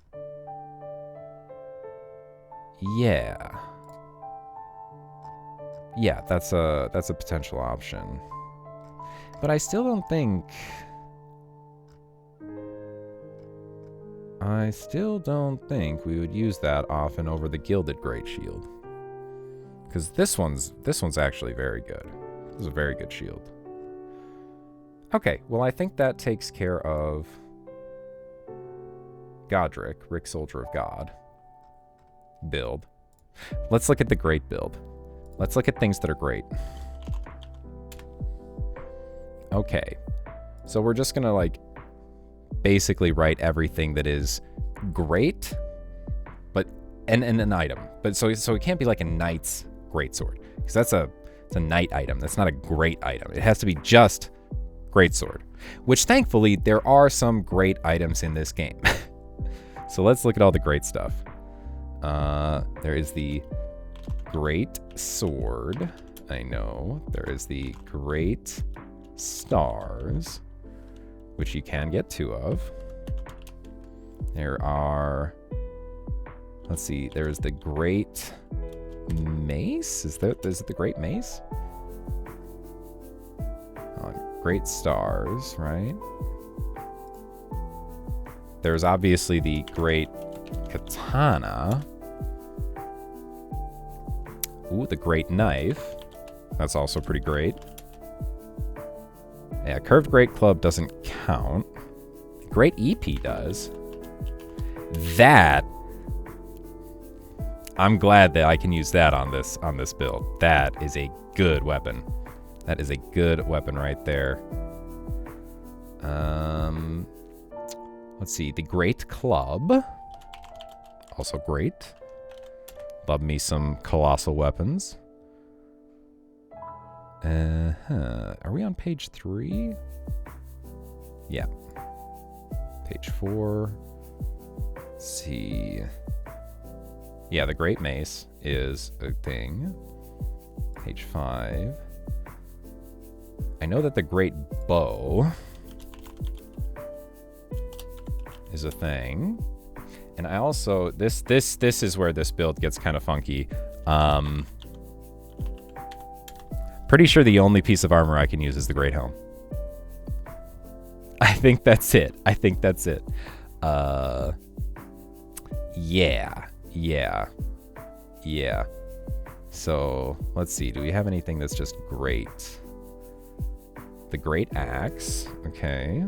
Yeah. Yeah, that's a potential option. But I still don't think we would use that often over the Gilded Great Shield. Because this one's actually very good. This is a very good shield. Okay, well I think that takes care of Godric, Rick Soldier of God build. Let's look at the great build. Let's look at things that are great. Okay, so we're just gonna like basically write everything that is great, but and an item. But so it can't be like a knight's greatsword, because it's a knight item. That's not a great item. It has to be just greatsword, which thankfully there are some great items in this game. So let's look at all the great stuff. There is the great sword. I know. There is the great stars, which you can get 2 of. There are, let's see, there's the great mace. Is it the great mace? Great stars, right? There's obviously the great katana. Ooh, the great knife. That's also pretty great. Yeah, curved great club doesn't count. Great EP does. That, I'm glad that I can use that on this build. That is a good weapon. That is a good weapon right there. Let's see. The Great Club. Also great. Love me some colossal weapons. Are we on page 3? Yeah. Page 4. Let's see. Yeah, the Great Mace is a thing. Page 5. I know that the Great Bow is a thing. And I also, this is where this build gets kind of funky. Pretty sure the only piece of armor I can use is the Great Helm. I think that's it. Yeah. So, let's see. Do we have anything that's just great? The Great Axe. Okay.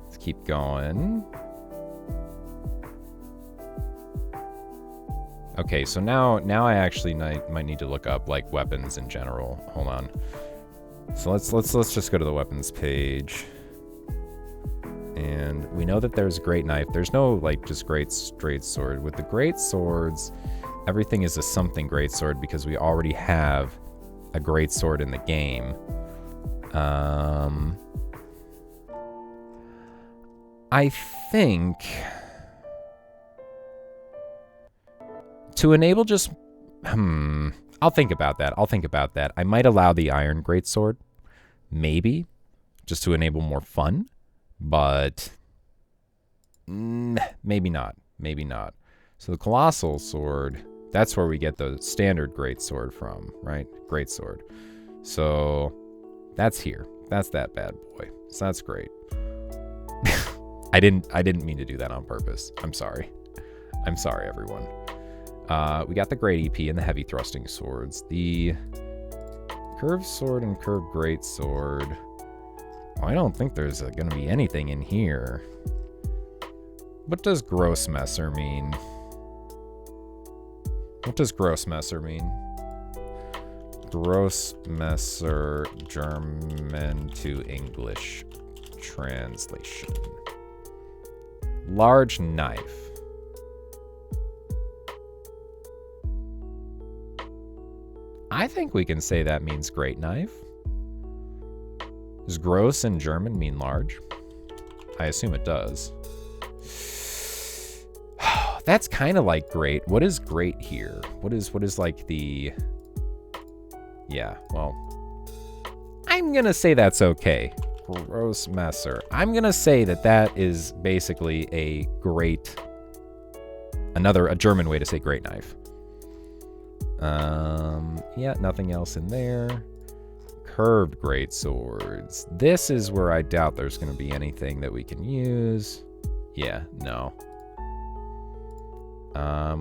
Let's keep going. Okay, so now I actually might need to look up like weapons in general. Hold on. So let's just go to the weapons page. And we know that there's a great knife. There's no like just great straight sword. With the great swords, everything is a something great sword because we already have a great sword in the game. I think to enable just I'll think about that. I might allow the iron greatsword, maybe, just to enable more fun, but maybe not. So the colossal sword, that's where we get the standard greatsword from, right? Greatsword. So that's here. That's that bad boy. So that's great. I didn't mean to do that on purpose. I'm sorry, everyone. We got the great EP and the heavy thrusting swords. The curved sword and curved great sword. Well, I don't think there's going to be anything in here. What does Grossmesser mean? Grossmesser, German to English translation. Large knife. I think we can say that means great knife. Does gross in German mean large? I assume it does. That's kind of like great. What is great here? What is like the... Yeah, well... I'm gonna say that's okay. Grossmesser. I'm gonna say that is basically a great... a German way to say great knife. Yeah, nothing else in there. Curved great swords. This is where I doubt there's going to be anything that we can use. Yeah, no.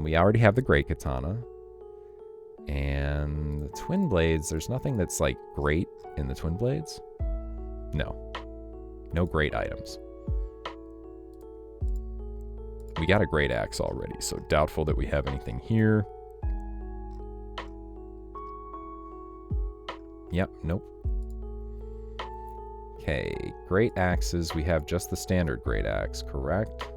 We already have the great katana. And the twin blades, there's nothing that's like great in the twin blades. No. No great items. We got a great axe already, so doubtful that we have anything here. Yep, nope. Okay, great axes. We have just the standard great axe, correct?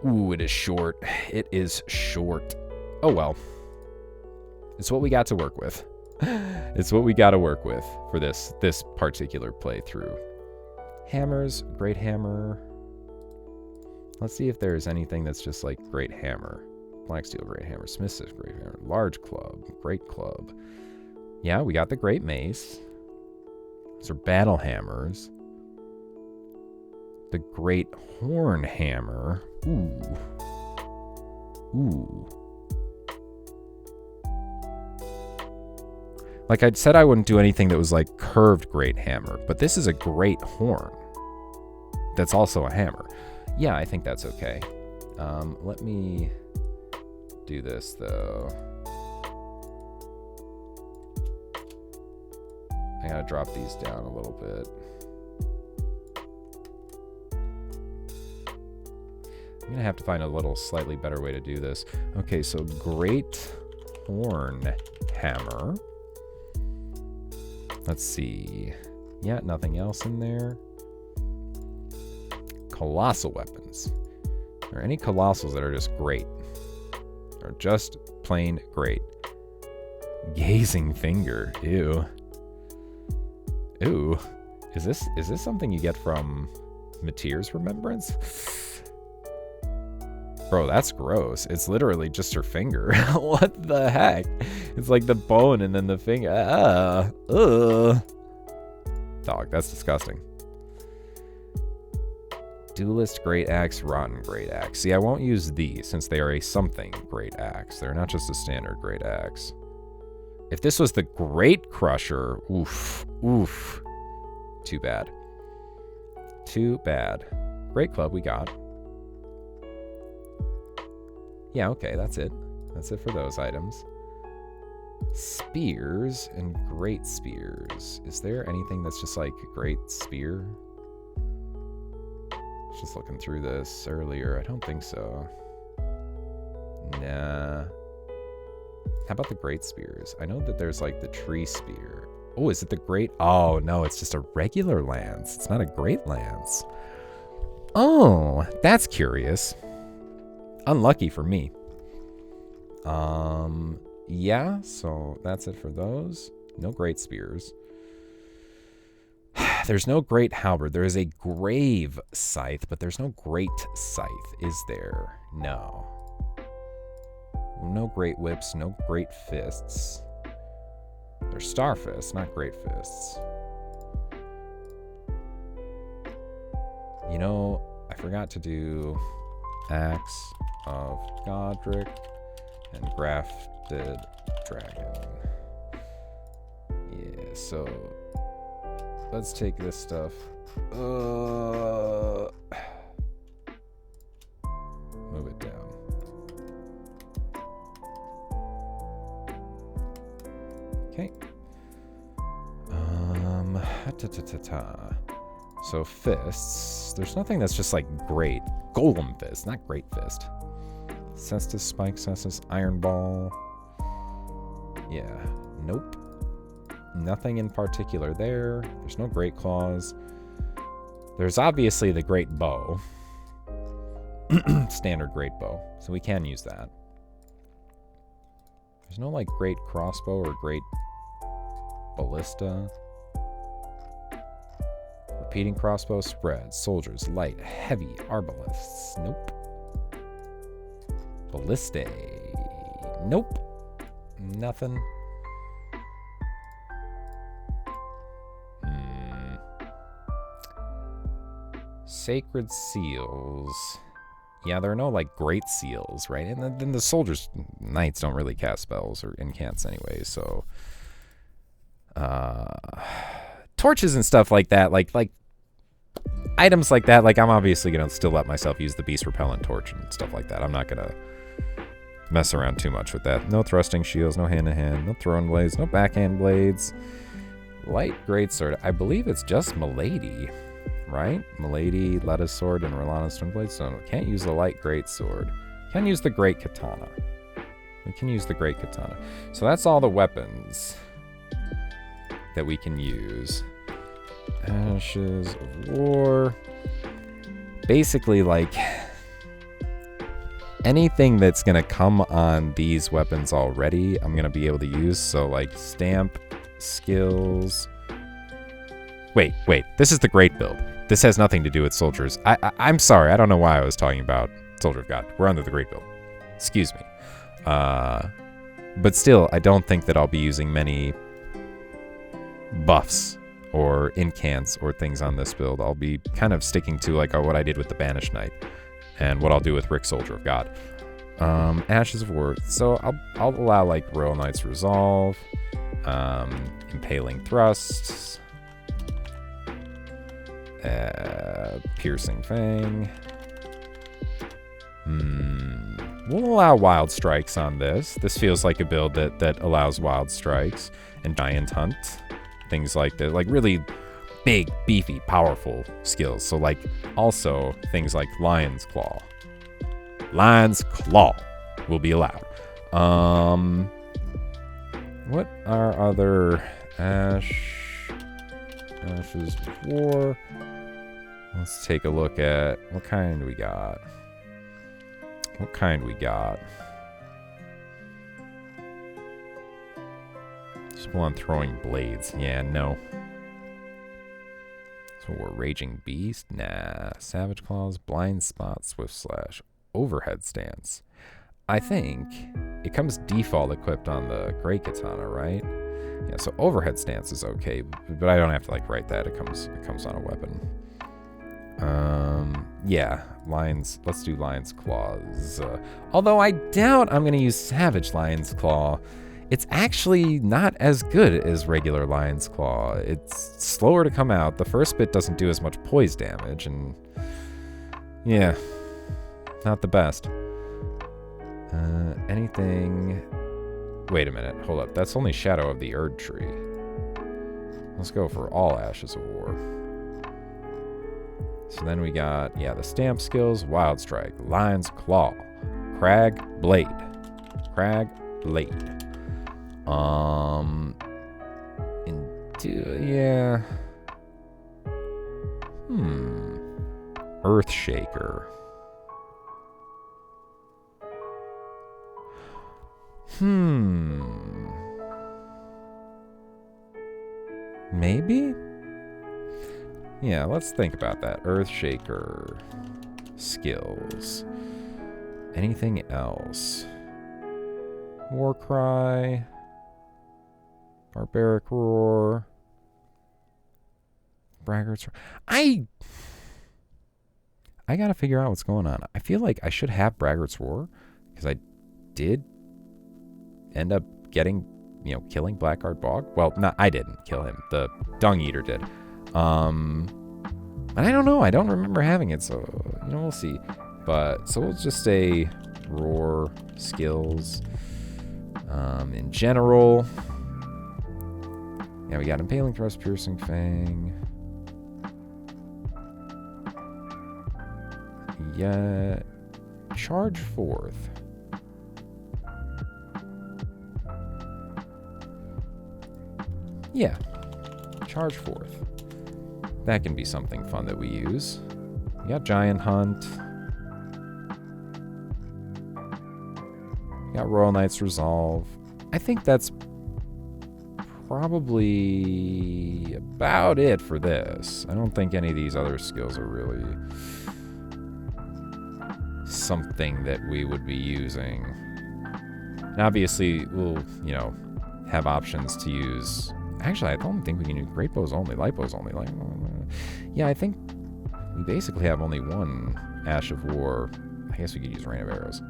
Ooh, it is short. It is short. Oh well. It's what we got to work with. It's what we got to work with for this particular playthrough. Hammers, great hammer. Let's see if there's anything that's just like great hammer. Black steel, great hammer. Smith's great hammer. Large club, great club. Yeah, we got the great mace. Those are battle hammers. The great horn hammer. Ooh. Ooh. Like I said, I wouldn't do anything that was like curved great hammer, but this is a great horn. That's also a hammer. Yeah, I think that's okay. Let me do this though. I gotta drop these down a little bit. I'm gonna have to find a little slightly better way to do this. Okay, so great horn hammer. Let's see. Yeah, nothing else in there. Colossal weapons. Are there any colossals that are just great? Or just plain great? Gazing finger. Ew. Ew. Is this something you get from Mateer's Remembrance? Bro, that's gross. It's literally just her finger. What the heck? It's like the bone and then the finger. Dog, that's disgusting. Duelist Great Axe, Rotten Great Axe. See, I won't use these since they are a something Great Axe. They're not just a standard Great Axe. If this was the Great Crusher, oof, oof. Too bad. Too bad. Great Club we got. Yeah, okay, that's it. That's it for those items. Spears and great spears. Is there anything that's just like a great spear? Just looking through this earlier. I don't think so. Nah. How about the great spears? I know that there's like the tree spear. Oh, is it the great? Oh, no, it's just a regular lance. It's not a great lance. Oh, that's curious. Unlucky for me. Yeah, so that's it for those. No great spears. There's no great halberd. There is a grave scythe, but there's no great scythe, is there? No. No great whips, no great fists. There's star fists, not great fists. You know, I forgot to do Axe of Godric and Grafted Dragon. Yeah, so let's take this stuff. Move it down. Okay. So fists. There's nothing that's just like great. Golem fist, not great fist. Cestus, spike, Cestus, iron ball. Yeah. Nope. Nothing in particular there. There's no great claws. There's obviously the great bow. Standard great bow. So we can use that. There's no like great crossbow or great ballista. Repeating crossbow spread. Soldiers, light, heavy, arbalists. Nope. Ballistae. Nope. Nothing. Sacred seals. Yeah, there are no like great seals, right? And then the soldiers, knights don't really cast spells or incants anyway, so torches and stuff like that, like items like that, like I'm obviously gonna still let myself use the beast repellent torch and stuff like that. I'm not gonna mess around too much with that. No thrusting shields, no hand to hand, no throwing blades, no backhand blades. Light greatsword. I believe it's just Milady, right? Milady, Letta's sword, and Rolana's stone blade. So we can't use the light greatsword. Can use the great katana. We can use the great katana. So that's all the weapons that we can use. Ashes of War. Basically, like anything that's gonna come on these weapons already, I'm gonna be able to use. So like stamp, skills. Wait, this is the great build. This has nothing to do with soldiers. I'm sorry. I don't know why I was talking about Soldier of God. We're under the Great Build. Excuse me. But still, I don't think that I'll be using many buffs or incants or things on this build. I'll be kind of sticking to like what I did with the Banished Knight and what I'll do with Rick Soldier of God. Ashes of War. So I'll allow like Royal Knight's Resolve, Impaling Thrusts, Piercing Fang. We'll allow Wild Strikes on this. This feels like a build that allows Wild Strikes and Giant Hunt. Things like that. Like really big, beefy, powerful skills. So like also things like Lion's Claw. Lion's Claw will be allowed. What are other Ashes of War? Let's take a look at what kind we got. What kind we got? Just one throwing blades. Yeah, no. So we're Raging Beast? Nah. Savage Claws, Blind Spot, Swift Slash, Overhead Stance. I think it comes default equipped on the Great Katana, right? Yeah, so Overhead Stance is okay, but I don't have to like write that. It comes on a weapon. Yeah, let's do Lion's Claws. Although I doubt I'm gonna use Savage Lion's Claw. It's actually not as good as regular Lion's Claw. It's slower to come out. The first bit doesn't do as much poise damage, and yeah, not the best. Anything... Wait a minute, hold up. That's only Shadow of the Erd Tree. Let's go for all Ashes of War. So then we got, yeah, the stamp skills, Wild Strike, Lion's Claw, Crag Blade. Crag Blade. Yeah. Earthshaker. Maybe? Yeah, let's think about that. Earthshaker. Skills. Anything else? Warcry. Barbaric Roar. Braggart's Roar. I gotta figure out what's going on. I feel like I should have Braggart's Roar, because I did end up getting, killing Blackguard Bog. Well, I didn't kill him. The Dung Eater did. And I don't know. I don't remember having it, so, we'll see. But, so we'll just say Roar, skills. In general, yeah, we got Impaling Thrust, Piercing Fang. Yeah, Charge Forth. Yeah, Charge Forth. That can be something fun that we use. We got Giant Hunt. We got Royal Knight's Resolve. I think that's probably about it for this. I don't think any of these other skills are really something that we would be using. And obviously, we'll, have options to use. Actually, I don't think we can use Great Bows only, Light Bows only. Yeah, I think we basically have only one Ash of War. I guess we could use Rain of Arrows.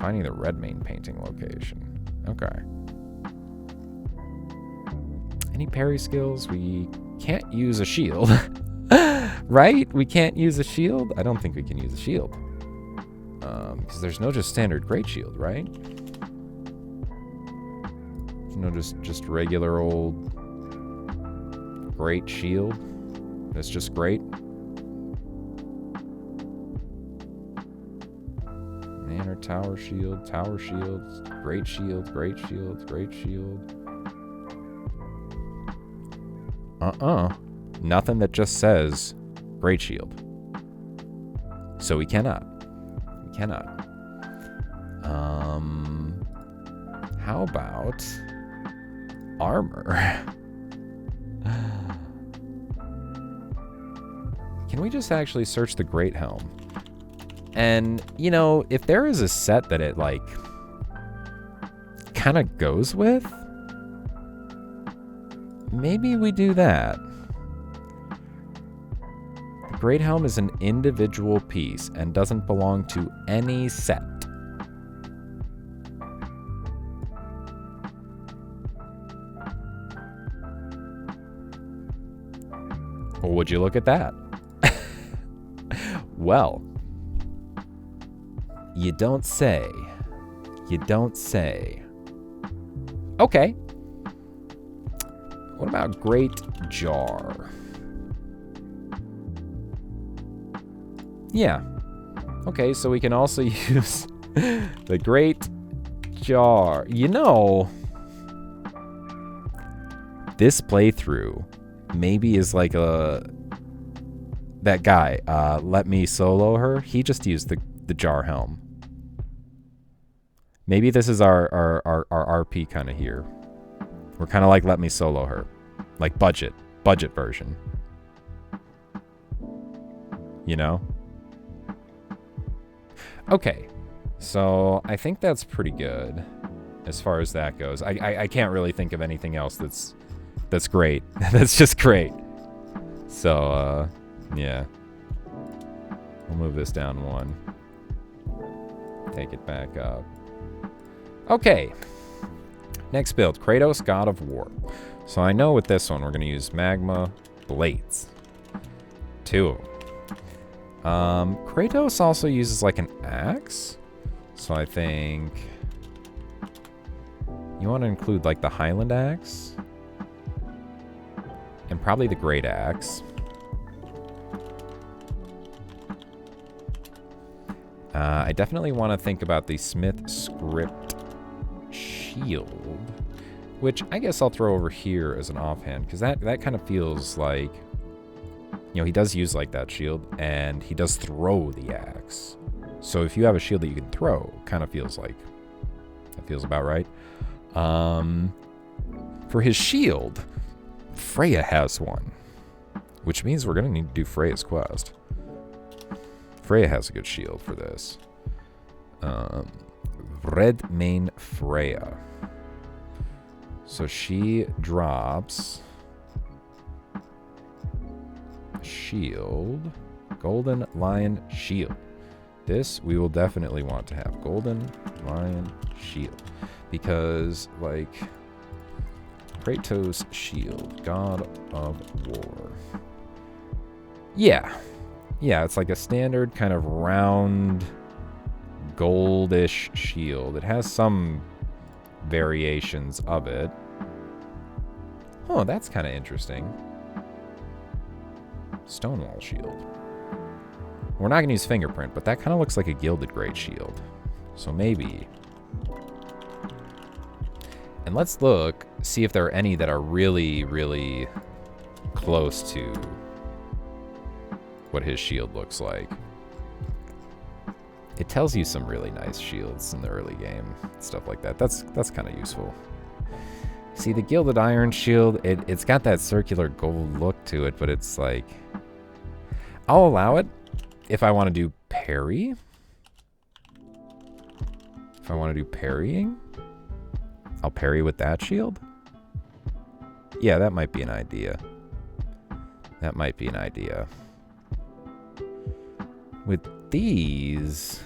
Finding the Redmane painting location. Okay. Any parry skills? We can't use a shield. Right? We can't use a shield? I don't think we can use a shield. Because there's no just standard Great Shield, right? Just regular old Great Shield. That's just great. Manor Tower Shield, Great Shield, Great Shield, Great Shield. Nothing that just says Great Shield. So we cannot. How about armor? can we just actually search the Great Helm? And, you know, if there is a set that it, like, kind of goes with, maybe we do that. The Great Helm is an individual piece and doesn't belong to any set. Well, would you look at that? Well, you don't say. You don't say. Okay. What about Great Jar? Yeah. Okay, so we can also use the Great Jar. You know, this playthrough maybe is like that guy, Let Me Solo Her. He just used the Jar Helm. Maybe this is our RP kind of here. We're kind of like Let Me Solo Her. Like budget version. You know? Okay. So I think that's pretty good as far as that goes. I can't really think of anything else that's great. That's just great. So, yeah. We'll move this down one. Take it back up. Okay. Next build, Kratos, God of War. So I know with this one, we're going to use Magma Blades. 2 of them. Kratos also uses like an axe. So I think you want to include like the Highland Axe. And probably the Great Axe. I definitely want to think about the Smith Script Shield, which I guess I'll throw over here as an offhand, because that kind of feels like, you know, he does use like that shield, and he does throw the axe. So if you have a shield that you can throw, kind of feels like, that feels about right. For his shield, Freya has one, which means we're going to need to do Freya's quest. Freya has a good shield for this. Red Mane Freya. So she drops shield, Golden Lion Shield. This we will definitely want to have, Golden Lion Shield, because like Kratos Shield, God of War. Yeah, it's like a standard kind of round goldish shield. It has some variations of it. Oh, that's kind of interesting. Stonewall Shield. We're not going to use Fingerprint, but that kind of looks like a Gilded Great Shield. So maybe. And let's look, see if there are any that are really, really close to what his shield looks like. It tells you some really nice shields in the early game, stuff like that. That's kind of useful. See, the Gilded Iron Shield, it's got that circular gold look to it, but it's like, I'll allow it if I want to do parry. If I want to do parrying, I'll parry with that shield. Yeah, that might be an idea. That might be an idea. With these,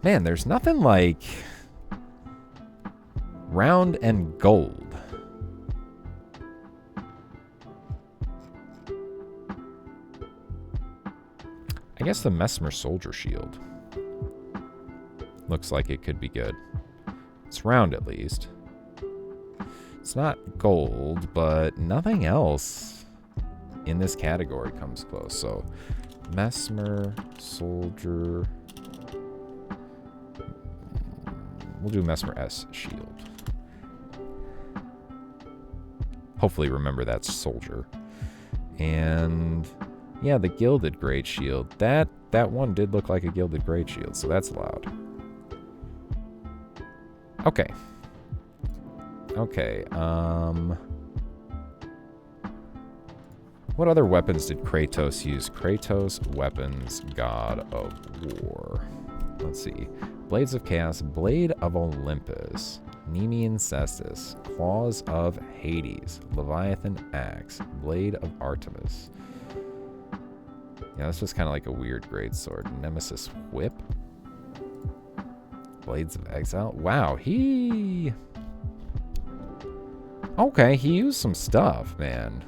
man, there's nothing like round and gold. I guess the Mesmer Soldier Shield looks like it could be good. It's round at least. It's not gold, but nothing else in this category comes close. So Mesmer Soldier, we'll do Mesmer S Shield. Hopefully remember that's Soldier. And yeah, the Gilded Great Shield, that one did look like a Gilded Great Shield, so that's allowed. Okay, What other weapons did Kratos use? Kratos weapons, God of War. Let's see. Blades of Chaos, Blade of Olympus, Nemean Cestus, Claws of Hades, Leviathan Axe, Blade of Artemis. Yeah, that's just kind of like a weird great sword. Nemesis Whip, Blades of Exile. Wow, okay, he used some stuff, man.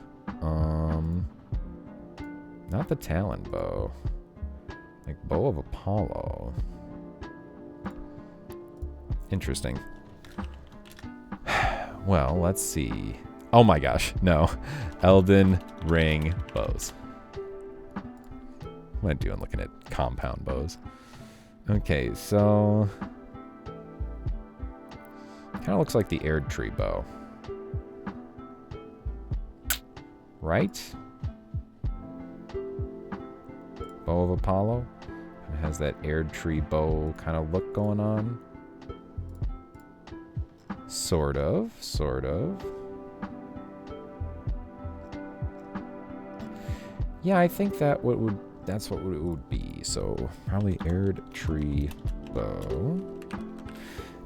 Not the Talon Bow. Like Bow of Apollo. Interesting. Well, let's see. Oh my gosh, no. Elden Ring bows. What am I doing looking at compound bows? Okay, so... kind of looks like the Erd Tree bow. Right? Bow of Apollo. It has that Erd Tree bow kind of look going on. Sort of. Yeah, I think that's what it would be. So probably Erd Tree bow.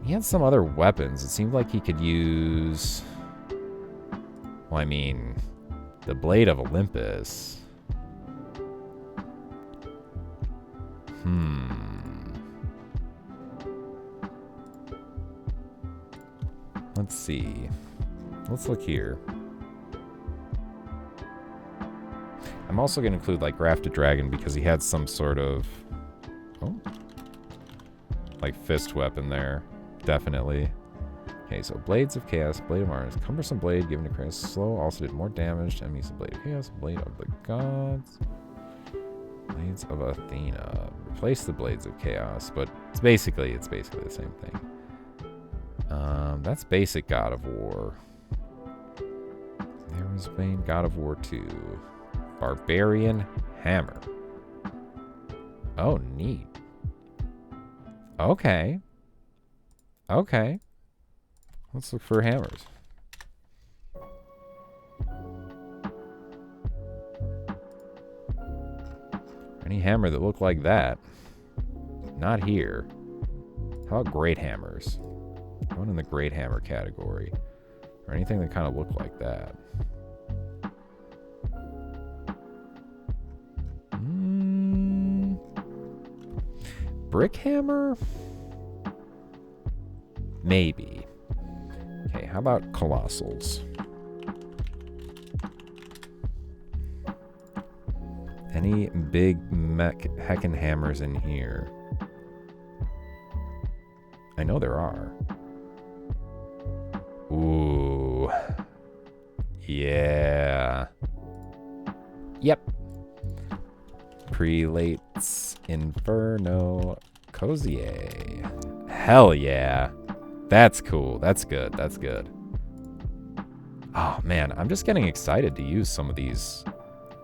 He had some other weapons. It seemed like he could use... well, I mean, the Blade of Olympus. Let's see. Let's look here. I'm also going to include, like, Grafted Dragon because he had some sort of... oh. Like, fist weapon there. Definitely. Okay, so Blades of Chaos, Blade of Mars. Cumbersome Blade given to Kratos. Slow also did more damage to enemies. Blade of Chaos, Blade of the Gods. Blades of Athena. Replace the Blades of Chaos, but it's basically the same thing. That's basic God of War. There was Bane, God of War 2. Barbarian Hammer. Oh, neat. Okay. Let's look for hammers. Any hammer that looked like that. Not here. How about great hammers? Going in the great hammer category. Or anything that kind of looked like that. Brick hammer? Maybe. Okay, how about colossals? Any big heckin' hammers in here? I know there are. Ooh. Yeah. Yep. Prelates Inferno Cozier. Hell yeah. That's cool. That's good. Oh man, I'm just getting excited to use some of these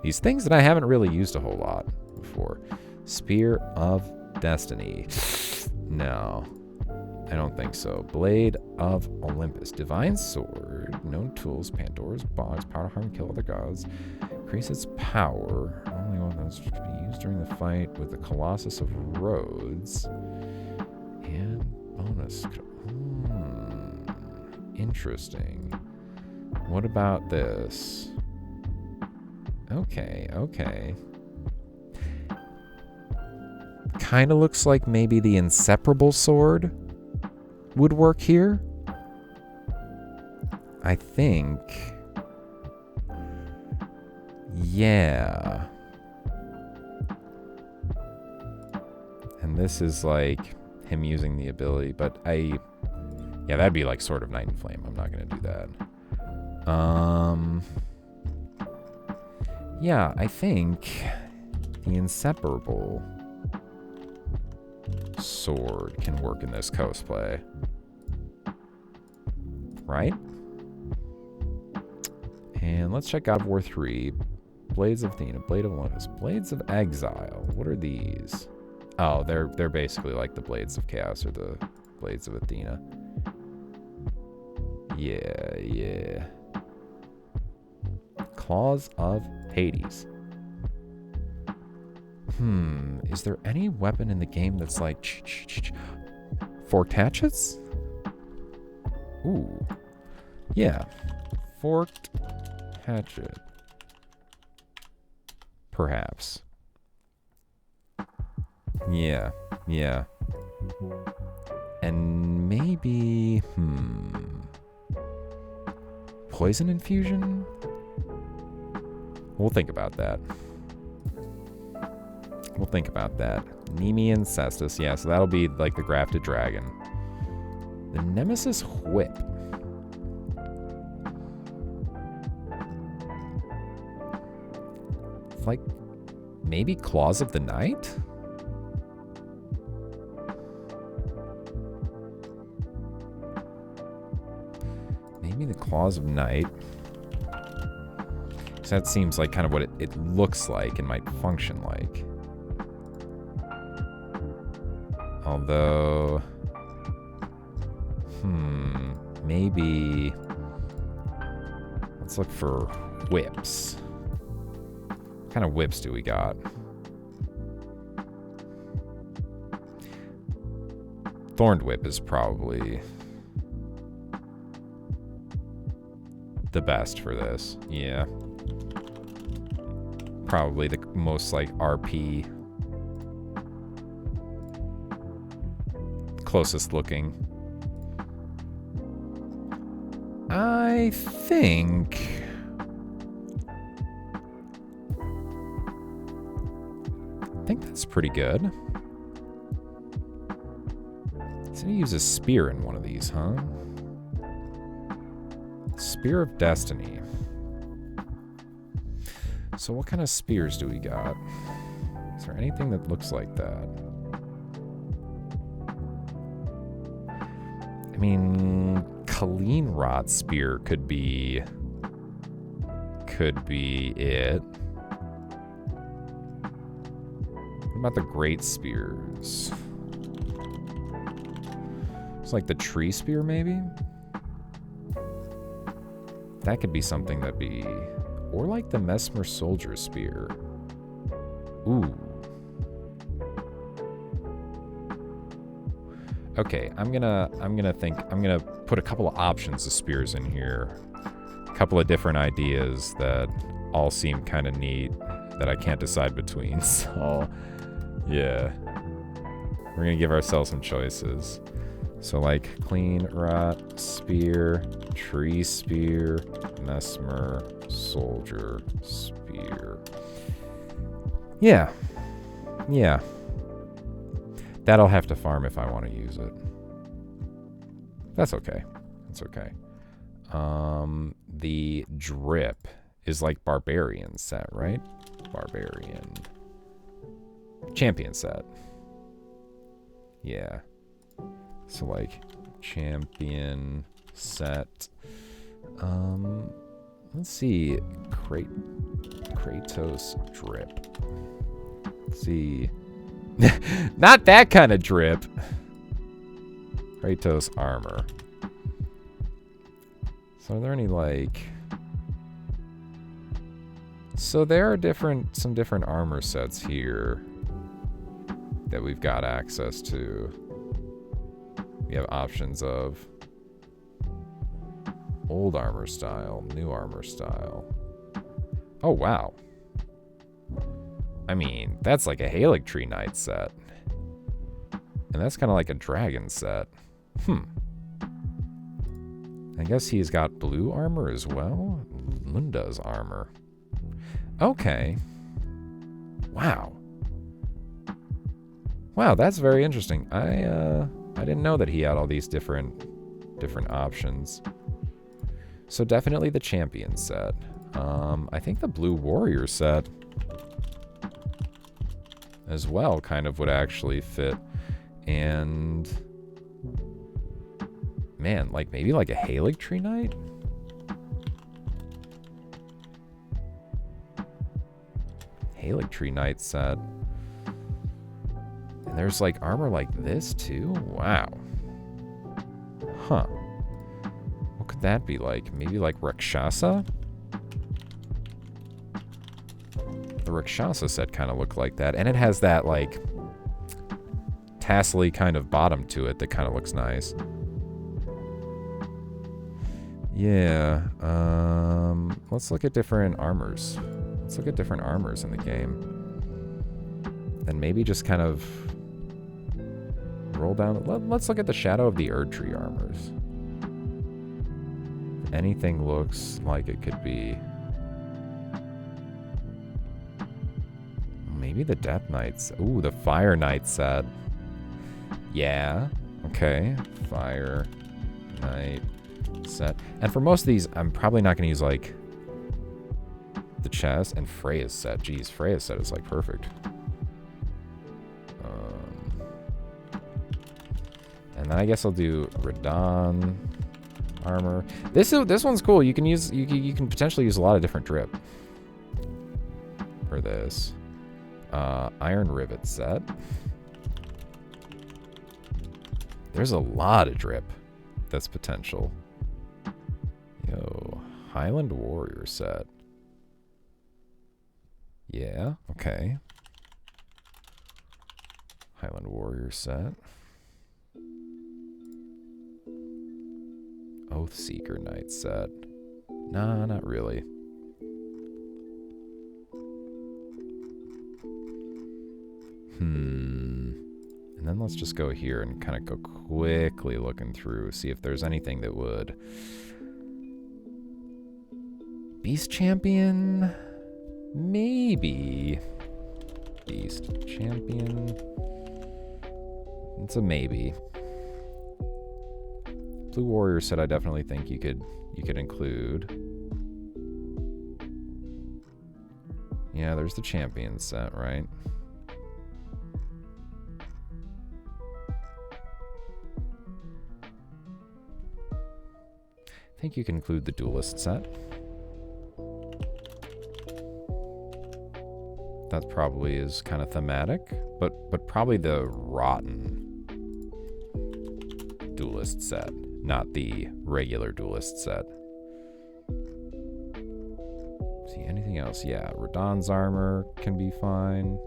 things that I haven't really used a whole lot before. Spear of Destiny. No. I don't think so. Blade of Olympus. Divine Sword. Known tools. Pandora's Box. Power to harm, kill other gods. Increase its power. Only one that's to be used during the fight with the Colossus of Rhodes. And bonus. Interesting. What about this? Okay. Kind of looks like maybe the Inseparable Sword would work here. I think. Yeah. And this is like him using the ability, but yeah, that'd be like Sword of Night and Flame. I'm not gonna do that. Yeah, I think the Inseparable Sword can work in this cosplay. Right? And let's check God of War 3. Blades of Athena, Blade of Olympus, Blades of Exile. What are these? Oh, they're basically like the Blades of Chaos or the Blades of Athena. Yeah. Claws of Hades. Is there any weapon in the game that's like forked hatchets? Ooh. Yeah. Forked hatchet. Perhaps. Yeah. Yeah. And maybe... Poison infusion? We'll think about that. We'll think about that. Nemean Cestus. Yeah, so that'll be like the grafted dragon. The Nemesis Whip. It's like maybe Claws of the Night? Maybe the Claws of Night. So that seems like kind of what it looks like and might function like. Although, maybe let's look for whips. What kind of whips do we got? Thorned Whip is probably the best for this. Yeah. Probably the most like RP closest looking. I think that's pretty good. So he uses spear in one of these, huh? Spear of Destiny. So what kind of spears do we got? Is there anything that looks like that? I mean, Colleen Rot spear could be it. What about the great spears? It's like the tree spear, maybe? That could be something that'd be... Or like the Mesmer Soldier Spear. Ooh. Okay, I'm gonna put a couple of options of spears in here. A couple of different ideas that all seem kind of neat that I can't decide between. So, yeah. We're gonna give ourselves some choices. So like Clean Rot Spear, Tree Spear, Mesmer Soldier Spear. Yeah. Yeah. That'll have to farm if I want to use it. That's okay. That's okay. The drip is like Barbarian set, right? Barbarian. Champion set. Yeah. So like champion set. Let's see. Kratos drip. Let's see. Not that kind of drip. Kratos armor. So are there any like... So there are some different armor sets here that we've got access to. We have options of old armor style, new armor style. Oh, wow. I mean, that's like a Halig Tree Knight set. And that's kind of like a dragon set. I guess he's got blue armor as well. Lunda's armor. Okay. Wow. Wow, that's very interesting. I didn't know that he had all these different options. So definitely the champion set. I think the blue warrior set as well kind of would actually fit. And man, like maybe like a Halig Tree Knight? Halig Tree Knight set. And there's like armor like this too? Wow. Huh. What could that be like? Maybe like Rakshasa? The Rakshasa set kind of looked like that. And it has that, like, tassely kind of bottom to it that kind of looks nice. Yeah. Let's look at different armors. Let's look at different armors in the game. And maybe just kind of roll down. Let's look at the Shadow of the Erd Tree armors. Anything looks like it could be. Maybe the Death Knights. Ooh, the Fire Knight set. Yeah. Okay. Fire Knight set. And for most of these, I'm probably not going to use, like, the chest and Freya's set. Geez, Freya's set is, like, perfect. And then I guess I'll do Radon armor. This one's cool. You can use you can potentially use a lot of different drip for this. Iron Rivet set. There's a lot of drip that's potential. Yo, Highland Warrior set. Yeah, okay. Highland Warrior set. Oathseeker Knight set. Nah, not really. And then let's just go here and kind of go quickly looking through, see if there's anything that would. Beast Champion? Maybe. Beast Champion. It's a maybe. Blue Warrior set I definitely think you could include. Yeah, there's the Champion set, right? I think you can include the Duelist set. That probably is kind of thematic, but probably the Rotten Duelist set, not the regular Duelist set. See, anything else? Yeah, Radon's armor can be fine.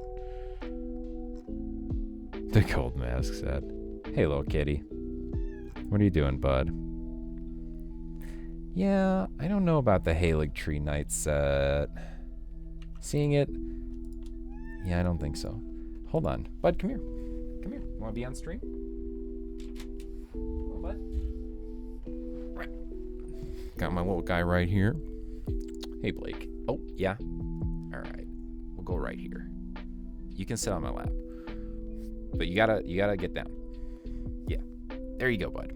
The Gold Mask set. Hey, little kitty. What are you doing, bud? Yeah, I don't know about the Halig Tree Knight set. Seeing it? Yeah, I don't think so. Hold on. Bud, come here. Come here. You want to be on stream? Come on, bud. Right. Got my little guy right here. Hey, Blake. Oh, yeah? All right. We'll go right here. You can sit on my lap. But you gotta get down. Yeah. There you go, bud.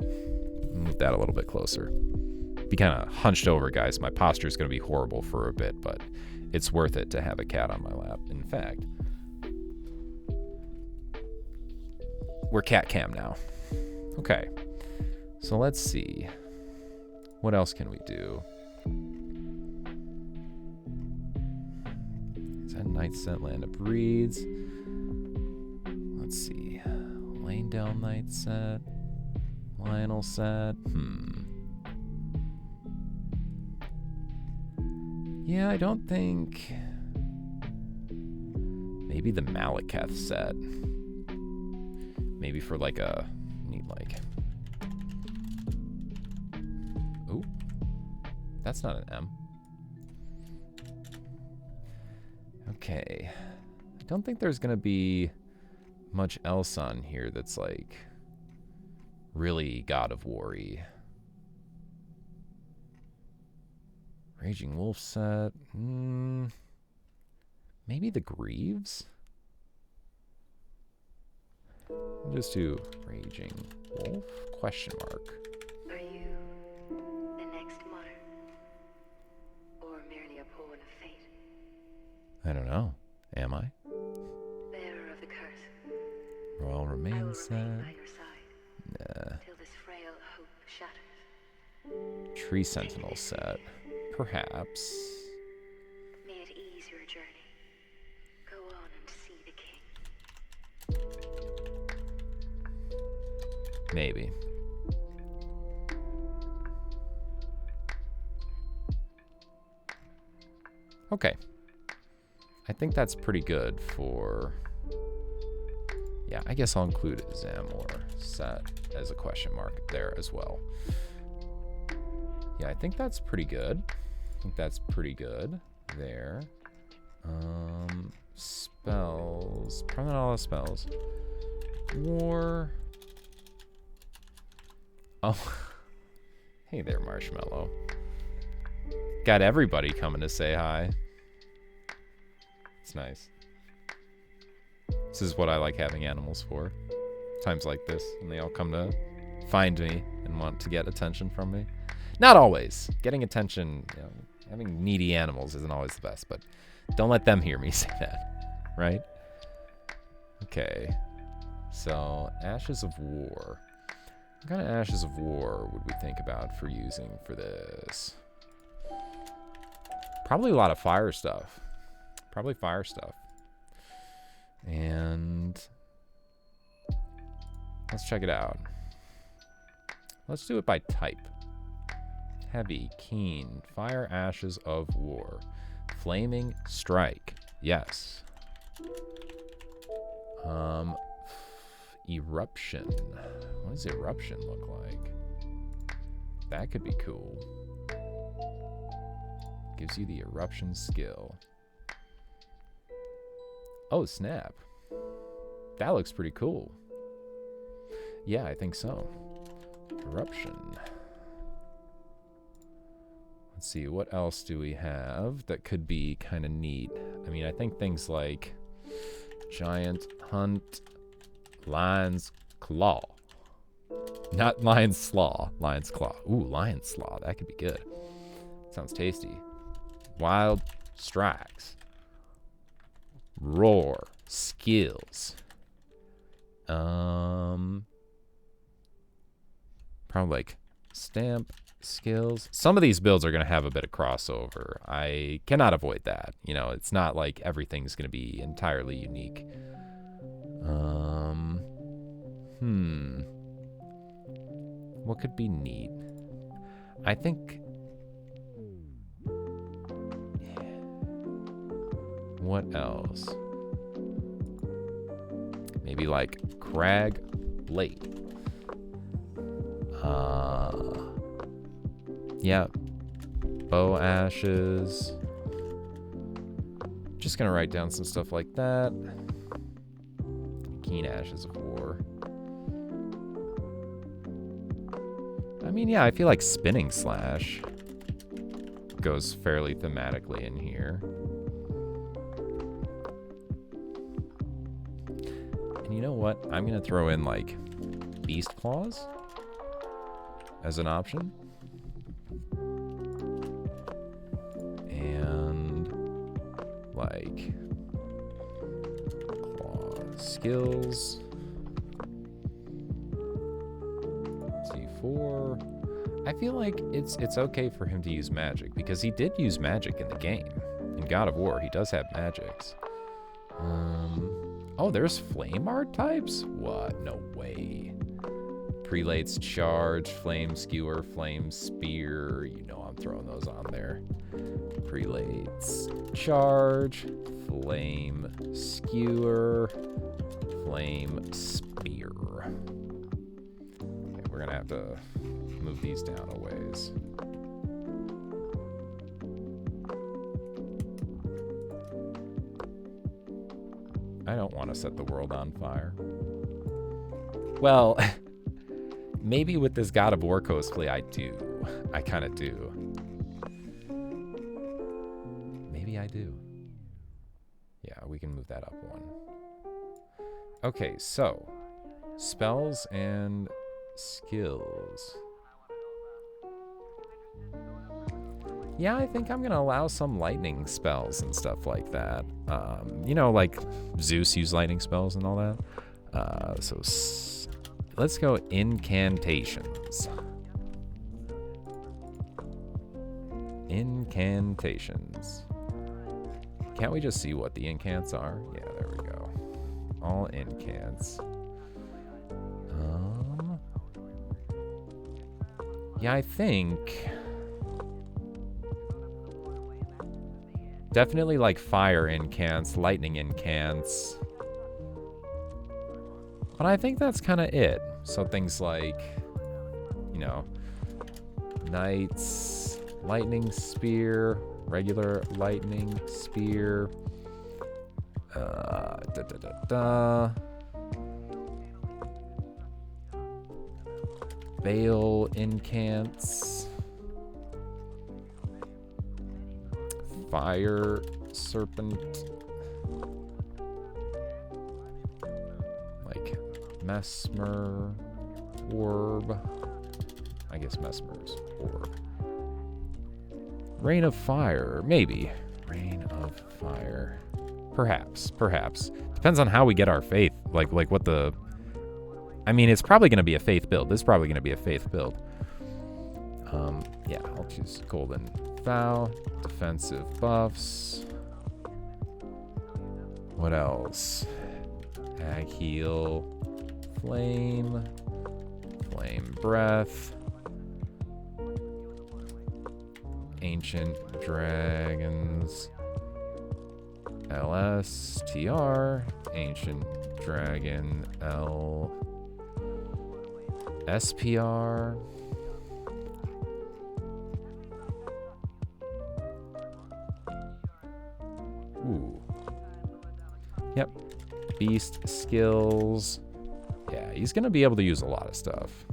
Move that a little bit closer. Be kind of hunched over, guys. My posture is going to be horrible for a bit, but it's worth it to have a cat on my lap. In fact, we're cat cam now. Okay. So let's see. What else can we do? Is that Night Set, Land of Breeds? Let's see. Lanedale Night Set. Lionel Set. Yeah, I don't think. Maybe the Malekith set. Maybe for like a need like. Ooh, that's not an M. Okay, I don't think there's gonna be much else on here that's like really God of War-y. Raging Wolf set. Maybe the Greaves? We'll just do Raging Wolf? Question mark. Are you the next martyr? Or merely a pawn of fate? I don't know. Am I? Bearer of the curse. Royal I will Remain set. remain by your side Nah. till this frail hope shatters. Tree Sentinel set. Perhaps. May it ease your journey. Go on and see the king. Maybe. Okay. I think that's pretty good for... Yeah, I guess I'll include Zamor set as a question mark there as well. Yeah, I think that's pretty good. I think that's pretty good there. Spells. Probably not all the spells. War. Oh. Hey there, Marshmallow. Got everybody coming to say hi. It's nice. This is what I like having animals for. Times like this, and they all come to find me and want to get attention from me. Not always. Getting attention, you know, having needy animals isn't always the best, but don't let them hear me say that, right? Okay. So, Ashes of War. What kind of Ashes of War would we think about for using for this? Probably a lot of fire stuff. Probably fire stuff. And let's check it out. Let's do it by type. Heavy, keen, fire, ashes of war. Flaming, strike. Yes. Eruption. What does eruption look like? That could be cool. Gives you the eruption skill. Oh, snap. That looks pretty cool. Yeah, I think so. Eruption. Let's see, what else do we have that could be kind of neat? I mean, I think things like Giant Hunt, Lion's Claw. Not Lion's Slaw, Lion's Claw. Ooh, Lion's Slaw, that could be good. Sounds tasty. Wild Strikes. Roar. Skills. Probably like Stamp. Skills. Some of these builds are going to have a bit of crossover. I cannot avoid that. You know, it's not like everything's going to be entirely unique. What could be neat? I think... What else? Maybe like Crag Blade. Yeah. Bow ashes. Just gonna write down some stuff like that. Keen ashes of war. I mean, yeah, I feel like spinning slash goes fairly thematically in here. And you know what? I'm gonna throw in like beast claws as an option. And like claw skills. C4. I feel like it's okay for him to use magic because he did use magic in the game. In God of War, he does have magics. Oh, there's flame art types? What? No way. Prelate's Charge, Flame Skewer, Flame Spear. You know I'm throwing those on there. Prelate's Charge, Flame Skewer, Flame Spear. Okay, we're gonna have to move these down a ways. I don't want to set the world on fire. Well, maybe with this God of War cosplay, I do. I kind of do. Maybe I do. Yeah, we can move that up one. Okay, so spells and skills. Yeah, I think I'm going to allow some lightning spells and stuff like that. You know, like Zeus used lightning spells and all that. So let's go incantations. Incantations. Can't we just see what the incants are? Yeah, there we go. All incants. Yeah, I think... Definitely like fire incants, lightning incants. But I think that's kind of it. So things like, you know, knights, lightning spear, regular lightning spear. Veil incants. Fire serpent. Like mesmer orb. I guess mesmer's orb. Rain of fire, maybe. Rain of fire. Perhaps. Depends on how we get our faith. Like what the... I mean, it's probably going to be a faith build. This is probably going to be a faith build. Yeah, I'll choose golden vow. Defensive buffs. What else? Ag heal. Flame. Flame breath. Ancient dragons. LSTR. Ancient dragon L. SPR. Ooh. Yep. Beast skills. Yeah, he's gonna be able to use a lot of stuff.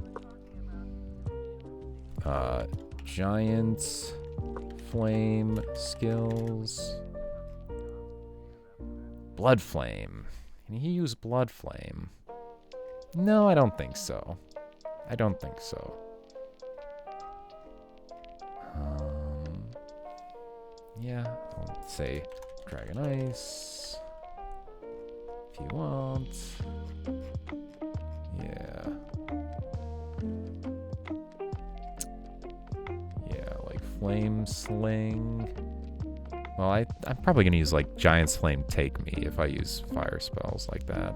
Giant flame skills. Blood flame. Can he use blood flame? No, I don't think so. Yeah, I'll say Dragon Ice if you want. Yeah. Yeah, like Flame Sling. Well, I'm probably gonna use like Giant's Flame Take Me if I use fire spells like that.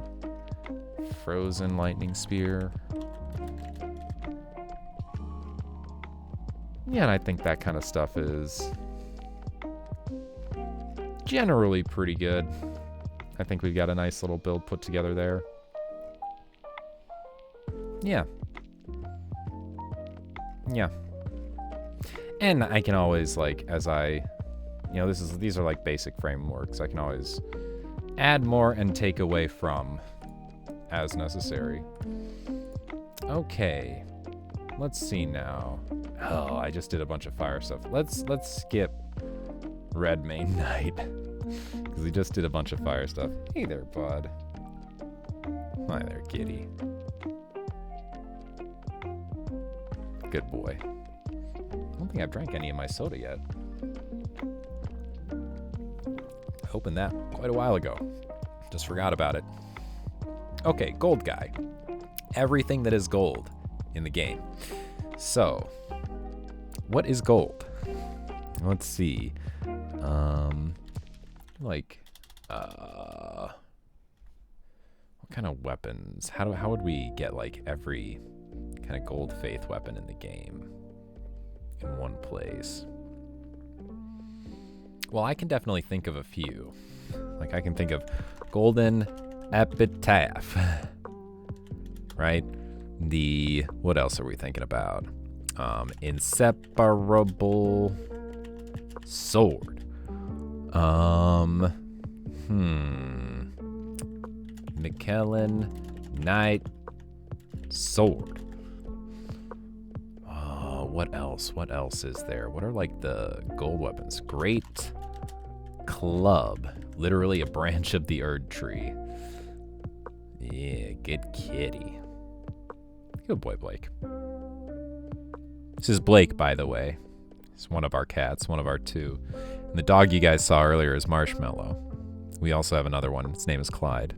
Frozen Lightning Spear. Yeah, and I think that kind of stuff is generally pretty good. I think we've got a nice little build put together there. Yeah. And I can always, like, as I, you know, these are like basic frameworks. I can always add more and take away from as necessary. Okay. Let's see now. Oh, I just did a bunch of fire stuff. Let's skip Red Main Knight. Because we just did a bunch of fire stuff. Hey there, bud. Hi there, kitty. Good boy. I don't think I've drank any of my soda yet. I opened that quite a while ago. Just forgot about it. Okay, gold guy. Everything that is gold in the game. So, what is gold? Let's see. What kind of weapons? How would we get like every kind of gold faith weapon in the game in one place? Well, I can definitely think of a few. Like I can think of golden epitaph. Right? What else are we thinking about? Inseparable sword. McKellen Knight sword. What else? What else is there? What are like the gold weapons? Great club. Literally a branch of the Erd tree. Yeah, good kitty. Good boy, Blake. This is Blake, by the way. He's one of our cats, one of our two. And the dog you guys saw earlier is Marshmallow. We also have another one. His name is Clyde.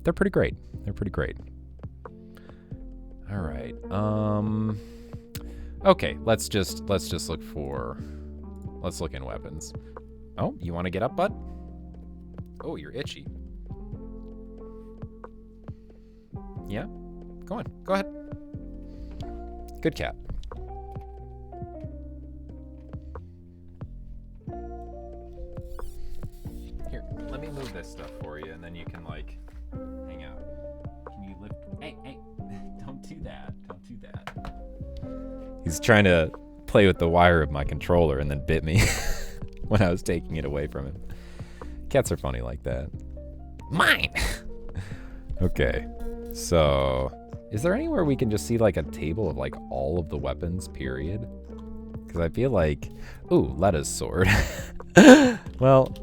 They're pretty great. All right. Okay, let's look in weapons. Oh, you want to get up, bud? Oh, you're itchy. Yeah? Go on. Go ahead. Good cat. Let me move this stuff for you, and then you can, like, hang out. Can you lift? Hey, don't do that. Don't do that. He's trying to play with the wire of my controller and then bit me when I was taking it away from him. Cats are funny like that. Mine! Okay, so is there anywhere we can just see like a table of like all of the weapons, period? Because I feel like, ooh, Letta's sword. Well,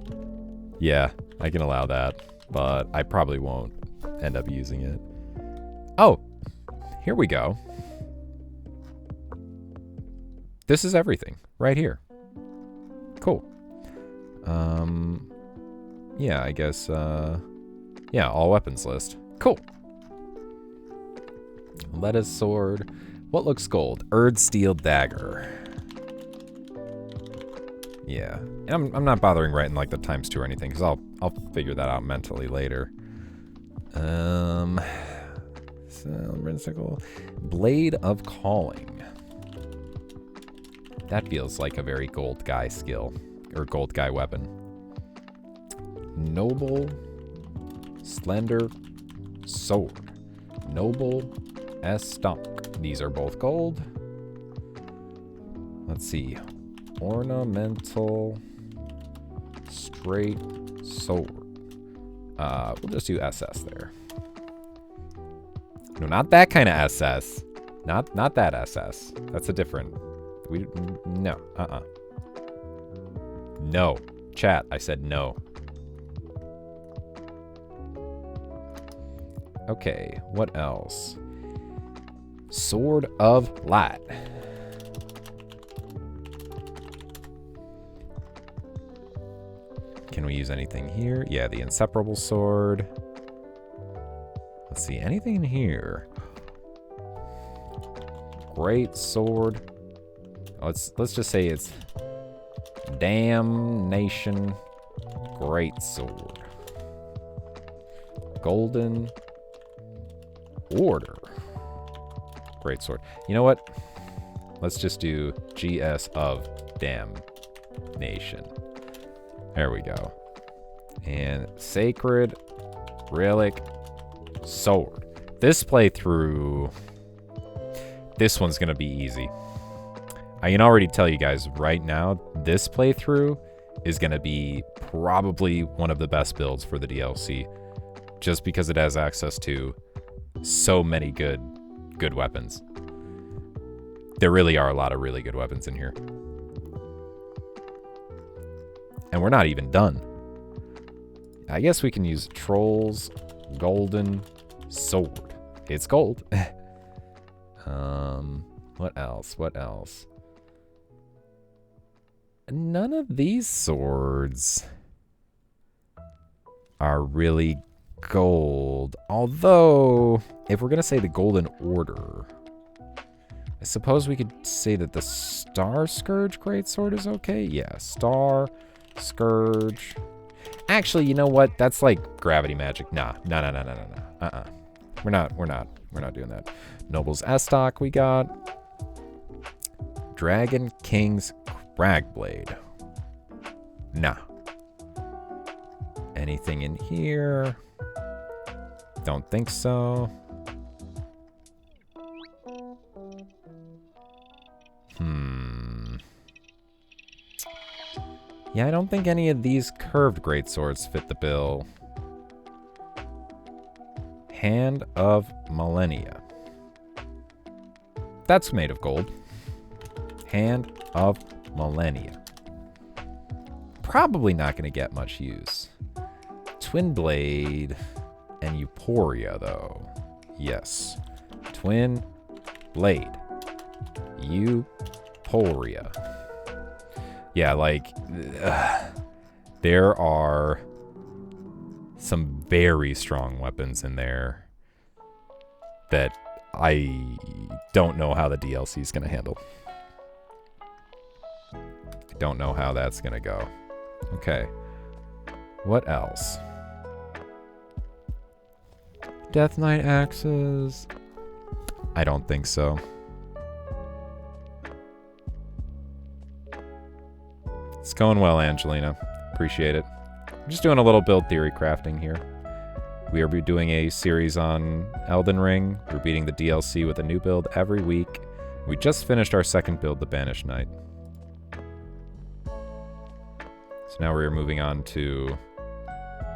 yeah, I can allow that, but I probably won't end up using it. Oh, here we go. This is everything right here. Cool. Yeah, I guess, yeah, all weapons list. Cool. Letta's sword. What looks gold? Erd steel dagger. Yeah. And I'm not bothering writing like the ×2 or anything, because I'll figure that out mentally later. Blade of Calling. That feels like a very gold guy skill, or gold guy weapon. Noble Slender Sword. Noble Stock. These are both gold. Let's see. Ornamental Straight Sword. We'll just do SS there. No, not that kind of SS. Not that SS. That's a different. No. No. Chat, I said no. Okay, what else? Sword of Light. Can we use anything here? Yeah, the inseparable sword. Let's see, anything in here? Great sword. Let's just say it's Damnation Great Sword. Golden Order Great Sword. You know what? Let's just do GS of Damnation. There we go. And Sacred Relic Sword. This playthrough, this one's gonna be easy. I can already tell you guys right now, this playthrough is gonna be probably one of the best builds for the DLC, just because it has access to so many good weapons. There really are a lot of really good weapons in here. And we're not even done. I guess we can use Troll's Golden Sword. It's gold. What else? What else? None of these swords are really gold. Although, if we're going to say the Golden Order, I suppose we could say that the Star Scourge Greatsword is okay. Yeah, Star Scourge. Actually, you know what? That's like gravity magic. Nah. We're not doing that. Noble's Estoc we got. Dragon King's Cragblade. Nah. Anything in here? Don't think so. Yeah, I don't think any of these curved greatswords fit the bill. Hand of Millennia. That's made of gold. Hand of Millennia. Probably not going to get much use. Twin Blade and Euphoria, though. Yes. Twin Blade. Euphoria. Yeah, like, there are some very strong weapons in there that I don't know how the DLC is going to handle. Don't know how that's going to go. Okay. What else? Death Knight axes? I don't think so. It's going well, Angelina. Appreciate it. I'm just doing a little build theory crafting here. We are doing a series on Elden Ring. We're beating the DLC with a new build every week. We just finished our second build, the Banished Knight. So now we're moving on to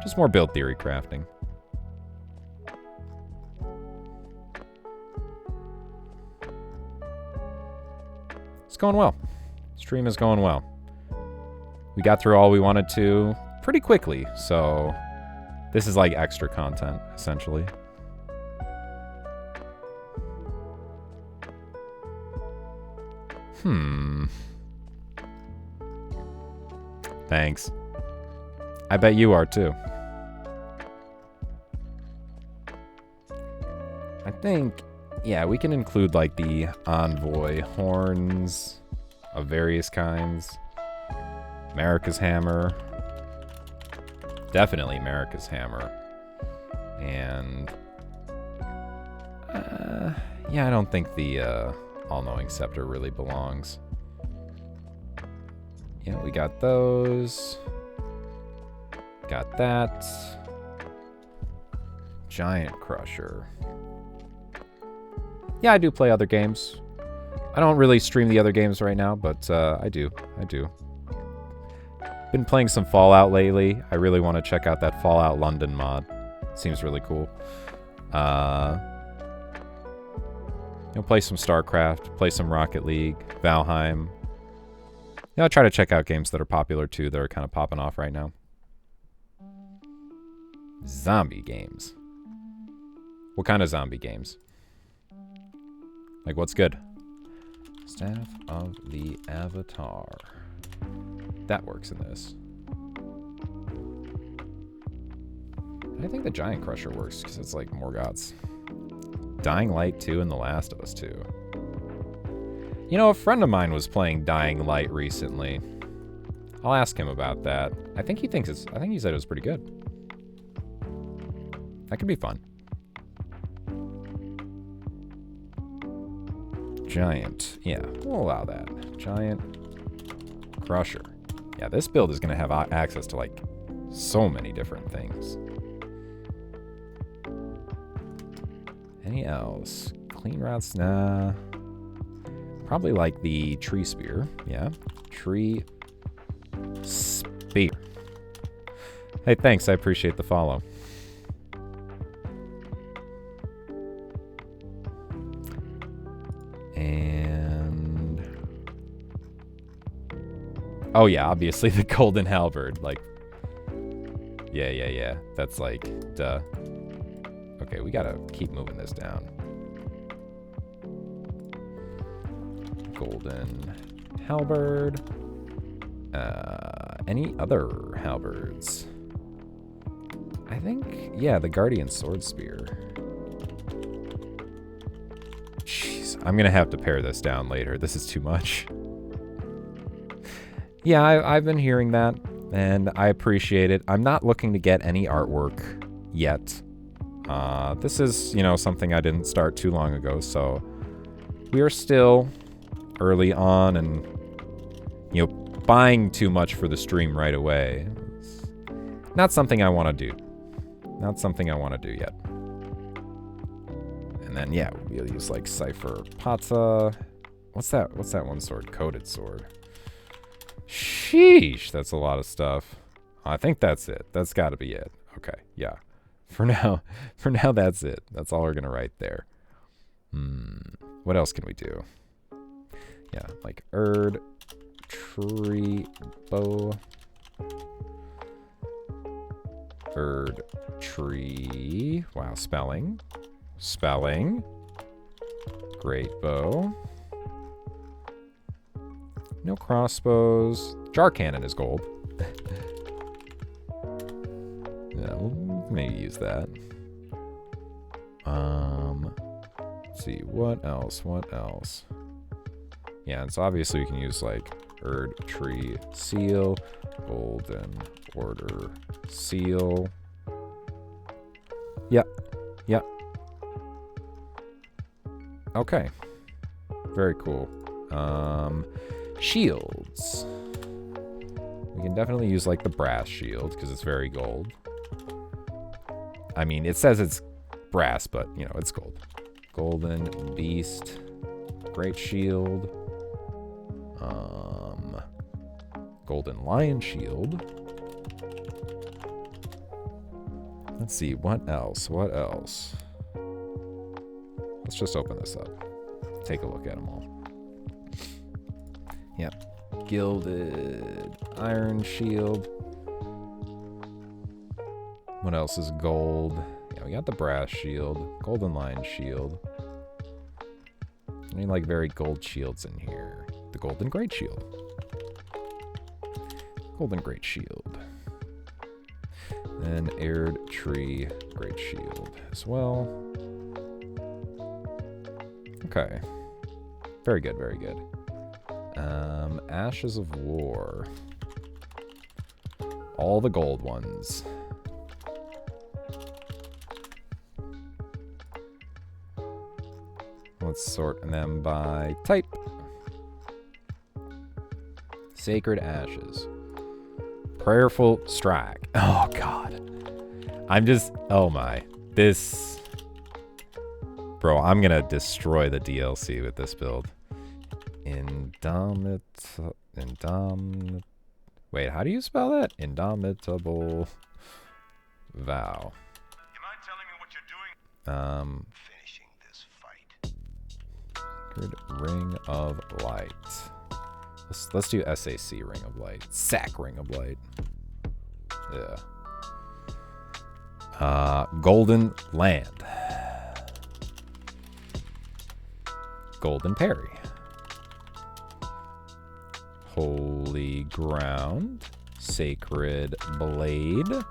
just more build theory crafting. It's going well. Stream is going well. We got through all we wanted to pretty quickly, so this is like extra content, essentially. Thanks. I bet you are too. I think, yeah, we can include like the envoy horns of various kinds. America's hammer. Definitely America's hammer. And yeah, I don't think the all-knowing scepter really belongs. Yeah, we got those. Got that. Giant Crusher. Yeah, I do play other games. I don't really stream the other games right now, but I do. Been playing some Fallout lately. I really want to check out that Fallout London mod. Seems really cool. Play some StarCraft, play some Rocket League, Valheim. I'll try to check out games that are popular too, that are kind of popping off right now. Zombie games. What kind of zombie games? Like, what's good? Staff of the Avatar. That works in this. I think the Giant Crusher works because it's like Morgoth's. Dying Light 2 and The Last of Us 2. You know, a friend of mine was playing Dying Light recently. I'll ask him about that. I think he said it was pretty good. That could be fun. Giant. Yeah, we'll allow that. Giant Crusher. Yeah, this build is going to have access to, like, so many different things. Any else? Clean routes? Nah. Probably like the tree spear. Yeah. Tree spear. Hey, thanks. I appreciate the follow. And... oh, yeah. Obviously the golden halberd. Like... Yeah. That's like... duh. Okay, we gotta keep moving this down. Golden halberd. Any other halberds? I think, yeah, the Guardian Sword Spear. Jeez, I'm gonna have to pare this down later. This is too much. Yeah, I've been hearing that, and I appreciate it. I'm not looking to get any artwork yet. This is, something I didn't start too long ago, so we are still early on and, buying too much for the stream right away. It's not something I want to do. Not something I want to do yet. And then, yeah, we'll use, like, Cypher Pata. What's that one sword? Coated sword. Sheesh, that's a lot of stuff. I think that's it. That's got to be it. Okay, yeah. For now, that's it. That's all we're going to write there. What else can we do? Yeah, like Erd, tree, bow. Erd, tree. Wow, spelling. Great bow. No crossbows. Jar cannon is gold. Yeah, we'll maybe use that. Let's see, what else? Yeah, and so obviously we can use like Erd Tree Seal, Golden Order Seal. Yep. Okay. Very cool. Shields. We can can definitely use like the brass shield because it's very gold. I mean, it says it's brass, but you know, it's gold. Golden beast, great shield, golden lion shield. Let's see, what else? What else? Let's just open this up. Take a look at them all. Yep. Gilded iron shield. What else is gold? Yeah, we got the brass shield. Golden lion shield. I mean, like very gold shields in here. The golden great shield. Golden great shield. And aired tree great shield as well. Okay. Very good, very good. Ashes of War. All the gold ones. Let's sort them by type. Sacred Ashes. Prayerful Strike. Oh, God. I'm just... Oh, my. This... Bro, I'm gonna destroy the DLC with this build. Wait, how do you spell that? Indomitable Vow. You mind telling me what you're doing? Finishing this fight. Sacred Ring of Light. Let's do SAC Ring of Light. SAC Ring of Light. Yeah. Golden Land. Golden Parry. Holy Ground. Sacred Blade.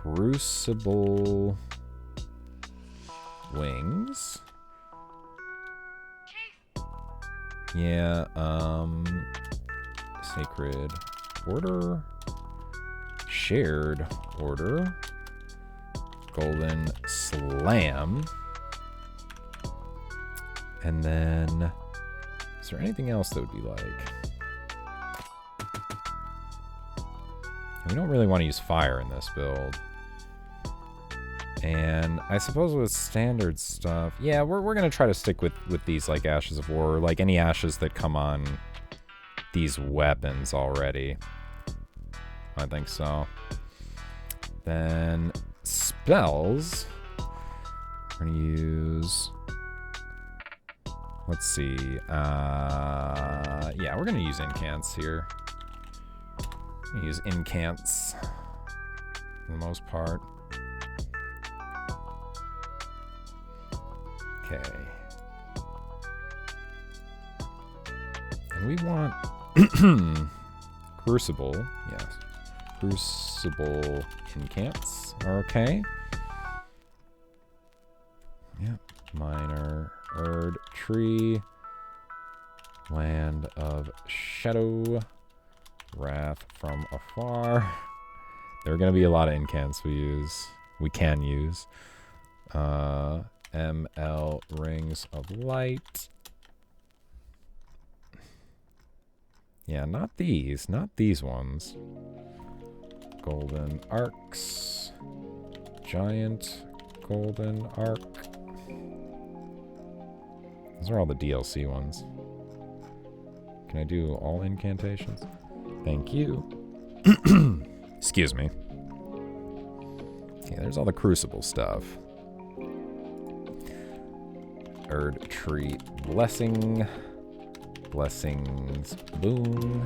Crucible Wings. Yeah, Sacred Order. Shared Order. Golden Slam. And then, is there anything else that would be like? We don't really want to use fire in this build. And I suppose with standard stuff, yeah, we're going to try to stick with these like Ashes of War, like any ashes that come on these weapons already. I think so. Then spells, we're going to use... Let's see. Yeah, we're going to use incants here. Use incants for the most part. Okay. And we want Crucible. Yes. Crucible incants are okay. Yep. Minor Erd Tree. Land of Shadow. Wrath from Afar. There are going to be a lot of incants we can use. ML Rings of Light. Yeah, not these ones. Golden Arcs. Giant Golden Arc. Those are all the DLC ones. Can I do all incantations? Thank you. Excuse me. Yeah, there's all the Crucible stuff. Erd Tree Blessing. Blessings Boon.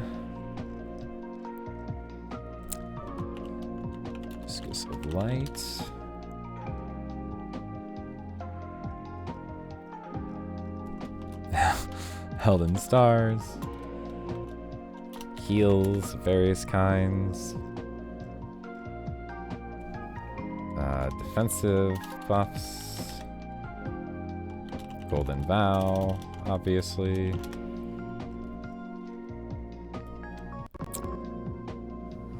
Discus of Light. Elden Stars. Heals, various kinds. Defensive buffs. Golden Vow, obviously.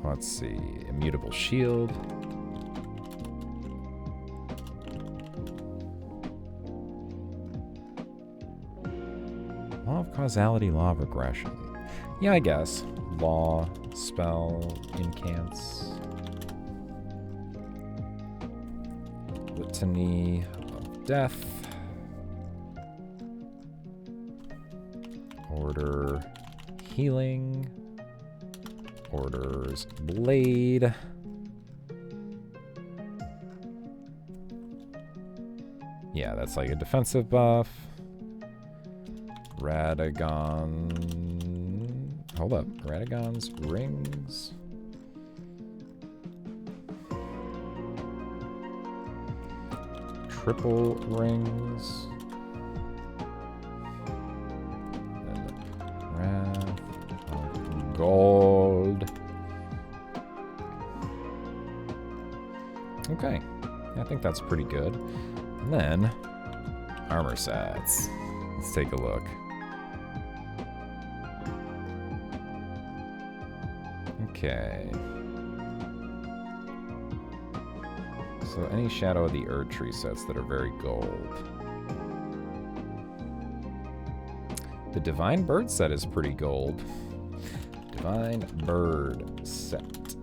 Let's see. Immutable Shield. Law of Causality, Law of Regression. Yeah, I guess. Law, spell, incants. Litany of Death. Order Healing. Orders Blade. Yeah, that's like a defensive buff. Radagon. Hold up. Radagon's Rings. Triple Rings. And Wrath of Gold. Okay. I think that's pretty good. And then, armor sets. Let's take a look. Okay. So any Shadow of the Erd Tree sets that are very gold. The Divine Bird set is pretty gold. Divine Bird set.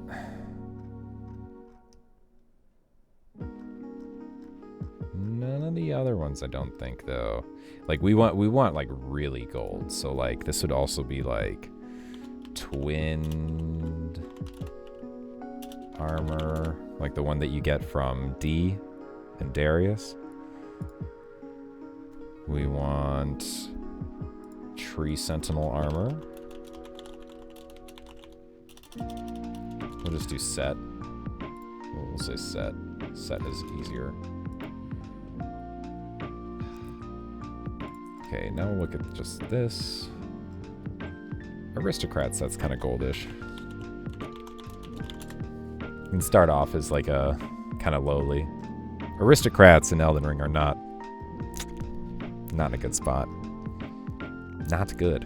None of the other ones I don't think though. Like we want like really gold. So like this would also be like twinned armor, like the one that you get from D and Darius. We want Tree Sentinel armor. We'll just do set. We'll say set. Set is easier. Okay, now we'll look at just this. Aristocrat set's kind of goldish. You can start off as like a kind of lowly. Aristocrats in Elden Ring are not in a good spot. Not good.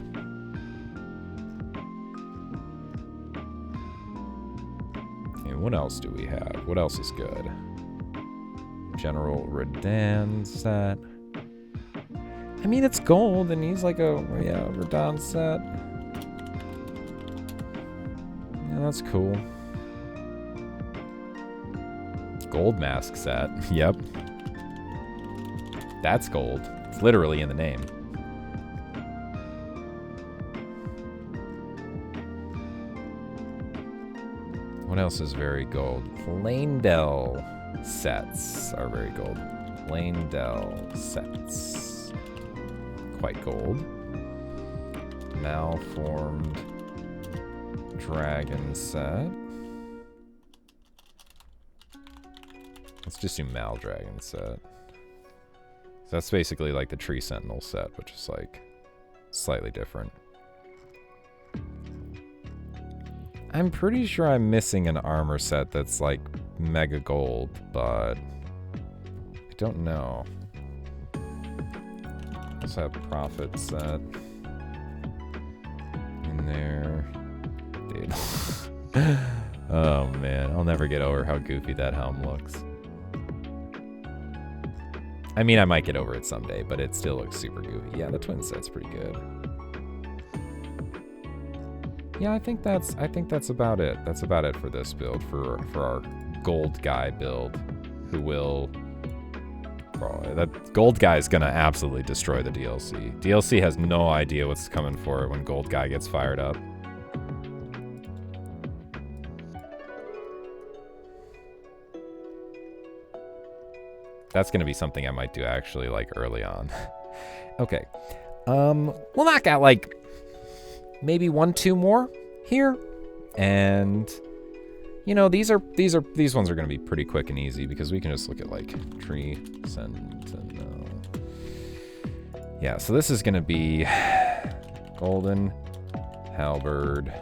And what else do we have? What else is good? General Radahn set. I mean, it's gold, and he's like a, yeah, Radahn set. Yeah, that's cool. Gold mask set. Yep. That's gold. It's literally in the name. What else is very gold? Lanedell sets are very gold. Lanedell sets. Quite gold. Malformed dragon set. Let's just do Maldragon set. So that's basically like the Tree Sentinel set, which is like slightly different. I'm pretty sure I'm missing an armor set that's like mega gold, but I don't know. Let's have Prophet set in there. Dude. Oh man, I'll never get over how goofy that helm looks. I mean, I might get over it someday, but it still looks super goofy. Yeah, the twin set's pretty good. Yeah, I think that's about it. That's about it for this build, for our gold guy build, who will. Oh, that gold guy is gonna absolutely destroy the DLC. DLC has no idea what's coming for it when gold guy gets fired up. That's gonna be something I might do actually like early on. Okay, we'll knock out like maybe 1-2 more here, and you know these ones are gonna be pretty quick and easy because we can just look at like Tree Sentinel. Yeah, so this is gonna be Golden Halberd.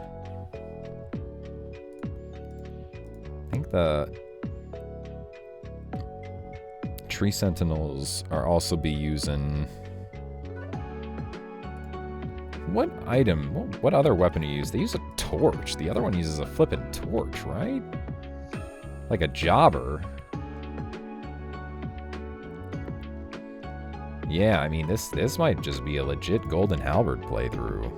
I think the Tree Sentinels are also be using. What item? What other weapon do you use? They use a torch. The other one uses a flippin' torch, right? Like a jobber. Yeah, I mean, this might just be a legit Golden Halberd playthrough.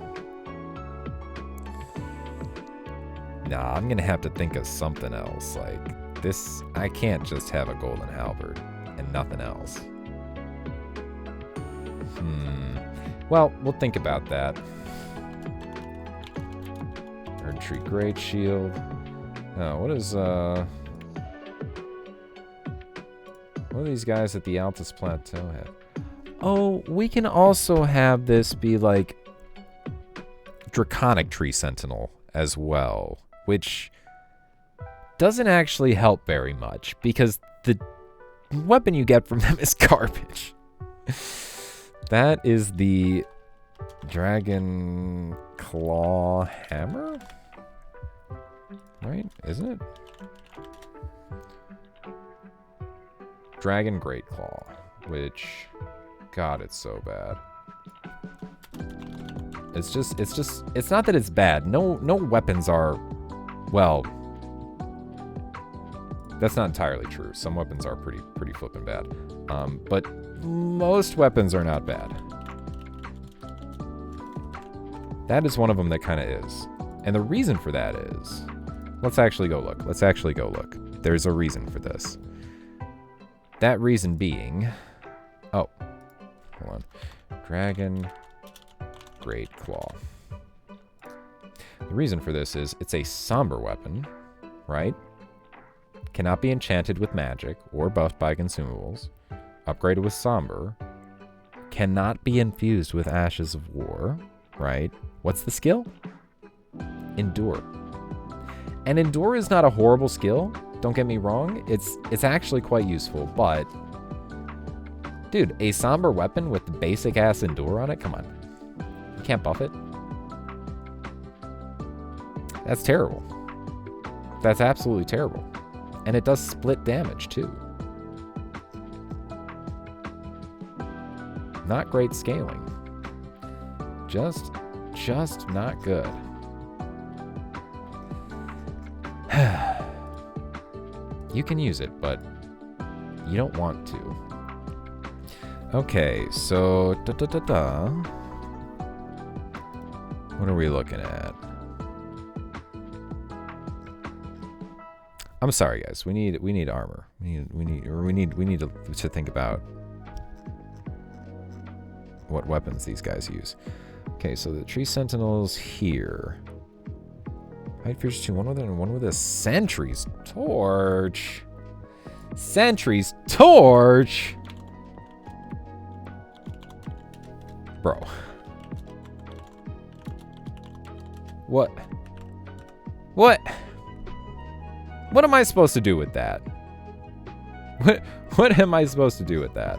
Nah, I'm gonna have to think of something else. Like, this, I can't just have a golden halberd and nothing else. Well, we'll think about that. Erdtree Great Shield. Oh, what do these guys at the Altus Plateau have? Oh, we can also have this be like Draconic Tree Sentinel as well, which doesn't actually help very much because the weapon you get from them is garbage. That is the Dragon Claw Hammer? Right? Isn't it? Dragon Great Claw, which, God, it's so bad. It's not that it's bad. No weapons are, well, that's not entirely true. Some weapons are pretty flippin' bad. But most weapons are not bad. That is one of them that kind of is. And the reason for that is, let's actually go look. There's a reason for this. That reason being, oh, hold on. Dragon Great Claw. The reason for this is it's a somber weapon, right? Cannot be enchanted with magic or buffed by consumables. Upgraded with somber. Cannot be infused with Ashes of War, right? What's the skill? Endure. And Endure is not a horrible skill. Don't get me wrong. It's actually quite useful, but dude, a somber weapon with the basic ass Endure on it? Come on. You can't buff it. That's terrible. That's absolutely terrible. And it does split damage too. Not great scaling. Just not good. You can use it, but you don't want to. Okay, so what are we looking at? I'm sorry, guys. We need armor. We need to think about what weapons these guys use. Okay, so the Tree Sentinels here. Height Fears 2, one with it and one with a Sentry's Torch. Sentry's Torch? Bro. What? What? What am I supposed to do with that? What am I supposed to do with that?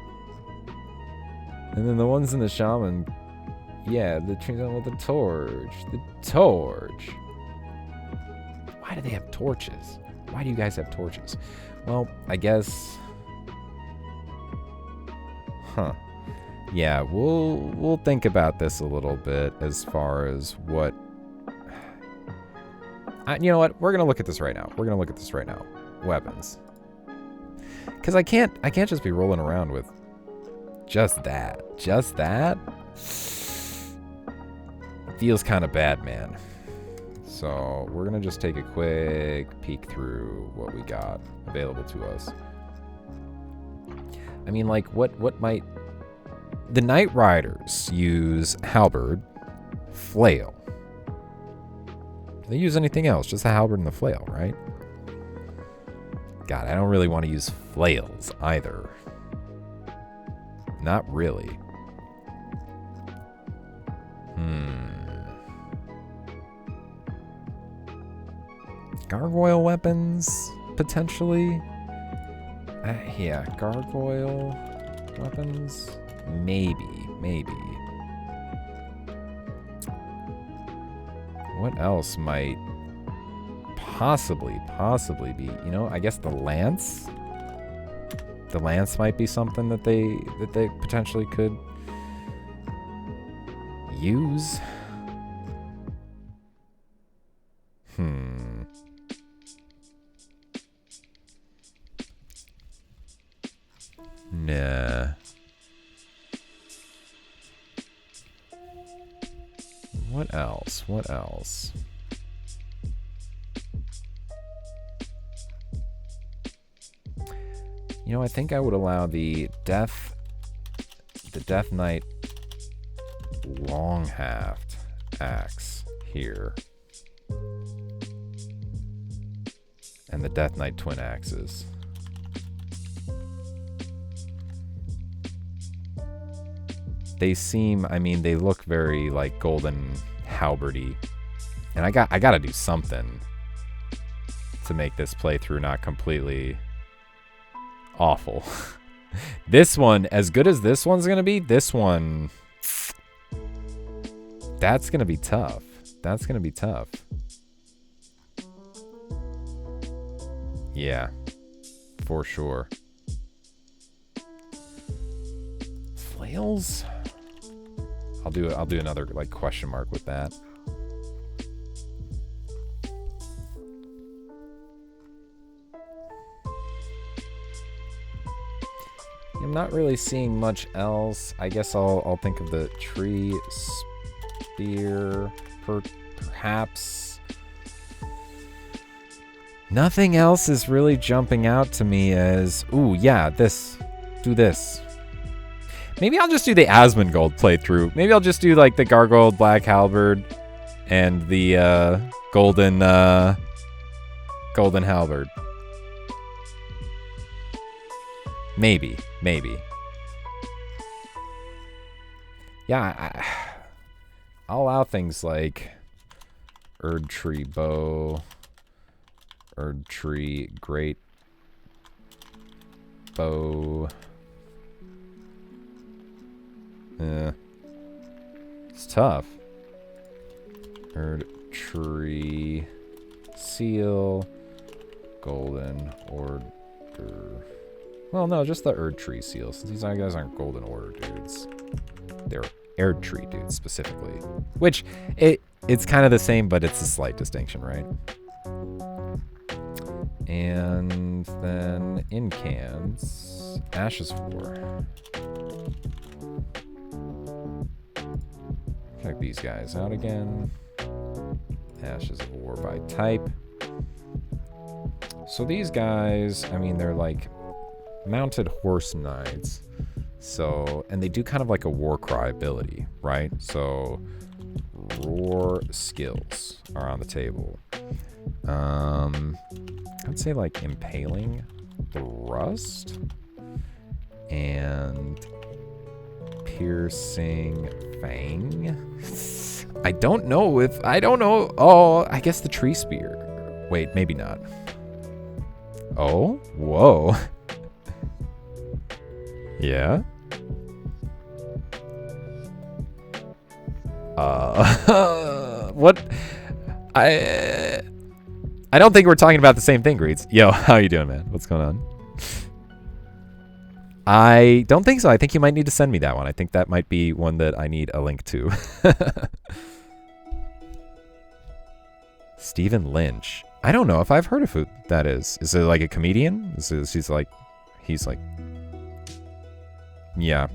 And then the ones in the Shaman, yeah, the Tree Sentinel with the torch. The torch. Why do they have torches? Why do you guys have torches? Well, I guess... Huh. Yeah, we'll think about this a little bit as far as what... you know what? We're going to look at this right now. Weapons. Because I can't just be rolling around with just that. Just that? Feels kind of bad, man. So we're going to just take a quick peek through what we got available to us. I mean, like, what might... The Knight Riders use halberd, flail. Do they use anything else? Just the halberd and the flail, right? God, I don't really want to use flails either. Not really. Gargoyle weapons, potentially? Yeah, gargoyle weapons? Maybe. What else might possibly be? You know, I guess the lance? The lance might be something that they potentially could use. Nah. What else? You know, I think I would allow the Death Knight long-haft axe here. And the Death Knight twin axes. They seem, I mean, they look very like golden halberdy. And I gotta do something to make this playthrough not completely awful. This one, as good as this one's gonna be, this one, that's gonna be tough. That's gonna be tough. Yeah, for sure. Flails? I'll do another like question mark with that. I'm not really seeing much else. I guess I'll think of the tree spear, perhaps. Nothing else is really jumping out to me as, ooh, yeah, this. Do this. Maybe I'll just do the Asmongold playthrough. Maybe I'll just do like the Gargoyled Black Halberd and the golden halberd. Maybe. Yeah, I'll allow things like Erd Tree Bow, Erd Tree Great Bow. It's tough. Erd Tree Seal, Golden Order. Well, no, just the Erd Tree Seal, since these guys aren't Golden Order dudes. They're Erd Tree dudes, specifically. Which, it's kind of the same, but it's a slight distinction, right? And then, in cans, Ashes of War. Check these guys out again. Ashes of War by type. So these guys, I mean, they're like mounted horse knights. So, and they do kind of like a war cry ability, right? So, roar skills are on the table. I'd say like impaling thrust and piercing fang. I don't know. Oh, I guess the tree spear. Wait, maybe not. Oh, whoa. Yeah. What? I don't think we're talking about the same thing, Greets. Yo, how you doing, man? What's going on? I don't think so. I think you might need to send me that one. I think that might be one that I need a link to. Stephen Lynch. I don't know if I've heard of who that is. Is it like a comedian? He's like... Yeah.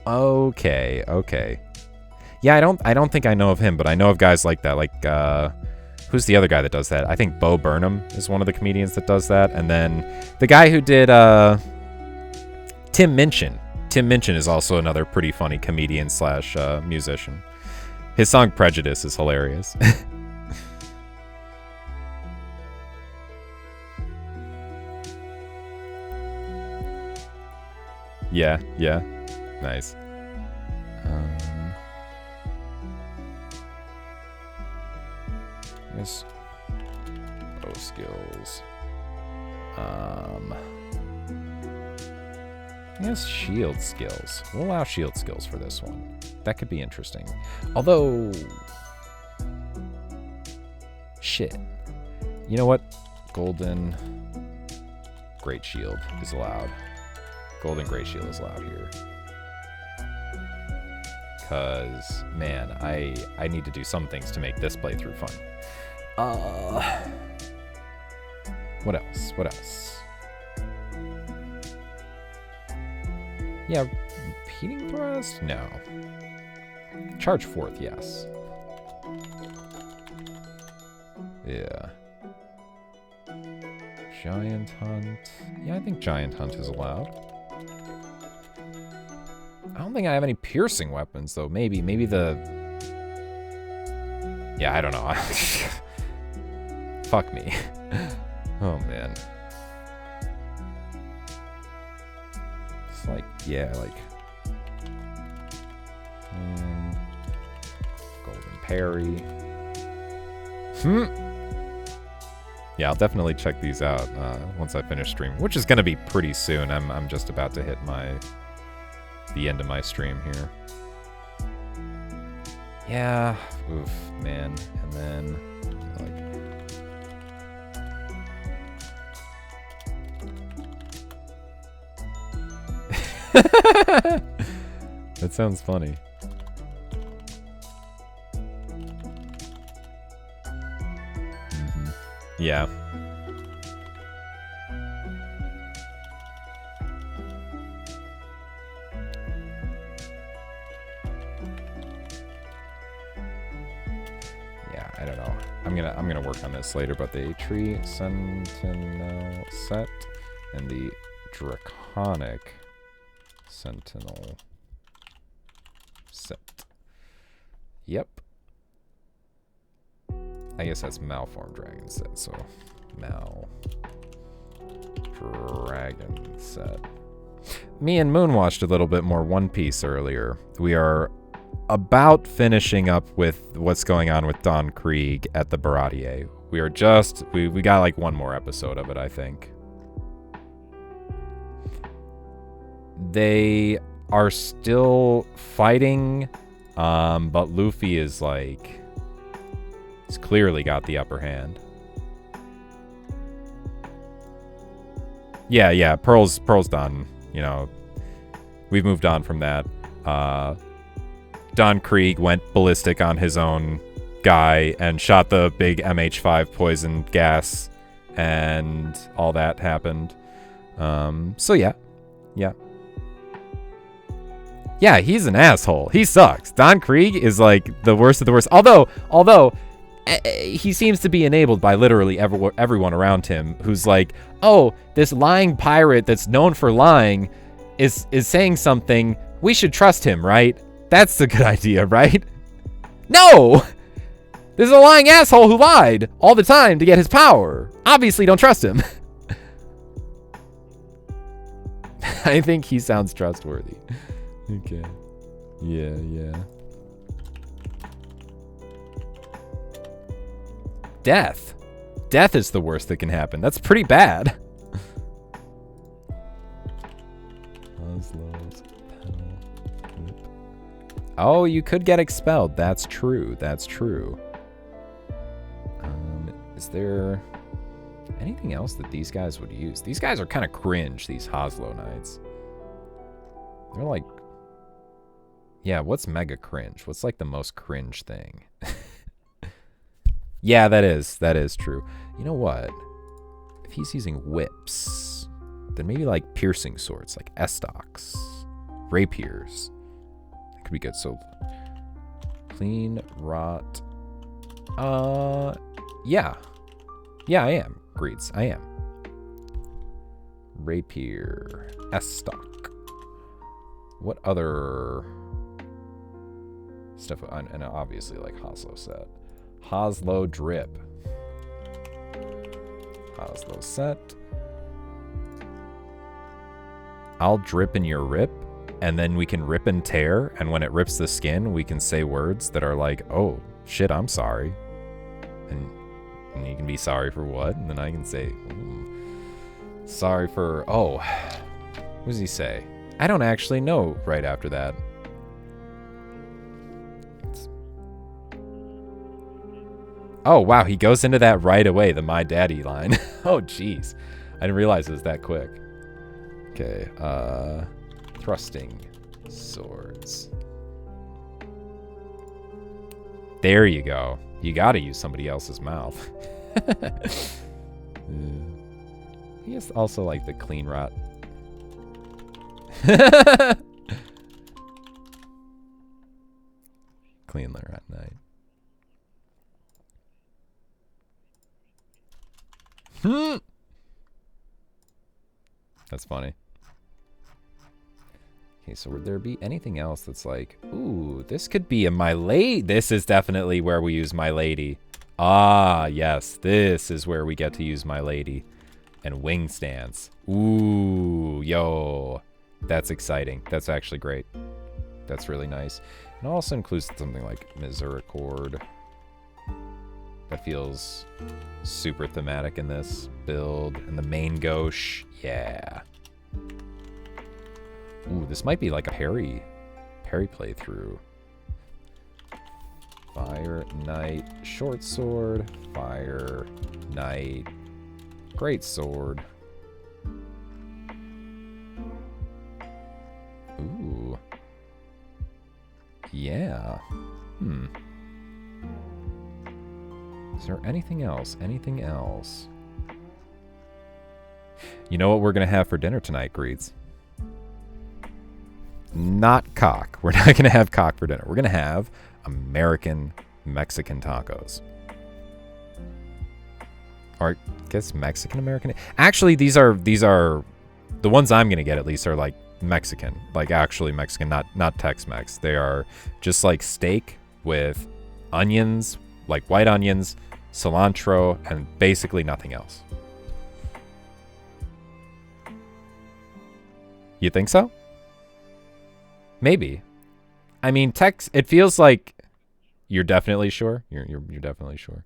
Okay. Yeah, I don't think I know of him, but I know of guys like that. Like, who's the other guy that does that? I think Bo Burnham is one of the comedians that does that. And then the guy who did Tim Minchin. Tim Minchin is also another pretty funny comedian slash musician. His song Prejudice is hilarious. Yeah. Nice. Yes. Bow skills. I guess shield skills. We'll allow shield skills for this one. That could be interesting. Although... Shit. You know what? Golden Great Shield is allowed. Golden Great Shield is allowed here. Because, man, I need to do some things to make this playthrough fun. What else? Yeah, repeating thrust? No. Charge forth, yes. Yeah. Giant Hunt. Yeah, I think Giant Hunt is allowed. I don't think I have any piercing weapons, though. Maybe the... Yeah, I don't know. Fuck me. Oh, man. It's like, yeah, like... Golden Parry. Yeah, I'll definitely check these out once I finish stream, which is going to be pretty soon. I'm just about to hit the end of my stream here. Yeah, oof, man. And then like that sounds funny. Yeah. Yeah, I don't know. I'm gonna work on this later, but the Tree Sentinel set and the Draconic Sentinel set. Yep. I guess that's Malformed Dragon set, so Dragon set. Me and Moon watched a little bit more One Piece earlier. We are about finishing up with what's going on with Don Krieg at the Baratier. We are just, we got like one more episode of it, I think. They are still fighting, but Luffy is like... He's clearly got the upper hand. Yeah, Pearl's done. You know, we've moved on from that. Don Krieg went ballistic on his own guy and shot the big MH5 poison gas, and all that happened. So yeah. Yeah, he's an asshole. He sucks. Don Krieg is like the worst of the worst. Although he seems to be enabled by literally everyone around him, who's like, oh, this lying pirate that's known for lying is saying something. We should trust him, right? That's the good idea, right? No! This is a lying asshole who lied all the time to get his power. Obviously, don't trust him. I think he sounds trustworthy. Okay. Yeah. Death. Death is the worst that can happen. That's pretty bad. Oh, you could get expelled. That's true. Is there anything else that these guys would use? These guys are kind of cringe, these Hoslow Knights. They're like... Yeah, what's mega cringe? What's like the most cringe thing? Yeah, that is true. You know what? If he's using whips, then maybe like piercing swords, like estocks, rapiers. That could be good. So, clean rot. Yeah, I am. Greeds, I am. Rapier, estoc. What other stuff? And obviously like Hoslow set. Hoslow drip. Hoslow set. I'll drip in your rip, and then we can rip and tear, and when it rips the skin, we can say words that are like, oh, shit, I'm sorry. And you can be sorry for what? And then I can say, sorry for, oh, what does he say? I don't actually know right after that. Oh, wow, he goes into that right away, the my daddy line. Oh, jeez. I didn't realize it was that quick. Okay, thrusting swords. There you go. You gotta use somebody else's mouth. He has also like the clean rot. Clean the rat night. That's funny. Okay, so would there be anything else that's like, ooh, this could be a my lady. This is definitely where we use my lady. Ah, yes, this is where we get to use my lady. And wing stance. Ooh, yo. That's exciting. That's actually great. That's really nice. And also includes something like Misericord. That feels super thematic in this build. And the main gauche. Yeah. Ooh, this might be like a parry playthrough. Fire, Knight, Short Sword, Fire, Knight, Great Sword. Ooh. Yeah. Is there anything else? Anything else? You know what we're going to have for dinner tonight, Greeds? Not cock. We're not going to have cock for dinner. We're going to have American Mexican tacos. Or I guess Mexican American. Actually, these are the ones I'm going to get at least are like Mexican, like actually Mexican, not Tex-Mex. They are just like steak with onions, like white onions, cilantro, and basically nothing else. You think so? Maybe. I mean, it feels like you're definitely sure. You're definitely sure.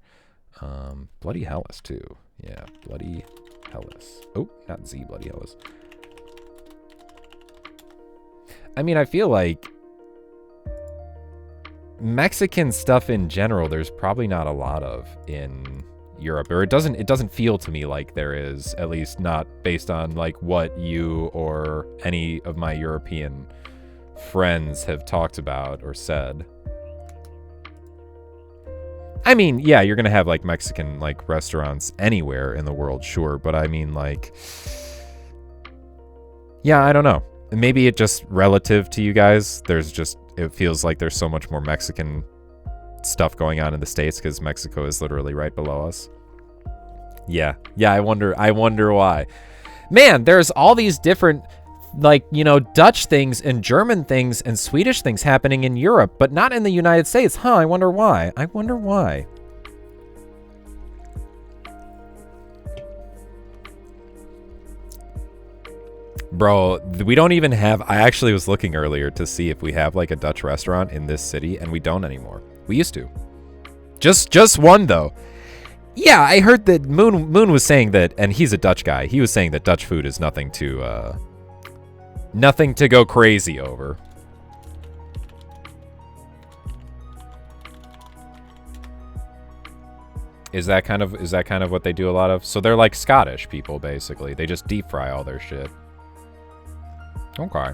Bloody Hellas too. Yeah, Bloody Hellas. Oh, not Z Bloody Hellas. I mean, I feel like Mexican stuff in general, there's probably not a lot of in Europe, or it doesn't feel to me like there is, at least not based on like what you or any of my European friends have talked about or said. I mean, yeah, you're gonna have like Mexican like restaurants anywhere in the world, sure, but I mean like, yeah, I don't know. Maybe it just relative to you guys, it feels like there's so much more Mexican stuff going on in the States because Mexico is literally right below us. Yeah, I wonder why. Man, there's all these different, like, you know, Dutch things and German things and Swedish things happening in Europe, but not in the United States. Huh, I wonder why. Bro, we don't even have... I actually was looking earlier to see if we have, like, a Dutch restaurant in this city, and we don't anymore. We used to. Just one, though. Yeah, I heard that Moon was saying that, and he's a Dutch guy, he was saying that Dutch food is nothing to go crazy over. Is that kind of what they do a lot of? So they're like Scottish people, basically. They just deep fry all their shit. Okay.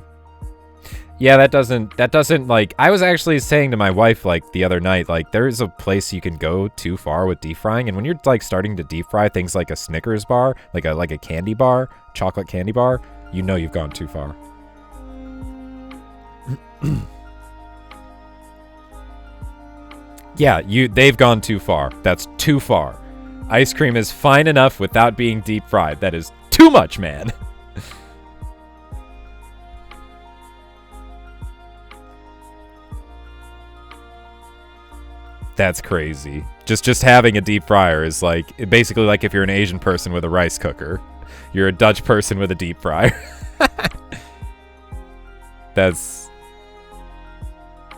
Yeah, that doesn't like, I was actually saying to my wife like the other night, like there's a place you can go too far with deep frying, and when you're like starting to deep fry things like a Snickers bar, like a candy bar, chocolate candy bar, you know you've gone too far. Yeah, they've gone too far. That's too far. Ice cream is fine enough without being deep fried. That is too much, man. That's crazy. Just having a deep fryer is like basically like if you're an Asian person with a rice cooker. You're a Dutch person with a deep fryer. That's...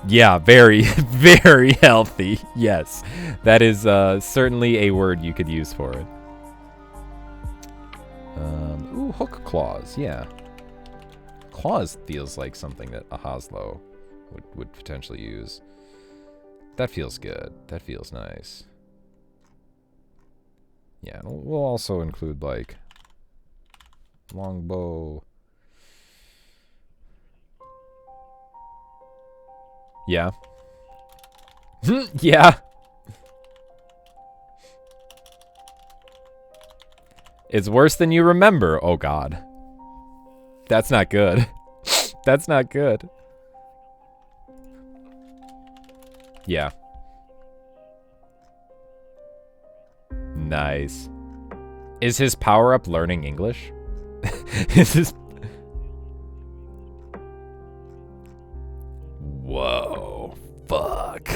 yeah, very, very healthy. Yes, that is certainly a word you could use for it. Ooh, hook claws, yeah. Claws feels like something that a Haslo would potentially use. That feels good. That feels nice. Yeah, we'll also include like longbow. Yeah. Yeah. It's worse than you remember. Oh god. That's not good. That's not good. Yeah. Nice. Is his power-up learning English? Is his... Whoa. Fuck.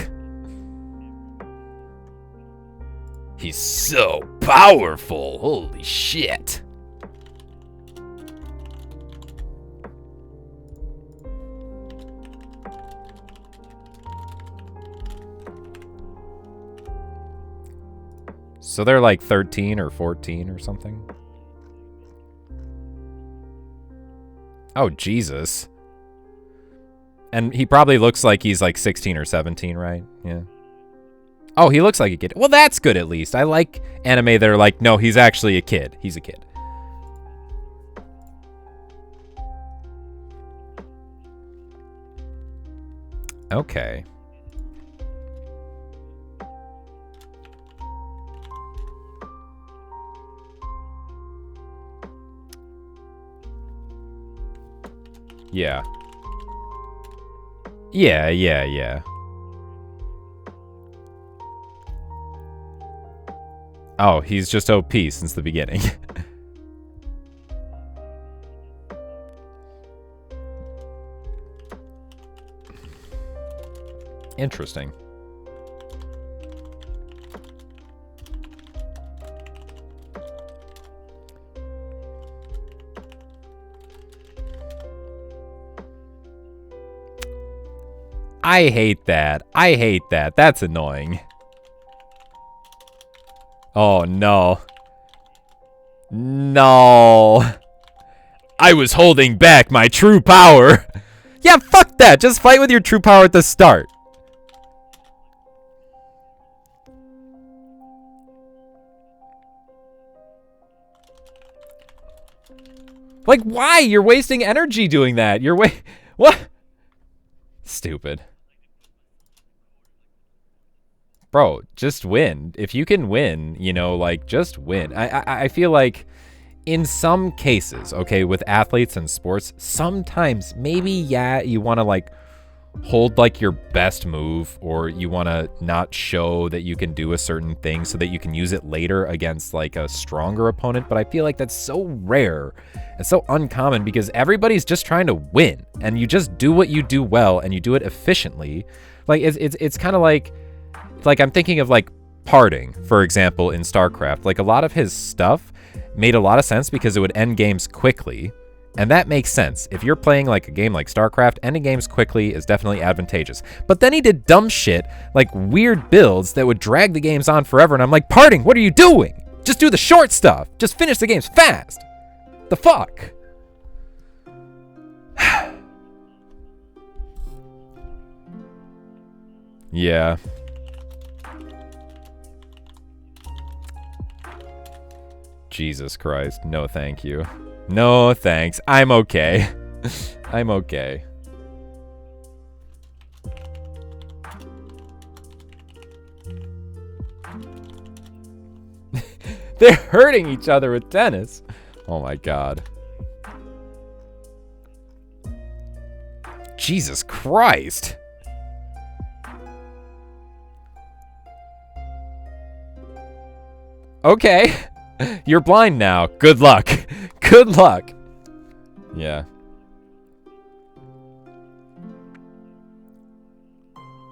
He's so powerful. Holy shit. So they're like 13 or 14 or something? Oh, Jesus. And he probably looks like he's like 16 or 17, right? Yeah. Oh, he looks like a kid. Well, that's good at least. I like anime that are like, no, he's actually a kid. He's a kid. Okay. Yeah. Yeah. Oh, he's just OP since the beginning. Interesting. I hate that. I hate that. That's annoying. Oh, no. No. I was holding back my true power. Yeah, fuck that. Just fight with your true power at the start. Like, why? You're wasting energy doing that. What? Stupid. Bro, just win. If you can win, you know, like, just win. I feel like in some cases, okay, with athletes and sports, sometimes maybe, yeah, you want to, like, hold, like, your best move, or you want to not show that you can do a certain thing so that you can use it later against, like, a stronger opponent. But I feel like that's so rare and so uncommon because everybody's just trying to win, and you just do what you do well and you do it efficiently. Like, it's kind of like I'm thinking of like Parting, for example, in StarCraft. Like, a lot of his stuff made a lot of sense because it would end games quickly, and that makes sense. If you're playing like a game like StarCraft, ending games quickly is definitely advantageous. But then he did dumb shit, like weird builds that would drag the games on forever, and I'm like, Parting, what are you doing? Just do the short stuff. Just finish the games fast. The fuck? Yeah. Jesus Christ. No, thank you. No, thanks. I'm okay. I'm okay. They're hurting each other with tennis. Oh my God. Jesus Christ. Okay. You're blind now. Good luck. Good luck. Yeah.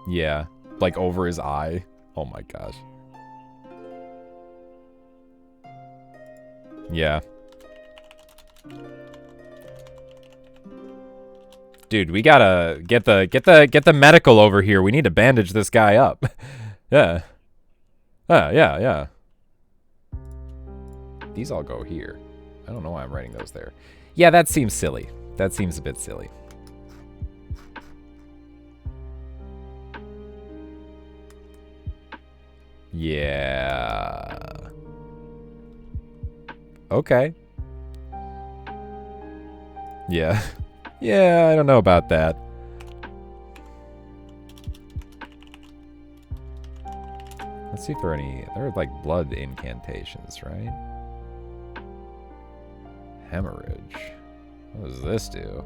Yeah. Like over his eye. Oh my gosh. Yeah. Dude, we gotta get the medical over here. We need to bandage this guy up. Yeah. Yeah. These all go here. I don't know why I'm writing those there. Yeah, that seems silly. That seems a bit silly. Yeah. Okay. Yeah. Yeah, I don't know about that. Let's see if there are any... There are, like, blood incantations, right? Hemorrhage. What does this do?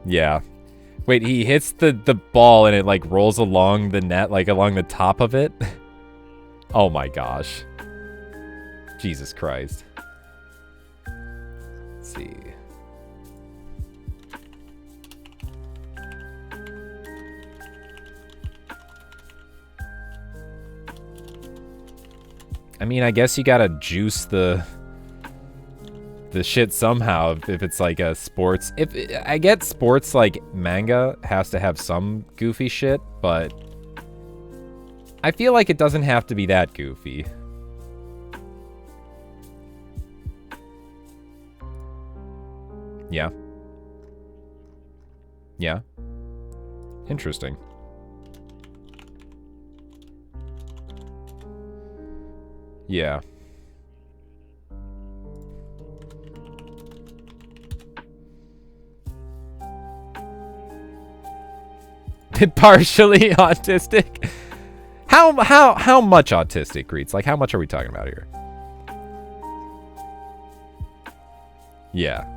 Yeah. Wait, he hits the ball and it like rolls along the net, like along the top of it? Oh my gosh. Jesus Christ. Let's see. I mean, I guess you gotta juice the shit somehow if it's like a sports. If I get sports like manga has to have some goofy shit, but I feel like it doesn't have to be that goofy. Yeah. Yeah. Interesting. Yeah. Partially autistic? How much autistic, Reeds? Like, how much are we talking about here? Yeah.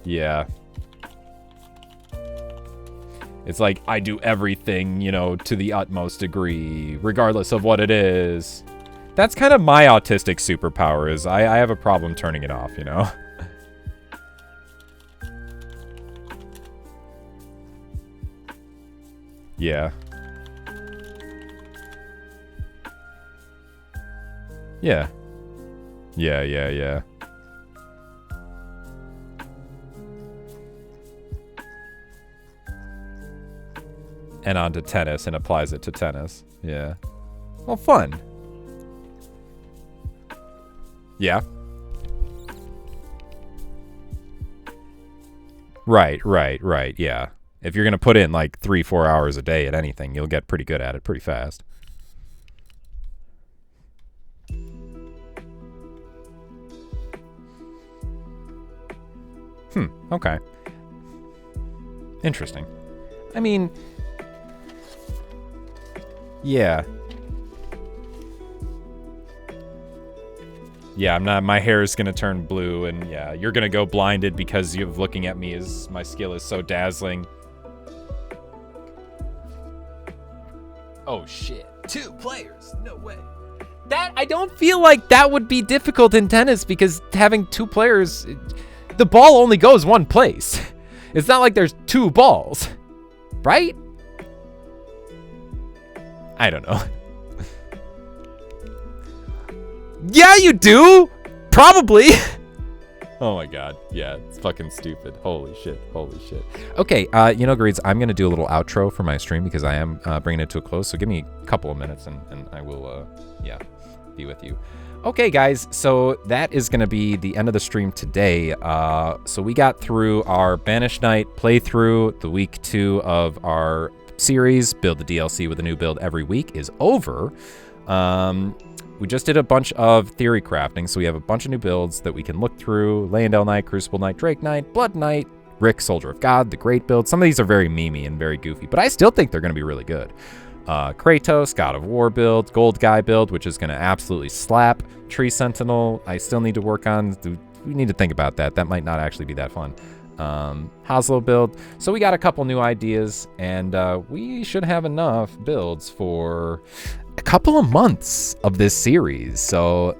Yeah. It's like, I do everything, you know, to the utmost degree, regardless of what it is. That's kind of my autistic superpower, is I have a problem turning it off, you know? Yeah. Yeah. Yeah. And onto tennis, and applies it to tennis. Yeah. Well, fun. Yeah. Right, yeah. If you're going to put in like 3-4 hours a day at anything, you'll get pretty good at it pretty fast. Okay. Interesting. I mean, yeah. Yeah, I'm not, my hair is gonna turn blue, and yeah, you're gonna go blinded because you're looking at me as my skill is so dazzling. Oh shit, 2 players, no way. That, I don't feel like that would be difficult in tennis, because having 2 players, the ball only goes one place. It's not like there's 2 balls, right? I don't know. Yeah, you do! Probably! Oh my god. Yeah, it's fucking stupid. Holy shit. Okay, you know, Greeds, I'm gonna do a little outro for my stream because I am bringing it to a close, so give me a couple of minutes and I will, yeah, be with you. Okay, guys, so that is gonna be the end of the stream today. So we got through our Banished Night playthrough. The week 2 of our series, Build the DLC with a new build every week, is over. We just did a bunch of theory crafting, so we have a bunch of new builds that we can look through. Leyendell Knight, Crucible Knight, Drake Knight, Blood Knight, Rick, Soldier of God, the Great Build. Some of these are very memey and very goofy, but I still think they're going to be really good. Kratos, God of War build, Gold Guy build, which is going to absolutely slap. Tree Sentinel, I still need to work on. We need to think about that. That might not actually be that fun. Hoslow build. So we got a couple new ideas, and we should have enough builds for a couple of months of this series. So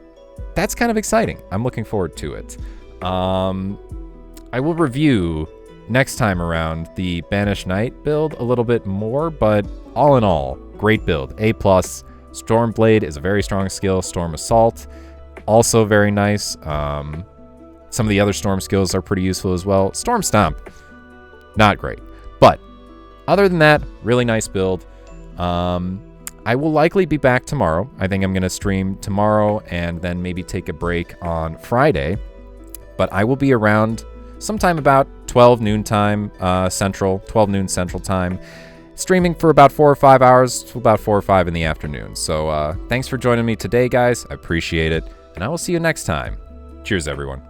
that's kind of exciting. I'm looking forward to it. I will review next time around the Banished Knight build a little bit more, but all in all, great build. A+. Stormblade is a very strong skill. Storm Assault, also very nice. Some of the other storm skills are pretty useful as well. Storm Stomp, not great. But other than that, really nice build. I will likely be back tomorrow. I think I'm going to stream tomorrow and then maybe take a break on Friday. But I will be around sometime about 12 noon time Central, 12 noon Central time, streaming for about 4 or 5 hours to about 4 or 5 in the afternoon. So thanks for joining me today, guys. I appreciate it. And I will see you next time. Cheers, everyone.